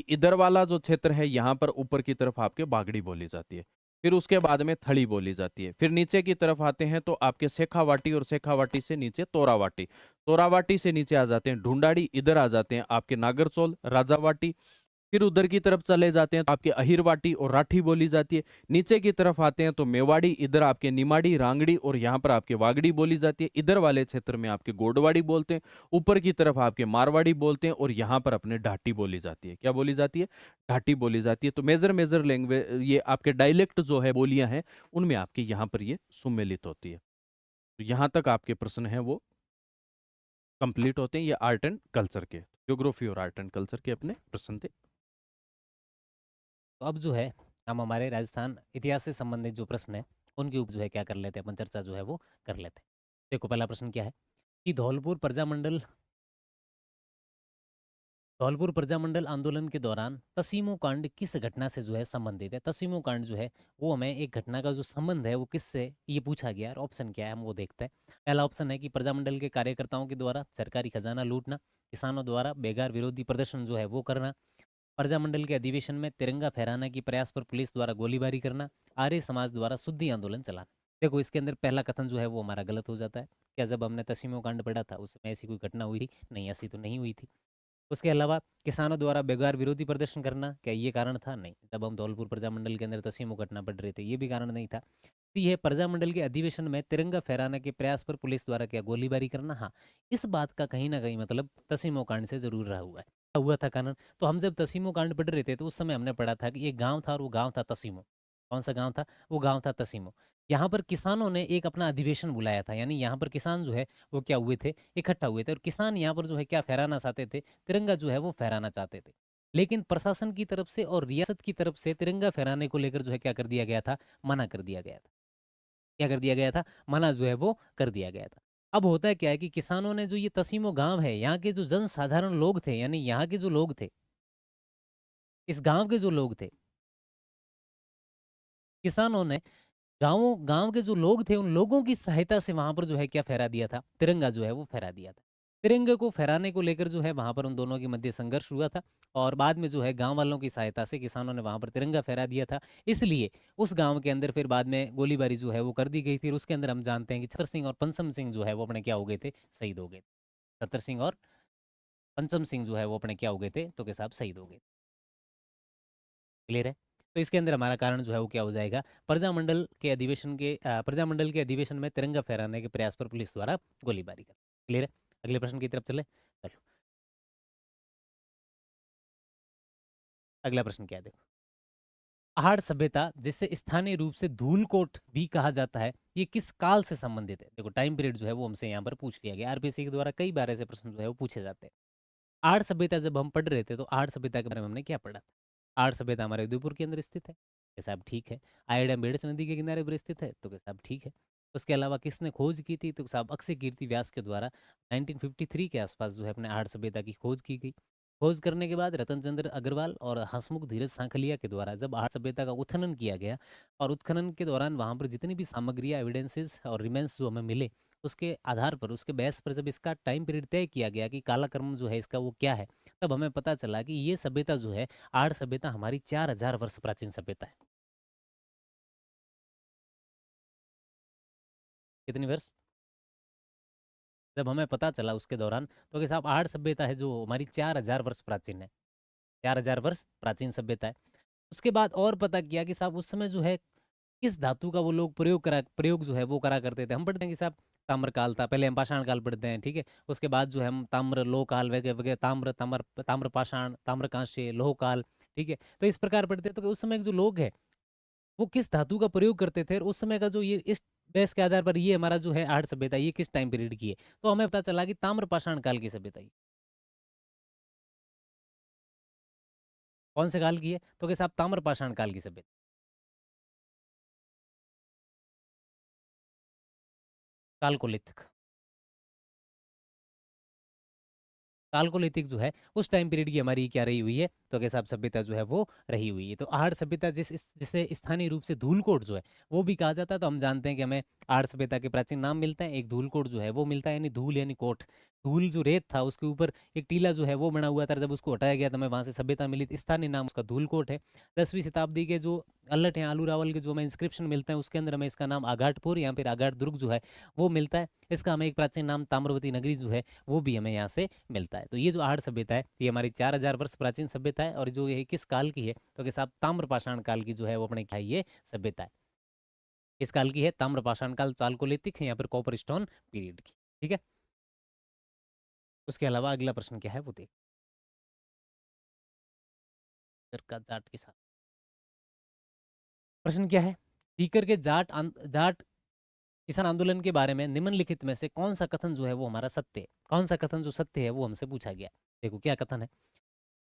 इधर वाला जो क्षेत्र है यहाँ पर ऊपर की तरफ आपके बागड़ी बोली जाती है, फिर उसके बाद में थड़ी बोली जाती है। फिर नीचे की तरफ आते हैं तो आपके शेखावाटी, और शेखावाटी से नीचे तोरावाटी, तोरावाटी से नीचे आ जाते हैं ढूंढाड़ी, इधर आ जाते हैं आपके नागरचौल, राजावाटी। फिर उधर की तरफ चले जाते हैं तो आपके अहिरवाटी और राठी बोली जाती है। नीचे की तरफ आते हैं तो मेवाड़ी, इधर आपके निमाड़ी, रांगड़ी और यहाँ पर आपके वागड़ी बोली जाती है। इधर वाले क्षेत्र में आपके गोडवाड़ी बोलते हैं, ऊपर की तरफ आपके मारवाड़ी बोलते हैं और यहाँ पर अपने ढाटी बोली जाती है। क्या बोली जाती है, ढाटी बोली जाती है। तो मेजर लैंग्वेज ये आपके डायलेक्ट जो है बोलियां हैं उनमें आपके यहाँ पर ये सुमेलित होती है। तो यहाँ तक आपके प्रश्न हैं वो कंप्लीट होते हैं। ये आर्ट एंड कल्चर के, ज्योग्राफी और आर्ट एंड कल्चर के अपने प्रश्न थे। तो अब जो है हम हमारे राजस्थान इतिहास से संबंधित जो प्रश्न है उनके ऊपर जो है क्या कर लेते हैं, अपन चर्चा जो है वो कर लेते हैं। देखो पहला प्रश्न क्या है कि धौलपुर प्रजामंडल आंदोलन के दौरान तसीमो कांड किस घटना से जो है संबंधित है। तसीमो कांड जो है वो हमें एक घटना का जो संबंध है वो किससे ये पूछा गया है, और ऑप्शन क्या है हम वो देखते हैं। पहला ऑप्शन है कि प्रजामंडल के कार्यकर्ताओं के द्वारा सरकारी खजाना लूटना, किसानों द्वारा बेगार विरोधी प्रदर्शन जो है वो करना, प्रजामंडल के अधिवेशन में तिरंगा फहराने की प्रयास पर पुलिस द्वारा गोलीबारी करना, आर्य समाज द्वारा शुद्धि आंदोलन चलाना। देखो इसके अंदर पहला कथन जो है वो हमारा गलत हो जाता है। क्या जब हमने तसीमो कांड पढ़ा था उस समय ऐसी कोई घटना हुई थी? नहीं, ऐसी तो नहीं हुई थी। उसके अलावा किसानों द्वारा बेगार विरोधी प्रदर्शन करना, क्या ये कारण था? नहीं, जब हम धौलपुर प्रजामंडल के अंदर तसीमो घटना पढ़ रहे थे ये भी कारण नहीं था। तो यह प्रजामंडल के अधिवेशन में तिरंगा फहराने के प्रयास पर पुलिस द्वारा क्या गोलीबारी करना, हाँ इस बात का कहीं ना कहीं मतलब तसीमो कांड से जरूर रहा हुआ है, हुआ था कारण। तो हम जब तसीमो कांड पढ़ रहे थे तो उस समय हमने पढ़ा था कि एक गांव था और वो गांव था तसीमो। कौन सा गांव था? वो गांव था तसीमो। यहाँ पर किसानों ने एक अपना अधिवेशन बुलाया था, यानी यहाँ पर किसान जो है वो क्या हुए थे, इकट्ठा हुए थे, और किसान यहाँ पर जो है क्या फहराना चाहते थे, तिरंगा जो है वो फहराना चाहते थे। लेकिन प्रशासन की तरफ से और रियासत की तरफ से तिरंगा फहराने को लेकर जो है क्या कर दिया गया था, मना कर दिया गया था। क्या कर दिया गया था? मना जो है वो कर दिया गया था। अब होता है क्या है कि किसानों ने जो ये तसीमो गांव है, यहाँ के जो जनसाधारण लोग थे, यानी यहाँ के जो लोग थे, इस गांव के जो लोग थे, किसानों ने गांव के जो लोग थे उन लोगों की सहायता से वहां पर जो है क्या फहरा दिया था, तिरंगा जो है वो फहरा दिया था। तिरंगे को फहराने को लेकर जो है वहां पर उन दोनों के मध्य संघर्ष हुआ था, और बाद में जो है गांव वालों की सहायता से किसानों ने वहां पर तिरंगा फहरा दिया था। इसलिए उस गांव के अंदर फिर बाद में गोलीबारी जो है वो कर दी गई थी। उसके अंदर हम जानते हैं कि छतर सिंह और पंचम सिंह जो है वो अपने क्या हो गए थे, शहीद हो गए। छतर सिंह और पंचम सिंह जो है वो अपने क्या हो गए थे, तो के साहब शहीद हो गए। क्लियर है? तो इसके अंदर हमारा कारण जो है वो क्या हो जाएगा, प्रजामंडल के अधिवेशन में तिरंगा फहराने के प्रयास पर पुलिस द्वारा गोलीबारी कर। क्लियर है? अगले प्रश्न की तरफ चले, चलो अगला प्रश्न क्या है, देखो पहाड़ सभ्यता जिसे स्थानीय रूप से धूलकोट भी कहा जाता है, ये किस काल से संबंधित है? देखो टाइम पीरियड जो है वो हमसे यहाँ पर पूछ लिया गया, आरपीएससी के द्वारा कई बार ऐसे प्रश्न जो है वो पूछे जाते हैं। आर्य सभ्यता जब हम पढ़ रहे थे तो आर्य सभ्यता के बारे में हमने क्या पढ़ा था? आर्य सभ्यता हमारे उदयपुर के अंदर स्थित है, ये साहब ठीक है। आयरन बेड़च नदी के किनारे पर स्थित है, तो साहब ठीक है। उसके अलावा किसने खोज की थी? तो साहब अक्षय कीर्ति व्यास के द्वारा 1953 के आसपास जो है अपने आर्य सभ्यता की खोज की गई। खोज करने के बाद रतन चंद्र अग्रवाल और हंसमुख धीरज सांखलिया के द्वारा जब आर्य सभ्यता का उत्खनन किया गया, और उत्खनन के दौरान वहाँ पर जितनी भी सामग्रियाँ, एविडेंसेस और रिमेन्स जो हमें मिले, उसके आधार पर, उसके बेस पर जब इसका टाइम पीरियड तय किया गया कि कालाक्रम जो है इसका वो क्या है, तब हमें पता चला कि ये सभ्यता जो है, आर्य सभ्यता हमारी 4000 वर्ष प्राचीन सभ्यता है। कितनी वर्ष? जब हमें पता चला उसके दौरान तो कि साहब आर्य सभ्यता है जो हमारी 4000 वर्ष प्राचीन है, 4000 वर्ष प्राचीन सभ्यता है। उसके बाद और पता किया कि साहब उस समय जो है किस धातु का वो लोग प्रयोग जो है वो करा करते थे। हम पढ़ते हैं कि साहब ताम्र काल था, पहले हम पाषाण काल पढ़ते हैं, ठीक है। उसके बाद जो है हम ताम्र लोह काल वगैरह वगैरह, ताम्र पाषाण, ताम्र कांस्य, लोह काल, ठीक है। तो इस प्रकार पढ़ते हैं। तो उस समय के जो लोग हैं वो किस धातु का प्रयोग करते थे, और उस समय का जो ये इस बेस के आधार पर ये हमारा जो है आर्ट सभ्यता ये किस टाइम पीरियड की है, तो हमें पता चला कि ताम्र पाषाण काल की सभ्यता ये कौन से काल की है, तो कि साहब ताम्र पाषाण काल की सभ्यता। कालकोलिथिक, कालकोलिथिक जो है उस टाइम पीरियड की हमारी क्या रही हुई है, तो के साहब सभ्यता जो है वो रही हुई है। तो आहड़ सभ्यता जिसे स्थानीय रूप से धूलकोट जो है वो भी कहा जाता है। तो हम जानते हैं कि हमें आहड़ सभ्यता के प्राचीन नाम मिलते हैं। एक धूलकोट जो है वो मिलता है, यानी धूल यानी कोट, धूल जो रेत था उसके ऊपर एक टीला जो है वो बना हुआ था, जब उसको हटाया गया तो हमें वहां से सभ्यता मिली। तो स्थानीय नाम उसका धूलकोट है। 10वीं शताब्दी के जो अल्लट हैं, आलू रावल के जो हमें इंस्क्रिप्शन मिलते हैं उसके अंदर हमें इसका नाम आगाटपुर या फिर आगाट दुर्ग जो है वो मिलता है। इसका हमें एक प्राचीन नाम ताम्रवती नगरी जो है वो भी हमें यहाँ से मिलता है। तो ये जो आहड़ सभ्यता है ये हमारी 4000 वर्ष प्राचीन सभ्यता है, और जो ये किस काल की है, तो कि साहब ताम्र पाषाण काल की जो है वो अपने क्या है ये सभ्यता है। किस काल की है, ताम्र पाषाण काल, चालकोलिथिक है या फिर कॉपर स्टोन पीरियड की, ठीक है। उसके अलावा अगला प्रश्न क्या है वो देख, का जाट के साथ प्रश्न क्या है, सीकर के जाट किसान आंदोलन के बारे में निम्नलिखित में से कौन सा कथन जो है वो हमारा सत्य है, कौन सा कथन जो सत्य है वो हमसे पूछा गया। देखो क्या कथन है।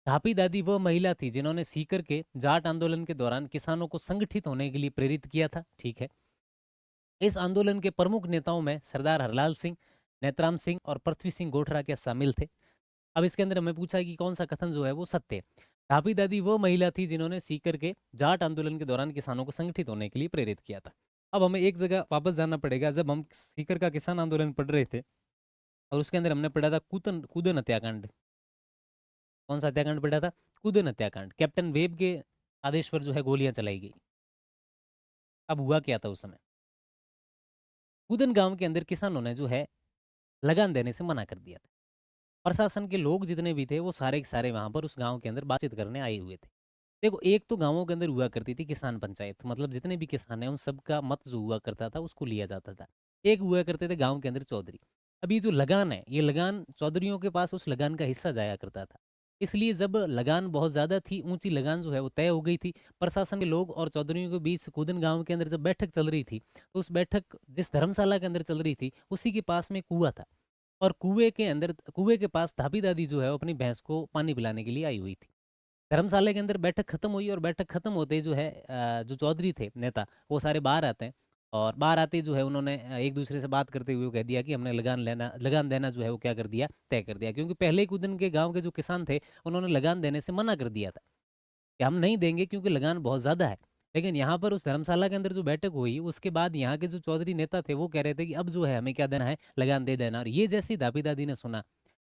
धापी दादी वह महिला थी जिन्होंने सीकर के जाट आंदोलन के दौरान किसानों को संगठित होने के लिए प्रेरित किया था, ठीक है। इस आंदोलन के प्रमुख नेताओं में सरदार हरलाल सिंह, नेतराम सिंह और पृथ्वी सिंह गोठरा के शामिल थे। अब इसके अंदर हमें पूछा कि कौन सा कथन जो है वो सत्य है। धापी दादी वो महिला थी जिन्होंने सीकर के जाट आंदोलन के दौरान किसानों को संगठित होने के लिए प्रेरित किया था। अब हमें एक जगह वापस जाना पड़ेगा, जब हम सीकर का किसान आंदोलन पढ़ रहे थे और उसके अंदर हमने पढ़ा था कूदन हत्याकांड। कौन सा हत्याकांड पढ़ा था, कूदन हत्याकांड। कैप्टन वेब के आदेश पर जो है गोलियां चलाई गई। अब हुआ क्या था उस समय, कूदन गांव के अंदर किसानों ने जो है लगान देने से मना कर दिया था। प्रशासन के लोग जितने भी थे वो सारे के सारे वहां पर उस गांव के अंदर बातचीत करने आए हुए थे। देखो एक तो गांवों के अंदर हुआ करती थी किसान पंचायत, मतलब जितने भी किसान हैं उन सबका मत जो हुआ करता था उसको लिया जाता था। एक हुआ करते थे गांव के अंदर चौधरी। अभी जो लगान है ये लगान चौधरियों के पास उस लगान का हिस्सा जाया करता था। इसलिए जब लगान बहुत ज्यादा थी, ऊंची लगान जो है वो तय हो गई थी, प्रशासन के लोग और चौधरियों के बीच कूदन गांव के अंदर जब बैठक चल रही थी, तो उस बैठक जिस धर्मशाला के अंदर चल रही थी उसी के पास में कुआं था, और कुएं के पास धापी दादी जो है वो अपनी भैंस को पानी पिलाने के लिए आई हुई थी। धर्मशाला के अंदर बैठक खत्म हुई, और बैठक खत्म होते ही जो है जो चौधरी थे नेता वो सारे बाहर आते हैं, और बाहर आते ही जो है उन्होंने एक दूसरे से बात करते हुए वो कह दिया कि हमने लगान देना जो है वो क्या कर दिया, तय कर दिया। क्योंकि पहले ही कुछ दिन के गाँव के जो किसान थे उन्होंने लगान देने से मना कर दिया था कि हम नहीं देंगे क्योंकि लगान बहुत ज़्यादा है। लेकिन यहाँ पर उस धर्मशाला के अंदर जो बैठक हुई उसके बाद यहाँ के जो चौधरी नेता थे वो कह रहे थे कि अब जो है हमें क्या देना है, लगान दे देना। और ये जैसी दापी दादी ने सुना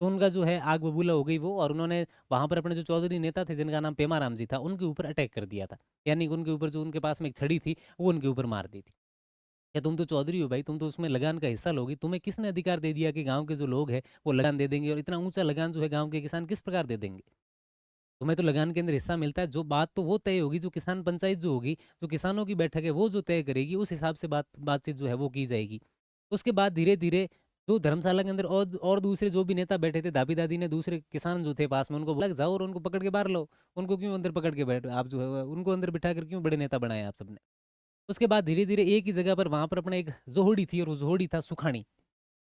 तो उनका जो है आग बबूला हो गई वो, और उन्होंने वहां पर अपने जो चौधरी नेता थे जिनका नाम पेमाराम जी था उनके ऊपर अटैक कर दिया था। यानी कि उनके ऊपर जो उनके पास में एक छड़ी थी वो उनके ऊपर मार दी थी। क्या तुम तो चौधरी हो भाई, तुम तो उसमें लगान का हिस्सा लोगी, तुम्हें किसने अधिकार दे दिया कि गांव के जो लोग हैं वो लगान दे देंगे, और इतना ऊंचा लगान जो है गांव के किसान किस प्रकार दे देंगे। तुम्हें तो लगान के अंदर हिस्सा मिलता है। जो बात तो वो तय होगी, जो किसान पंचायत जो होगी, जो किसानों की बैठक है वो जो तय करेगी उस हिसाब से बातचीत जो है वो की जाएगी। उसके बाद धीरे धीरे जो धर्मशाला के अंदर और दूसरे जो भी नेता बैठे थे, दादी दादी ने दूसरे किसान जो थे पास में उनको बोला जाओ और उनको पकड़ के बाहर लो। उनको क्यों अंदर पकड़ के बैठ, आप जो है उनको अंदर बिठा कर क्यों बड़े नेता बनाए आप सबने। उसके बाद धीरे धीरे एक ही जगह पर वहां पर अपना एक जोहड़ी थी, और वो जोहड़ी था सुखानी,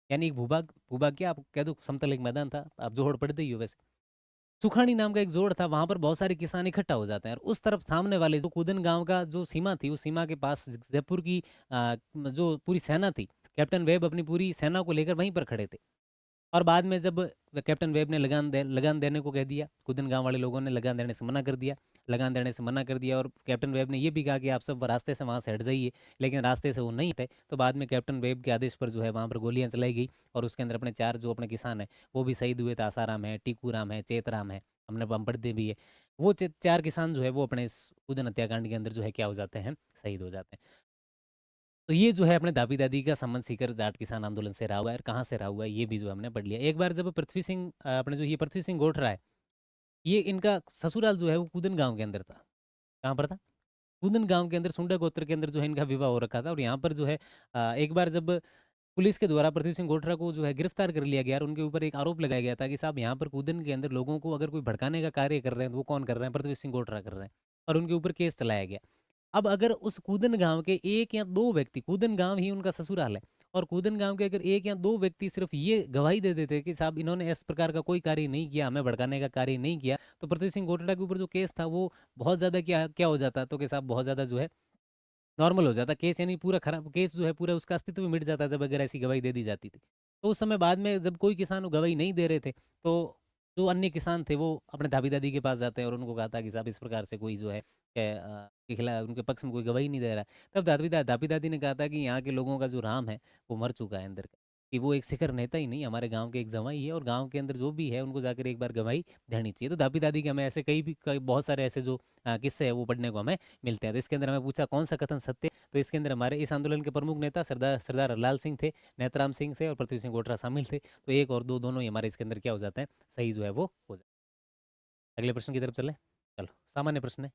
यानी एक भूभाग, भूभाग क्या आप कह दो, समतल एक मैदान था, आप जोहड़ पढ़ते ही हो वैसे। सुखानी नाम का एक जोड़ था, वहां पर बहुत सारे किसान इकट्ठा हो जाते हैं, और उस तरफ सामने वाले जो कूदन गांव का जो सीमा थी उस सीमा के पास जयपुर की जो पूरी सेना थी, कैप्टन वेब अपनी पूरी सेना को लेकर वहीं पर खड़े थे। और बाद में जब कैप्टन वेब ने लगान देने को कह दिया, कुदन गांव वाले लोगों ने लगान देने से मना कर दिया, लगान देने से मना कर दिया, और कैप्टन वेब ने ये भी कहा कि आप सब रास्ते से वहाँ से हट जाइए, लेकिन रास्ते से वो नहीं हटे। तो बाद में कैप्टन वेब के आदेश पर जो है वहाँ पर गोलियां चलाई गई, और उसके अंदर अपने 4 जो अपने किसान हैं वो भी शहीद हुए थे। आसाराम है, टीकू राम है, चेतराम है, हमने हम पढ़ते भी है। वो 4 किसान जो है वो अपने इस कुदन हत्याकांड के अंदर जो है क्या हो जाते हैं, शहीद हो जाते हैं। तो ये जो है अपने दादी दादी का संबंध सीकर जाट किसान आंदोलन से रहा हुआ है, और कहाँ से रहा हुआ है ये भी जो हमने पढ़ लिया। एक बार जब पृथ्वी सिंह अपने जो ये पृथ्वी सिंह गोठरा है, ये इनका ससुराल जो है वो कूदन गांव के अंदर था। कहाँ पर था, कूदन गांव के अंदर सुंडा गोत्र के अंदर जो है इनका विवाह हो रखा था। और यहाँ पर जो है एक बार जब पुलिस के द्वारा पृथ्वी सिंह गोठरा को जो है गिरफ्तार कर लिया गया और उनके ऊपर एक आरोप लगाया गया था कि साहब यहाँ पर कूदन के अंदर लोगों को अगर कोई भड़काने का कार्य कर रहे हैं तो वो कौन कर रहे हैं, पृथ्वी सिंह गोठरा कर रहे हैं, और उनके ऊपर केस चलाया गया। अब अगर उस कूदन गांव के एक या दो व्यक्ति, कूदन गांव ही उनका ससुराल है, और कूदन गांव के अगर एक या दो व्यक्ति सिर्फ ये गवाही दे देते कि साहब इन्होंने इस प्रकार का कोई कार्य नहीं किया, हमें भड़काने का कार्य नहीं किया, तो पृथ्वी सिंह गोठरा के ऊपर जो केस था वो बहुत ज़्यादा क्या क्या हो जाता, तो कि साहब बहुत ज़्यादा जो है नॉर्मल हो जाता केस, यानी पूरा खराब केस जो है पूरा उसका अस्तित्व मिट जाता जब अगर ऐसी गवाही दे दी जाती थी। तो उस समय बाद में जब कोई किसान वो गवाही नहीं दे रहे थे, तो जो अन्य किसान थे वो अपने दादी दादी के पास जाते हैं और उनको कहा था कि साहब इस प्रकार से कोई जो है के खिलाफ उनके पक्ष में कोई गवाही नहीं दे रहा है। तब दादी दादी ने कहा था कि यहाँ के लोगों का जो राम है वो मर चुका है अंदर का, कि वो एक शिखर नेता ही नहीं, हमारे गांव के एक जवाई है, और गांव के अंदर जो भी है उनको जाकर एक बार गवाही देनी चाहिए। तो दादी दादी के हमें ऐसे कई बहुत सारे ऐसे जो किस्से है वो पढ़ने को हमें मिलते हैं। तो इसके अंदर हमें पूछा कौन सा कथन सत्य है? तो इसके अंदर हमारे इस आंदोलन के प्रमुख नेता सरदार हरलाल सिंह थे, नेतराम सिंह थे और पृथ्वी सिंह गोठरा शामिल थे। तो एक और दो दोनों ही हमारे इसके अंदर क्या हो जाते हैं, सही जो है वो हो जाता है। अगले प्रश्न की तरफ चले। चलो, सामान्य प्रश्न है,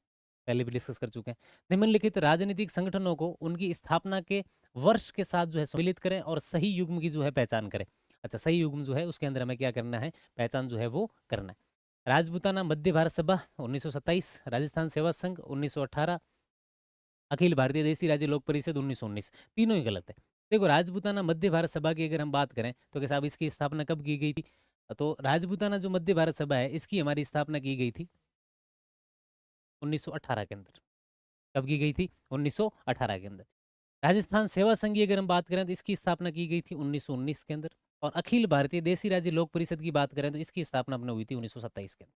पहले भी डिस्कस कर चुके हैं। निम्नलिखित राजनीतिक संगठनों को उनकी स्थापना के वर्ष के साथ जो है सम्मिलित करें और सही युग्म की जो है पहचान करें। अच्छा, सही युग्म जो है उसके अंदर हमें क्या करना है, पहचान जो है वो करना है। राजपूताना मध्य भारत सभा 1927, राजस्थान सेवा संघ 1918, अखिल भारतीय देसी राज्य लोक परिषद 1919। तीनों ही गलत है। देखो, राजपूताना मध्य भारत सभा की अगर हम बात करें तो कि साहब इसकी स्थापना कब की गई थी, तो राजपूताना जो मध्य भारत सभा है इसकी हमारी स्थापना की गई थी 1918 के अंदर। कब की गई थी? 1918 के अंदर। राजस्थान सेवा संघ की अगर हम बात करें तो इसकी स्थापना की गई थी 1919 के अंदर। और अखिल भारतीय देसी राज्य लोक परिषद की बात करें तो इसकी स्थापना अपने हुई थी 1927 के अंदर।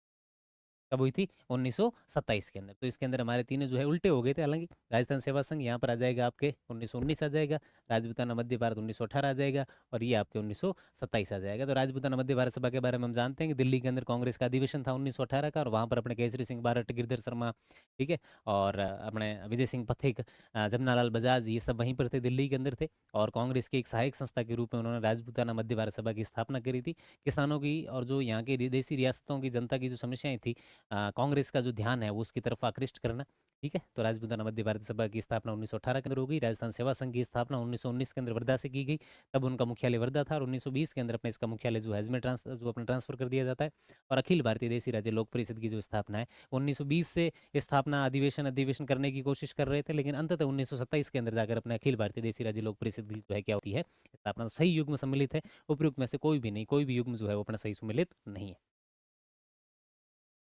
कब हुई थी? 1927 के अंदर। तो इसके अंदर हमारे तीनों जो है उल्टे हो गए थे। हालांकि राजस्थान सेवा संघ यहाँ पर आ जाएगा आपके 1919 आ जाएगा, राजपूताना मध्य भारत 1918 आ जाएगा, और ये आपके 1927 आ जाएगा। तो राजपूताना मध्य भारत सभा के बारे में हम जानते हैं कि दिल्ली के अंदर कांग्रेस का अधिवेशन था 1918 का, और वहाँ पर अपने केसरी सिंह बारट, गिरधर शर्मा, ठीक है, और अपने विजय सिंह पथिक, जमनालाल बजाज, ये सब वहीं पर थे, दिल्ली के अंदर थे। और कांग्रेस की एक सहायक संस्था के रूप में उन्होंने राजपूताना मध्य भारत सभा की स्थापना करी थी। किसानों की और जो यहाँ के देसी रियासतों की जनता की जो समस्याएं थी, कांग्रेस का जो ध्यान है वो उसकी तरफ आकृष्ट करना, ठीक है। तो राजपूताना मध्य भारत सभा की स्थापना 1918 के अंदर हो गई। राजस्थान सेवा संघ की स्थापना 1919 के अंदर वर्धा से की गई, तब उनका मुख्यालय वर्धा था, और 1920 के अंदर अपने इसका मुख्यालय जो है अजमेर जो अपने ट्रांसफर कर दिया जाता है। और अखिल भारतीय देसी राज्य लोक परिषद की जो स्थापना है 1920 से स्थापना अधिवेशन करने की कोशिश कर रहे थे, लेकिन अंततः 1927 के अंदर जाकर अपने अखिल भारतीय देसी राज्य लोक परिषद की जो है क्या होती है स्थापना। तो सही युग्म सम्मिलित है, उपयुक्त में से कोई भी नहीं, कोई भी युग्म जो है वो अपना सही सम्मिलित नहीं है।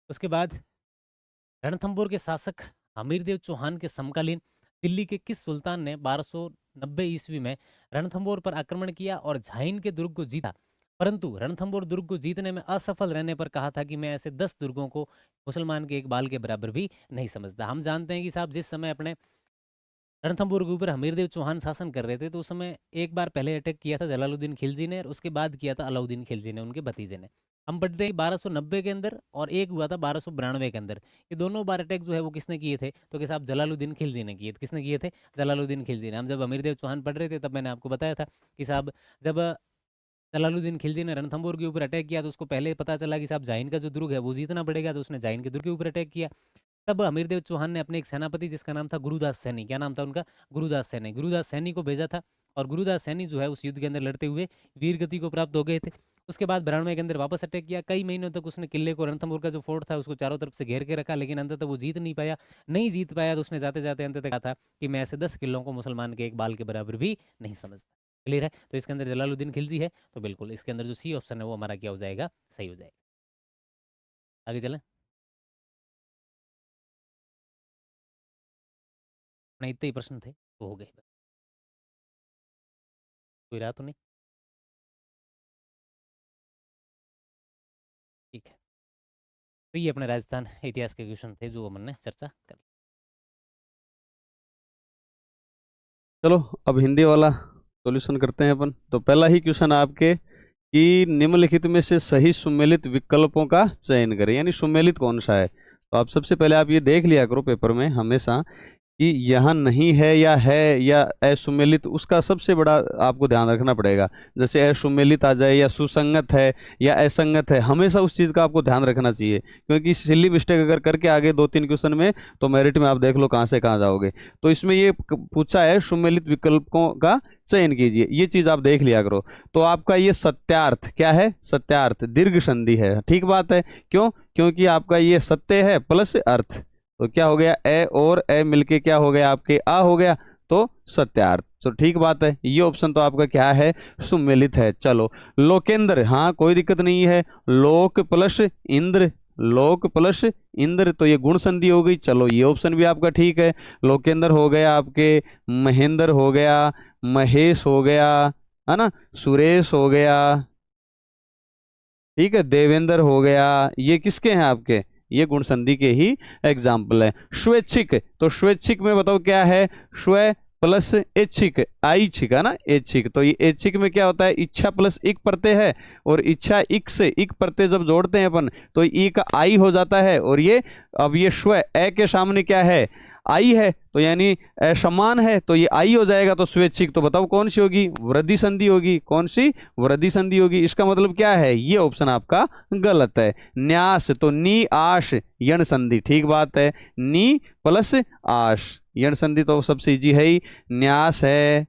उसके बाद रणथंभौर के शासक हमीरदेव चौहान के समकालीन दिल्ली के किस सुल्तान ने 1290 ईस्वी में रणथंभौर पर आक्रमण किया और झाइन के दुर्ग को जीता, परंतु रणथंभौर दुर्ग को जीतने में असफल रहने पर कहा था कि मैं ऐसे 10 दुर्गों को मुसलमान के एक बाल के बराबर भी नहीं समझता। हम जानते हैं कि साहब जिस समय अपने रणथंभौर के ऊपर हमीरदेव चौहान शासन कर रहे थे, तो उस समय एक बार पहले अटैक किया था जलालुद्दीन खिलजी ने, और उसके बाद किया था अलाउद्दीन खिलजी ने, उनके भतीजे ने। हम पढ़ते हैं 1290 के अंदर, और एक हुआ था 1292 के अंदर। ये दोनों बार अटैक जो है वो किसने किए थे, तो कि साहब जलालुद्दीन खिलजी ने किए थे। किसने किए थे? जलालुद्दीन खिलजी ने। हम जब हमीरदेव चौहान पढ़ रहे थे तब मैंने आपको बताया था कि साहब जब जलालुद्दीन खिलजी ने रणथंभौर के ऊपर अटैक किया तो उसको पहले पता चला कि साहब जाइन का जो दुर्ग है वो जीतना पड़ेगा, तो उसने जाइन के दुर्ग के ऊपर अटैक किया। तब हमीरदेव चौहान ने अपने एक सेनापति जिसका नाम था गुरुदास सैनी, क्या नाम था उनका? गुरुदास सैनी। गुरुदास सैनी को भेजा था, और गुरुदास सैनी जो है उस युद्ध के अंदर लड़ते हुए वीर गति को प्राप्त हो गए थे। उसके बाद 92 के अंदर वापस अटैक किया। कई महीनों तक उसने किले को, रणथंभौर का जो फोर्ट था उसको चारों तरफ से घेर के रखा, लेकिन अंततः वो जीत नहीं पाया। नहीं जीत पाया तो उसने जाते जाते अंत तक कहा था कि मैं ऐसे 10 किलों को मुसलमान के एक बाल के बराबर भी नहीं समझता। क्लियर है? तो इसके अंदर जलालुद्दीन खिलजी है, तो बिल्कुल इसके अंदर जो सी ऑप्शन है वो हमारा क्या हो जाएगा? सही हो जाएगा। आगे चलें। अपने इतने ही प्रश्न थे वो हो गए, कोई रहा तो नहीं? ठीक है, तो ये अपने राजस्थान इतिहास के क्वेश्चन थे जो हमने चर्चा कर। चलो अब हिंदी वाला सॉल्यूशन करते हैं अपन। तो पहला ही क्वेश्चन आपके कि निम्नलिखित में से सही सुमेलित विकल्पों का चयन करें, यानी सुमेलित कौन सा है। तो आप सबसे पहले आप ये देख लिया करो पेपर में हमेशा कि यहाँ नहीं है या असुमेलित, उसका सबसे बड़ा आपको ध्यान रखना पड़ेगा। जैसे असुमेलित आ जाए या सुसंगत है या असंगत है, हमेशा उस चीज़ का आपको ध्यान रखना चाहिए, क्योंकि सिली मिस्टेक अगर करके आगे 2-3 क्वेश्चन में तो मेरिट में आप देख लो कहाँ से कहाँ जाओगे। तो इसमें ये पूछा है सुमेलित विकल्पों का चयन कीजिए, ये चीज़ आप देख लिया करो। तो आपका ये सत्यार्थ क्या है, सत्यार्थ दीर्घ संधि है, ठीक बात है। क्यों? क्योंकि आपका ये सत्य है प्लस अर्थ, तो क्या हो गया, ए और ए मिलके क्या हो गया, आपके आ हो गया, तो सत्यार्थ। तो ठीक बात है, ये ऑप्शन तो आपका क्या है, सुमेलित है। चलो लोकेंद्र, हाँ कोई दिक्कत नहीं है, लोक प्लस इंद्र, लोक प्लस इंद्र, तो ये गुण संधि हो गई। चलो ये ऑप्शन भी आपका ठीक है, लोकेंद्र हो गया, आपके महेंद्र हो गया, महेश हो गया, है ना, सुरेश हो गया, ठीक है, देवेंद्र हो गया, ये किसके हैं आपके, ये गुण संधि के ही एग्जाम्पल है। स्वैच्छिक, तो स्वैच्छिक में बताओ क्या है, स्व प्लस ऐच्छिक, ऐच्छिक है ना, ऐच्छिक, तो ये ऐच्छिक में क्या होता है, इच्छा प्लस इक प्रत्यय है, और इच्छा इक से इक प्रत्यय जब जोड़ते हैं अपन तो ई का आई हो जाता है, और ये अब ये स्व ए के सामने क्या है, आई है, तो यानी समान है, तो ये आई हो जाएगा, तो स्वैच्छिक, तो बताओ कौन सी होगी, वृद्धि संधि होगी, कौन सी, वृद्धि संधि होगी। इसका मतलब क्या है, ये ऑप्शन आपका गलत है। न्यास, तो नी आश यण संधि, ठीक बात है, नी प्लस आश यण संधि तो सबसे इजी है ही, न्यास है,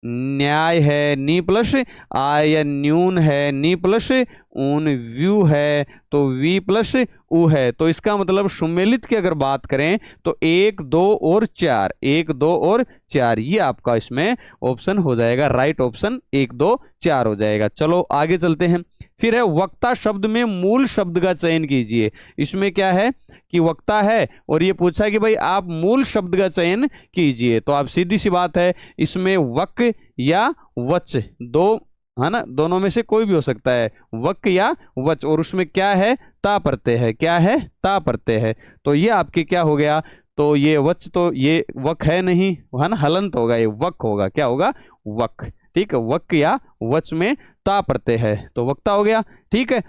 न्याय है, नी प्लस आय, या न्यून है, नी प्लस ऊन, व्यू है तो वी प्लस उ है। तो इसका मतलब सुमेलित की अगर बात करें तो 1, 2 और 4, 1, 2 और 4, ये आपका इसमें ऑप्शन हो जाएगा, राइट ऑप्शन 1, 2, 4 हो जाएगा। चलो आगे चलते हैं। फिर है वक्ता शब्द में मूल शब्द का चयन कीजिए। इसमें क्या है कि वक्ता है और ये पूछा कि भाई आप मूल शब्द का चयन कीजिए, तो आप सीधी सी बात है इसमें वक या वच, दो है ना, दोनों में से कोई भी हो सकता है, वक या वच, और उसमें क्या है, ता प्रत्यय है, क्या है, ता प्रत्यय है। तो ये आपके क्या हो गया, तो ये वच, तो ये वक है नहीं, है ना, हलंत होगा, ये वक होगा, क्या होगा, वक, ठीक है, वक या वच में ता प्रत्यय है, तो वक्ता हो गया, ठीक है।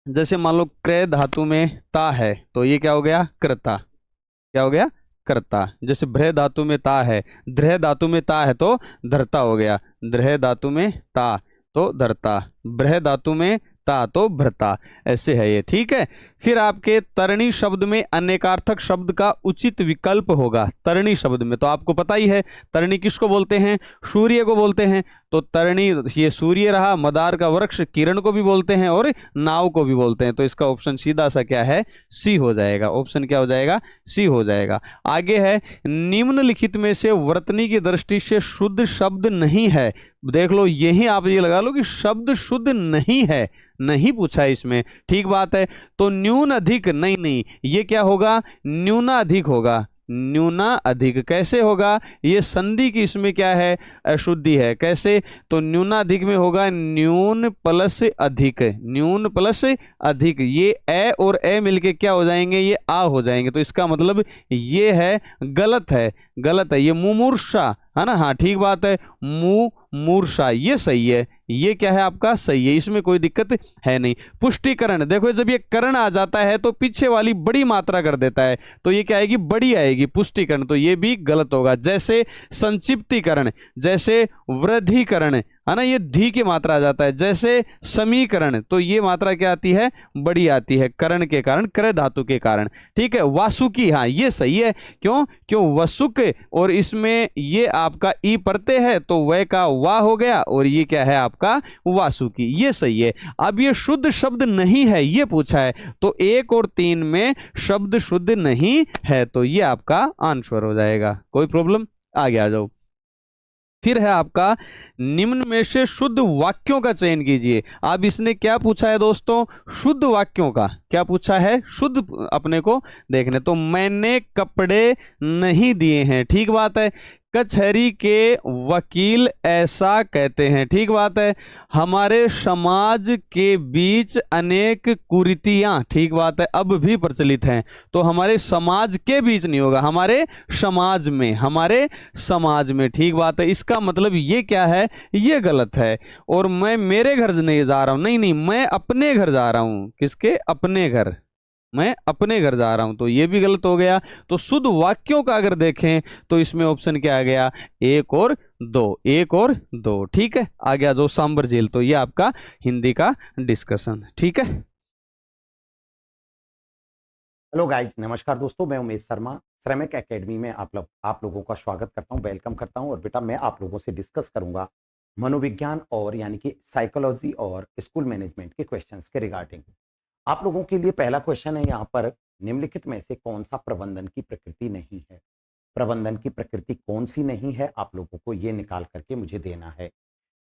जैसे मान लो क्रय धातु में ता है तो ये क्या हो गया, कर्ता, क्या हो गया, कर्ता। जैसे भ्रय धातु में ता है, द्रह धातु में ता है तो धर्ता हो गया, द्रह धातु में ता तो धर्ता, ब्रह धातु में ता तो भ्रता, ऐसे है ये, ठीक है। फिर आपके तरणी शब्द में अनेकार्थक शब्द का उचित विकल्प होगा। तरणी शब्द में तो आपको पता ही है तरणी किसको बोलते हैं, सूर्य को बोलते हैं, तो तरणी ये सूर्य रहा, मदार का वृक्ष किरण को भी बोलते हैं और नाव को भी बोलते हैं, तो इसका ऑप्शन सीधा सा क्या है, सी हो जाएगा, ऑप्शन क्या हो जाएगा, सी हो जाएगा। आगे है निम्नलिखित में से वर्तनी की दृष्टि से शुद्ध शब्द नहीं है। देख लो यही आप ये लगा लो कि शब्द शुद्ध नहीं है, नहीं पूछा है इसमें, ठीक बात है। तो न्यून अधिक, नहीं, ये क्या होगा, न्यूना अधिक होगा, न्यूना अधिक कैसे होगा, ये संधि की इसमें क्या है, अशुद्धि है, कैसे, तो न्यूनाधिक में होगा न्यून प्लस अधिक, न्यून प्लस अधिक, ये ए और ए मिलके क्या हो जाएंगे, ये आ हो जाएंगे, तो इसका मतलब ये है गलत है, गलत है, ये मुमूर्षा है ना, हाँ ठीक बात है, मूर्छा, ये सही है, ये क्या है आपका सही है, इसमें कोई दिक्कत है नहीं। पुष्टिकरण, देखो जब ये करण आ जाता है तो पीछे वाली बड़ी मात्रा कर देता है, तो ये क्या आएगी, बड़ी आएगी, पुष्टिकरण, तो ये भी गलत होगा। जैसे संक्षिप्तीकरण, जैसे वृद्धिकरण है ना, ये धी की मात्रा आ जाता है, जैसे समीकरण, तो ये मात्रा क्या आती है, बड़ी आती है, करण के कारण, क्रय धातु के कारण, ठीक है। वासुकी, हाँ ये सही है, क्यों वसुक, और इसमें ये आपका ई प्रत्यय है तो वह का वा हो गया, और ये क्या है आपका वासुकी, ये सही है। अब ये शुद्ध शब्द नहीं है ये पूछा है, तो 1 और 3 में शब्द शुद्ध नहीं है, तो ये आपका आंसर हो जाएगा, कोई प्रॉब्लम, आगे आ जाओ। फिर है आपका निम्न में से शुद्ध वाक्यों का चयन कीजिए। अब इसने क्या पूछा है दोस्तों, शुद्ध वाक्यों का क्या पूछा है, शुद्ध अपने को देखने, तो मैंने कपड़े नहीं दिए हैं, ठीक बात है। कचहरी के वकील ऐसा कहते हैं, ठीक बात है। हमारे समाज के बीच अनेक कुरीतियां, ठीक बात है, अब भी प्रचलित हैं, तो हमारे समाज के बीच नहीं होगा, हमारे समाज में, हमारे समाज में, ठीक बात है। इसका मतलब ये क्या है, ये गलत है। और मैं मेरे घर नहीं जा रहा हूं, नहीं, मैं अपने घर जा रहा हूं, किसके, अपने घर, मैं अपने घर जा रहा हूं, तो ये भी गलत हो गया। तो शुद्ध वाक्यों का अगर देखें तो इसमें ऑप्शन क्या आ गया, 1 और 2, 1 और 2। ठीक है, आ गया जो सांबर झील। तो ये आपका हिंदी का डिस्कशन। ठीक है। हेलो गाइज, नमस्कार दोस्तों, मैं उमेश शर्मा श्रमिक एकेडमी में आप लोगों का स्वागत करता हूं, वेलकम करता हूं। और बेटा मैं आप लोगों से डिस्कस करूंगा मनोविज्ञान और यानी कि साइकोलॉजी और स्कूल मैनेजमेंट के क्वेश्चंस के रिगार्डिंग। आप लोगों के लिए पहला क्वेश्चन है यहाँ पर, निम्नलिखित में से कौन सा प्रबंधन की प्रकृति नहीं है। प्रबंधन की प्रकृति कौन सी नहीं है, आप लोगों को ये निकाल करके मुझे देना है।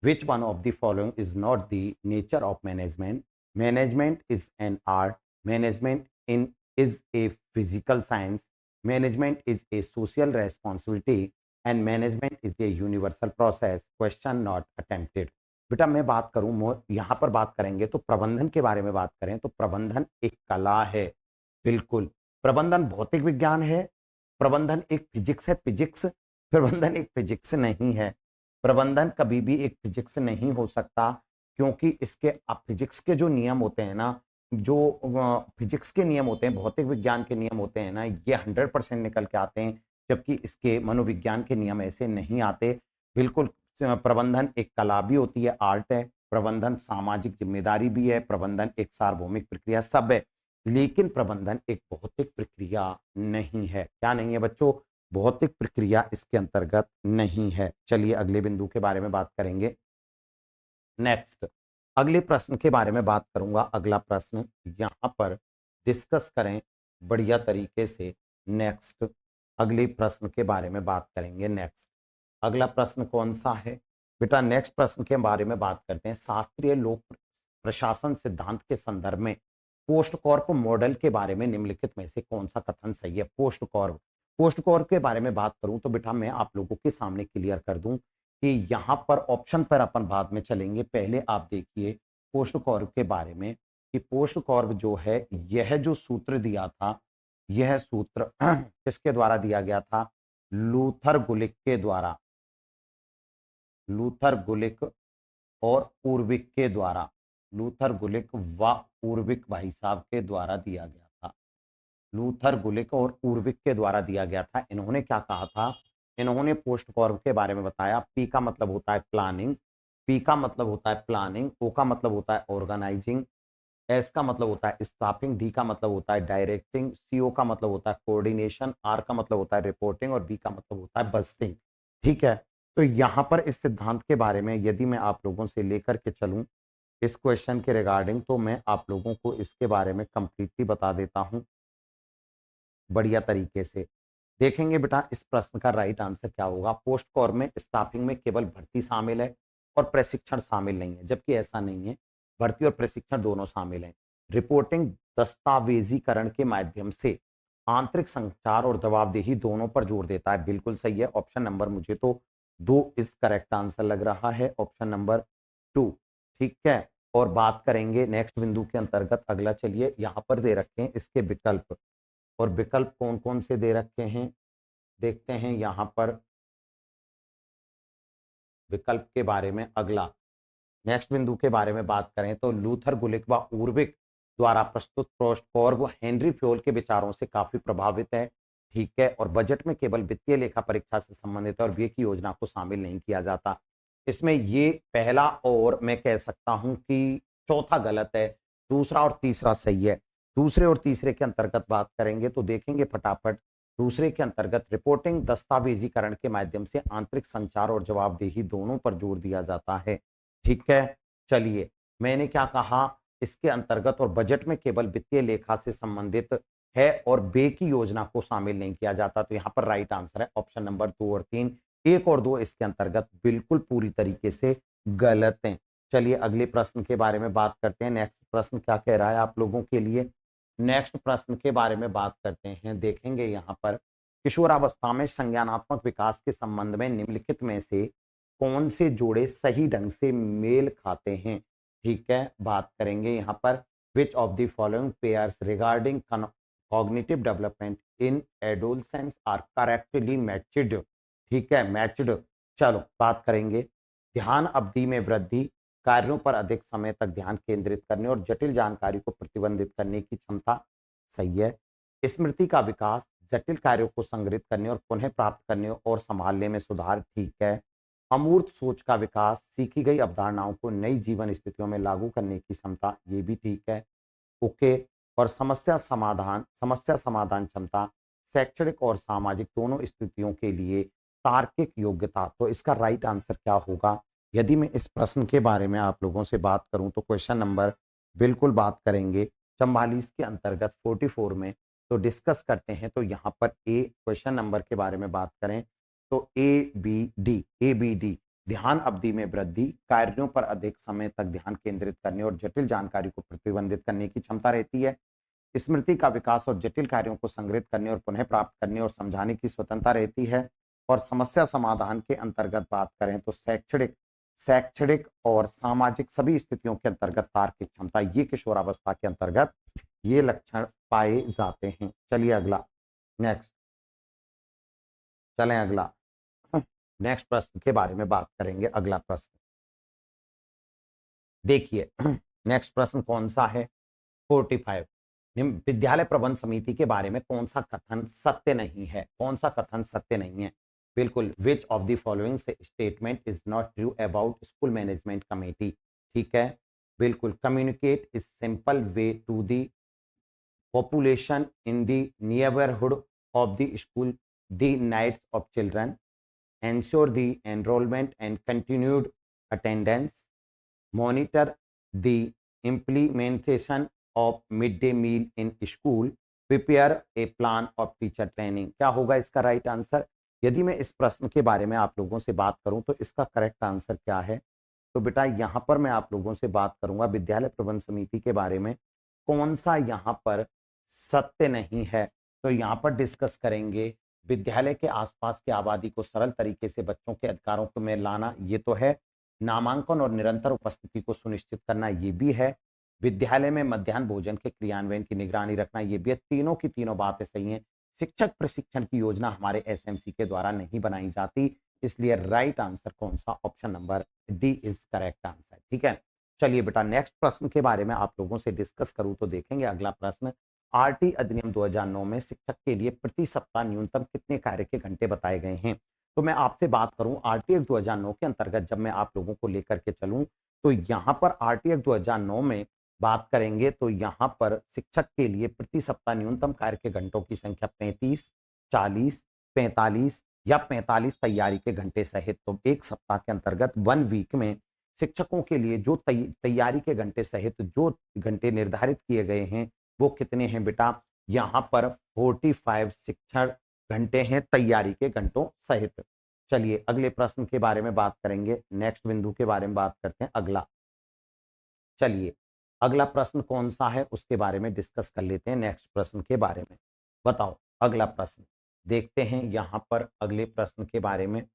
Which one of the following is not the nature of management. Management is an art. Management in is a physical science. Management is a social responsibility and management is a universal process. Question not attempted. बेटा मैं बात करूं, यहाँ पर बात करेंगे तो प्रबंधन के बारे में बात करें तो प्रबंधन एक कला है। बिल्कुल, प्रबंधन भौतिक विज्ञान है, प्रबंधन एक फिजिक्स है, फिजिक्स। प्रबंधन एक फिजिक्स नहीं है। प्रबंधन कभी भी एक फिजिक्स नहीं हो सकता, क्योंकि इसके फिजिक्स के जो नियम होते हैं ना, जो फिजिक्स के नियम होते हैं, भौतिक विज्ञान के नियम होते हैं ना, ये 100% निकल के आते हैं, जबकि इसके मनोविज्ञान के नियम ऐसे नहीं आते। बिल्कुल, प्रबंधन एक कला भी होती है, आर्ट है। प्रबंधन सामाजिक जिम्मेदारी भी है। प्रबंधन एक सार्वभौमिक प्रक्रिया सब है, लेकिन प्रबंधन एक भौतिक प्रक्रिया नहीं है। क्या नहीं है बच्चों? भौतिक प्रक्रिया इसके अंतर्गत नहीं है। चलिए अगले बिंदु के बारे में बात करेंगे। नेक्स्ट, अगले प्रश्न के बारे में बात करूंगा। अगला प्रश्न यहां पर डिस्कस करें बढ़िया तरीके से। नेक्स्ट, अगले प्रश्न के बारे में बात करेंगे। नेक्स्ट, अगला प्रश्न कौन सा है बेटा? नेक्स्ट प्रश्न के बारे में बात करते हैं। शास्त्रीय लोक प्रशासन सिद्धांत के संदर्भ में पोस्ट कॉर्प मॉडल के बारे में निम्नलिखित में से कौन सा कथन सही है? पोस्ट कॉर्प, पोस्ट कॉर्प के बारे में बात करूं तो बेटा मैं आप लोगों के सामने क्लियर कर दूं कि यहाँ पर ऑप्शन पर अपन बाद में चलेंगे। पहले आप देखिए पोस्ट कॉर्प के बारे में कि पोस्ट कॉर्प जो है, यह जो सूत्र दिया था, यह सूत्र किसके द्वारा दिया गया था? लूथर गुलिक के द्वारा। लूथर गुलिक और उर्विक के द्वारा। लूथर गुलिक व उर्विक भाई साहब के द्वारा दिया गया था। लूथर गुलिक और उर्विक के द्वारा दिया गया था। इन्होंने क्या कहा था? इन्होंने पोस्ट कॉर्प के बारे में बताया। पी का मतलब होता है प्लानिंग, पी का मतलब होता है प्लानिंग, ओ का मतलब होता है ऑर्गेनाइजिंग, एस का मतलब होता है स्टाफिंग, डी का मतलब होता है डायरेक्टिंग, सीओ का मतलब होता है कोऑर्डिनेशन, आर का मतलब होता है रिपोर्टिंग और बी का मतलब होता है बस्टिंग। ठीक है, तो यहाँ पर इस सिद्धांत के बारे में यदि मैं आप लोगों से लेकर के चलूं इस क्वेश्चन के रिगार्डिंग, तो मैं आप लोगों को इसके बारे में कंप्लीटली बता देता हूं बढ़िया तरीके से। देखेंगे बेटा इस प्रश्न का राइट आंसर क्या होगा। पोस्ट कॉर्प में स्टाफिंग में केवल भर्ती शामिल है और प्रशिक्षण शामिल नहीं है, जबकि ऐसा नहीं है, भर्ती और प्रशिक्षण दोनों शामिल हैं। रिपोर्टिंग दस्तावेजीकरण के माध्यम से आंतरिक संचार और जवाबदेही दोनों पर जोर देता है। बिल्कुल सही है। ऑप्शन नंबर मुझे तो 2 इस करेक्ट आंसर लग रहा है, ऑप्शन नंबर 2। ठीक है, और बात करेंगे नेक्स्ट बिंदु के अंतर्गत। अगला चलिए, यहाँ पर दे रखे हैं इसके विकल्प, और विकल्प कौन कौन से दे रखे हैं देखते हैं यहाँ पर विकल्प के बारे में। अगला नेक्स्ट बिंदु के बारे में बात करें तो लूथर गुलिक व उर्विक द्वारा प्रस्तुत पोस्ट कॉर्प हेनरी फ्योल के विचारों से काफी प्रभावित है। ठीक है, और बजट में केवल वित्तीय लेखा परीक्षा से संबंधित है और व्यय की योजना को शामिल नहीं किया जाता। इसमें ये पहला और मैं कह सकता हूं कि चौथा गलत है, दूसरा और तीसरा सही है। दूसरे और तीसरे के अंतर्गत बात करेंगे तो देखेंगे फटाफट। दूसरे के अंतर्गत रिपोर्टिंग दस्तावेजीकरण के माध्यम से आंतरिक संचार और जवाबदेही दोनों पर जोर दिया जाता है। ठीक है, चलिए मैंने क्या कहा, इसके अंतर्गत और बजट में केवल वित्तीय लेखा से संबंधित है और व्यय की योजना को शामिल नहीं किया जाता। तो यहाँ पर राइट आंसर है ऑप्शन नंबर 2 और 3। 1 और 2 इसके अंतर्गत बिल्कुल पूरी तरीके से गलत हैं। चलिए अगले प्रश्न के बारे में बात करते हैं। नेक्स्ट प्रश्न क्या कह रहा है आप लोगों के लिए? नेक्स्ट प्रश्न के बारे में बात करते हैं। देखेंगे यहाँ पर किशोरावस्था में संज्ञानात्मक विकास के संबंध में निम्नलिखित में से कौन से जोड़े सही ढंग से मेल खाते हैं? ठीक है, बात करेंगे यहाँ पर which of the following pairs regarding cognitive development in adolescence are correctly matched. ठीक है, मैच्ड। चलो बात करेंगे। ध्यान अवधि में वृद्धि, कार्यों पर अधिक समय तक ध्यान केंद्रित करने और जटिल जानकारी को प्रतिबंधित करने की क्षमता, सही है। स्मृति का विकास जटिल कार्यों को संग्रहित करने और पुनः प्राप्त करने और संभालने में सुधार, ठीक है। अमूर्त सोच का विकास सीखी गई अवधारणाओं को नई जीवन स्थितियों में लागू करने की क्षमता, ये भी ठीक है। ओके। और समस्या समाधान क्षमता शैक्षणिक और सामाजिक दोनों स्थितियों के लिए तार्किक योग्यता, तो इसका राइट आंसर क्या होगा? यदि मैं इस प्रश्न के बारे में आप लोगों से बात करूं तो क्वेश्चन नंबर बिल्कुल बात करेंगे 44 के अंतर्गत 44 में, तो डिस्कस करते हैं। तो यहाँ पर ए क्वेश्चन नंबर के बारे में बात करें तो ए बी डी ध्यान अवधि में वृद्धि, कार्यों पर अधिक समय तक ध्यान केंद्रित करने और जटिल जानकारी को प्रतिबंधित करने की क्षमता रहती है। स्मृति का विकास और जटिल कार्यों को संग्रहित करने और पुनः प्राप्त करने और समझाने की स्वतंत्रता रहती है। और समस्या समाधान के अंतर्गत बात करें तो शैक्षणिक और सामाजिक सभी स्थितियों के अंतर्गत तार्किक क्षमता, ये किशोरावस्था के अंतर्गत ये लक्षण पाए जाते हैं। चलिए अगला, नेक्स्ट चलें अगला। नेक्स्ट प्रश्न के बारे में बात करेंगे। अगला प्रश्न देखिए, नेक्स्ट प्रश्न कौन सा है? 45। विद्यालय प्रबंध समिति के बारे में कौन सा कथन सत्य नहीं है? कौन सा कथन सत्य नहीं है? बिल्कुल, which of the following statement is not true about school management committee, ठीक है। बिल्कुल, communicate is simple way to the population in the neighborhood of the school the needs of children, ensure the enrollment and continued attendance, monitor the implementation of midday meal in school, prepare a plan of teacher training। क्या होगा इसका right answer? यदि मैं इस प्रश्न के बारे में आप लोगों से बात करूं तो इसका करेक्ट आंसर क्या है? तो बेटा यहाँ पर मैं आप लोगों से बात करूंगा विद्यालय प्रबंध समिति के बारे में कौन सा यहाँ पर सत्य नहीं है। तो यहाँ पर डिस्कस करेंगे विद्यालय के आसपास की आबादी को सरल तरीके से बच्चों के अधिकारों को में लाना, ये तो है। नामांकन और निरंतर उपस्थिति को सुनिश्चित करना, ये भी है। विद्यालय में मध्याह्न भोजन के क्रियान्वयन की निगरानी रखना, ये भी है। तीनों की तीनों बातें सही हैं। शिक्षक प्रशिक्षण की योजना हमारे एसएमसी के द्वारा नहीं बनाई जाती, इसलिए राइट आंसर कौन सा? Option number D is correct answer, ठीक है। चलिए बेटा, नेक्स्ट प्रश्न के बारे में आप लोगों से डिस्कस करूं तो देखेंगे अगला प्रश्न। आरटी अधिनियम 2009 में शिक्षक के लिए प्रति सप्ताह न्यूनतम कितने कार्य के घंटे बताए गए हैं? तो मैं आपसे बात करूं आरटी एक्ट 2009 के अंतर्गत जब मैं आप लोगों को लेकर के चलूं तो यहाँ पर आरटी एक्ट 2009 में बात करेंगे तो यहाँ पर शिक्षक के लिए प्रति सप्ताह न्यूनतम कार्य के घंटों की संख्या 35, 40, 45 या 45 तैयारी के घंटे सहित। तो एक सप्ताह के अंतर्गत 1 वीक में शिक्षकों के लिए जो तैयारी के घंटे सहित जो घंटे निर्धारित किए गए हैं वो कितने हैं बेटा? यहाँ पर 45 शिक्षण घंटे हैं तैयारी के घंटों सहित। चलिए अगले प्रश्न के बारे में बात करेंगे। नेक्स्ट बिंदु के बारे में बात करते हैं अगला। चलिए अगला प्रश्न कौन सा है उसके बारे में डिस्कस कर लेते हैं। नेक्स्ट प्रश्न के बारे में बताओ। अगला प्रश्न देखते हैं यहाँ पर अगले प्रश्न के बारे में।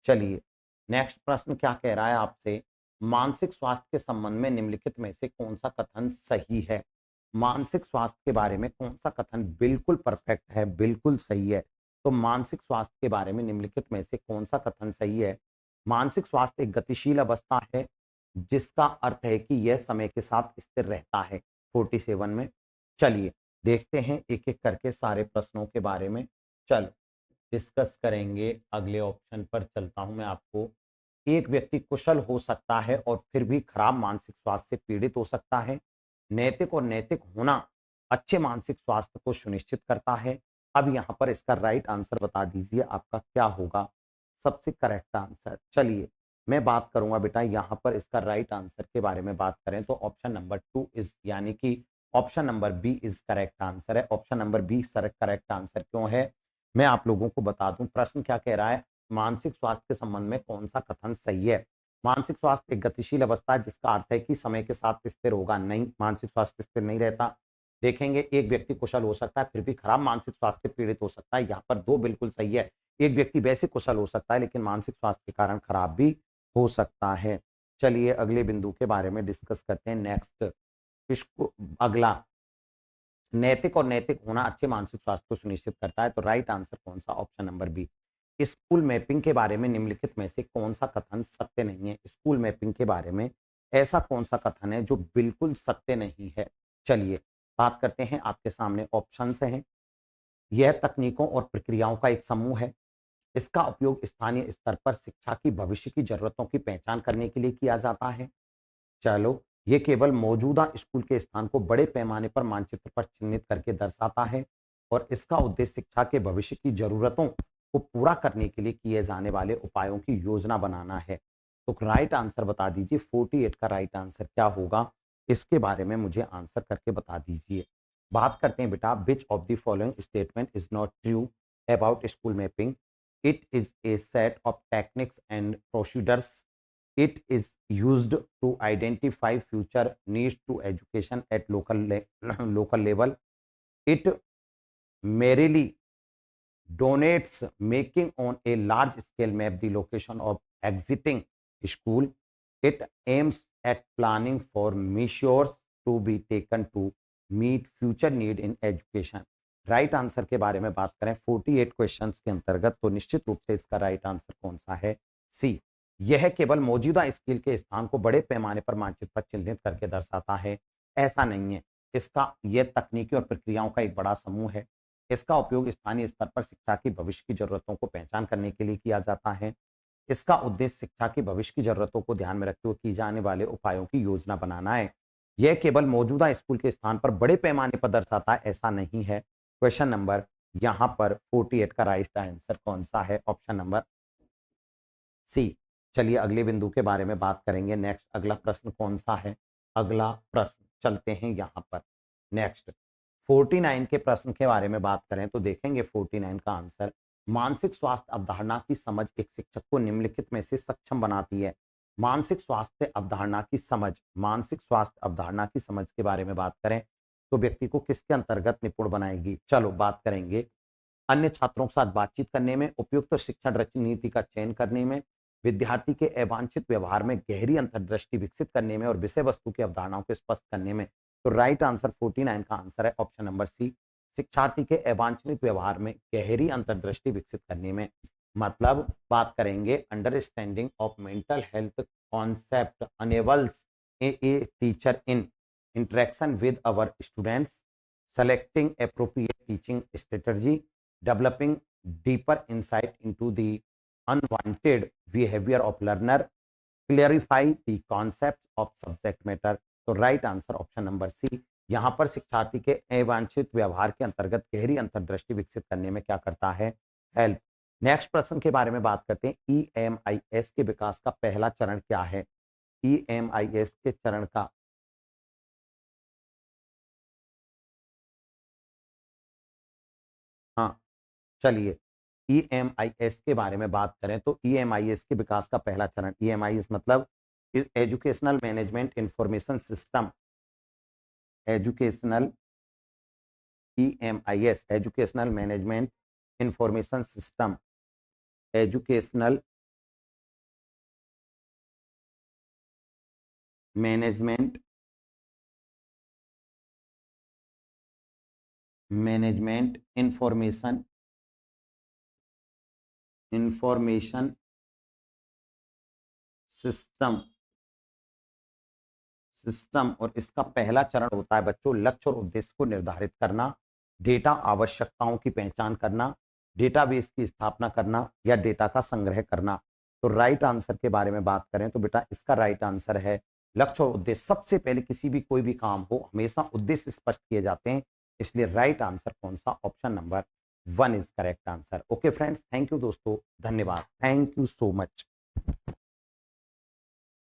चलिए नेक्स्ट प्रश्न क्या कह रहा है आपसे? मानसिक स्वास्थ्य के संबंध में निम्नलिखित में से कौन सा कथन सही है? मानसिक स्वास्थ्य के बारे में कौन सा कथन बिल्कुल परफेक्ट है, बिल्कुल सही है? तो मानसिक स्वास्थ्य के बारे में निम्नलिखित में से कौन सा कथन सही है? मानसिक स्वास्थ्य एक गतिशील अवस्था है जिसका अर्थ है कि यह समय के साथ स्थिर रहता है। 47 में चलिए देखते हैं एक एक करके सारे प्रश्नों के बारे में। चल डिस्कस करेंगे। अगले ऑप्शन पर चलता हूं मैं आपको। एक व्यक्ति कुशल हो सकता है और फिर भी खराब मानसिक स्वास्थ्य से पीड़ित हो सकता है। नैतिक और नैतिक होना अच्छे मानसिक स्वास्थ्य को सुनिश्चित करता है। अब यहाँ पर इसका राइट आंसर बता दीजिए आपका क्या होगा सबसे करेक्ट आंसर। चलिए मैं बात करूंगा बेटा यहाँ पर इसका राइट आंसर के बारे में बात करें तो ऑप्शन नंबर 2 इज यानी कि option number B is correct answer है। Option number B correct answer क्यों है मैं आप लोगों को बता दूं। प्रश्न क्या कह रहा है? मानसिक स्वास्थ्य के संबंध में कौन सा कथन सही है? मानसिक स्वास्थ्य एक गतिशील अवस्था है जिसका अर्थ है कि समय के साथ स्थिर होगा। नहीं, मानसिक स्वास्थ्य स्थिर नहीं रहता। देखेंगे एक व्यक्ति कुशल हो सकता है फिर भी खराब मानसिक स्वास्थ्य से पीड़ित हो सकता है। यहाँ पर दो बिल्कुल सही है। एक व्यक्ति वैसे कुशल हो सकता है लेकिन मानसिक स्वास्थ्य के कारण खराब भी हो सकता है। चलिए अगले बिंदु के बारे में डिस्कस करते हैं। नेक्स्ट इसको अगला, नैतिक और नैतिक होना अच्छे मानसिक स्वास्थ्य को सुनिश्चित करता है। तो राइट आंसर कौन सा? Option number B. School mapping के बारे में निम्नलिखित में से कौन सा कथन सत्य नहीं है? स्कूल मैपिंग के बारे में ऐसा कौन सा कथन है जो बिल्कुल सत्य नहीं है? चलिए बात करते हैं, आपके सामने ऑप्शंस हैं। यह तकनीकों और प्रक्रियाओं का एक समूह है। इसका उपयोग स्थानीय स्तर पर शिक्षा की भविष्य की जरूरतों की पहचान करने के लिए किया जाता है। चलो, ये केवल मौजूदा स्कूल के स्थान को बड़े पैमाने पर मानचित्र पर चिन्हित करके दर्शाता है और इसका उद्देश्य शिक्षा के भविष्य की जरूरतों को पूरा करने के लिए किए जाने वाले उपायों की योजना बनाना है। तो राइट आंसर बता दीजिए, 48 का राइट आंसर क्या होगा, इसके बारे में मुझे आंसर करके बता दीजिए। बात करते हैं बेटा, विच of the following statement is not true about school mapping? It is a set of techniques and procedures. It is used to identify future needs to education at local level. It merely donates making on a large scale map the location of exiting school. It aims at planning for measures to be taken to meet future need in education. Right answer के बारे में बात करें 48 questions के अंतर्गत, तो निश्चित रूप से इसका राइट आंसर कौन सा है? सी। यह केवल मौजूदा स्किल के स्थान को बड़े पैमाने पर मानचित्र पर चिन्हित करके दर्शाता है, ऐसा नहीं है। इसका यह तकनीकी और प्रक्रियाओं का एक बड़ा समूह है। इसका उपयोग स्थानीय स्तर पर शिक्षा की भविष्य की जरूरतों को पहचान करने के लिए किया जाता है। इसका उद्देश्य शिक्षा की भविष्य की जरूरतों को ध्यान में रखते हुए की जाने वाले उपायों की योजना बनाना है। यह केवल मौजूदा स्कूल के स्थान पर बड़े पैमाने पर दर्शाता है, ऐसा नहीं है। क्वेश्चन नंबर यहां पर 48 का राइट आंसर कौन सा है? Option number C. चलिए अगले बिंदु के बारे में बात करेंगे। नेक्स्ट अगला प्रश्न कौन सा है? अगला प्रश्न चलते हैं यहां पर। नेक्स्ट 49 के प्रश्न के बारे में बात करें तो देखेंगे 49 का आंसर, मानसिक स्वास्थ्य अवधारणा की समझ एक शिक्षक को निम्नलिखित में से सक्षम बनाती है। मानसिक स्वास्थ्य अवधारणा की समझ, मानसिक स्वास्थ्य अवधारणा की समझ के बारे में बात करें तो व्यक्ति को किसके अंतर्गत निपुण बनाएगी? चलो बात करेंगे अन्य छात्रों के साथ बातचीत करने में, उपयुक्त शिक्षण रणनीति का चयन करने में, विद्यार्थी के अवांछित व्यवहार में गहरी अंतर्दृष्टि विकसित करने में और विषय वस्तु की अवधारणाओं को स्पष्ट करने में। तो राइट आंसर 49 का आंसर है ऑप्शन नंबर सी, शिक्षार्थी के अवांछित व्यवहार में गहरी अंतर्दृष्टि विकसित करने में। मतलब बात करेंगे understanding of mental health concept enables a teacher in interaction with our students, selecting appropriate teaching strategy, developing deeper insight into the unwanted behavior of learner, clarify the concept of subject matter। तो right answer option number C, यहां पर शिक्षार्थी के अवांछित व्यवहार के अंतर्गत गहरी अंतर्दृष्टि विकसित करने में क्या करता है? हेल्प। नेक्स्ट प्रश्न के बारे में बात करते हैं, EMIS के विकास का पहला चरण क्या है? EMIS के चरण का हाँ, चलिए EMIS के बारे में बात करें तो EMIS के विकास का पहला चरण, EMIS मतलब educational management information system, educational EMIS educational management information system, educational management information system और इसका पहला चरण होता है बच्चों लक्ष्य और उद्देश्य को निर्धारित करना, डेटा आवश्यकताओं की पहचान करना, डेटाबेस की स्थापना करना या डेटा का संग्रह करना। तो राइट आंसर के बारे में बात करें तो बेटा इसका राइट आंसर है लक्ष्य और उद्देश्य। सबसे पहले किसी भी कोई भी काम हो हमेशा उद्देश्य स्पष्ट किए जाते हैं, इसलिए राइट आंसर कौन सा? Option number 1 is correct answer. Okay friends, thank you दोस्तों, धन्यवाद, थैंक यू सो मच।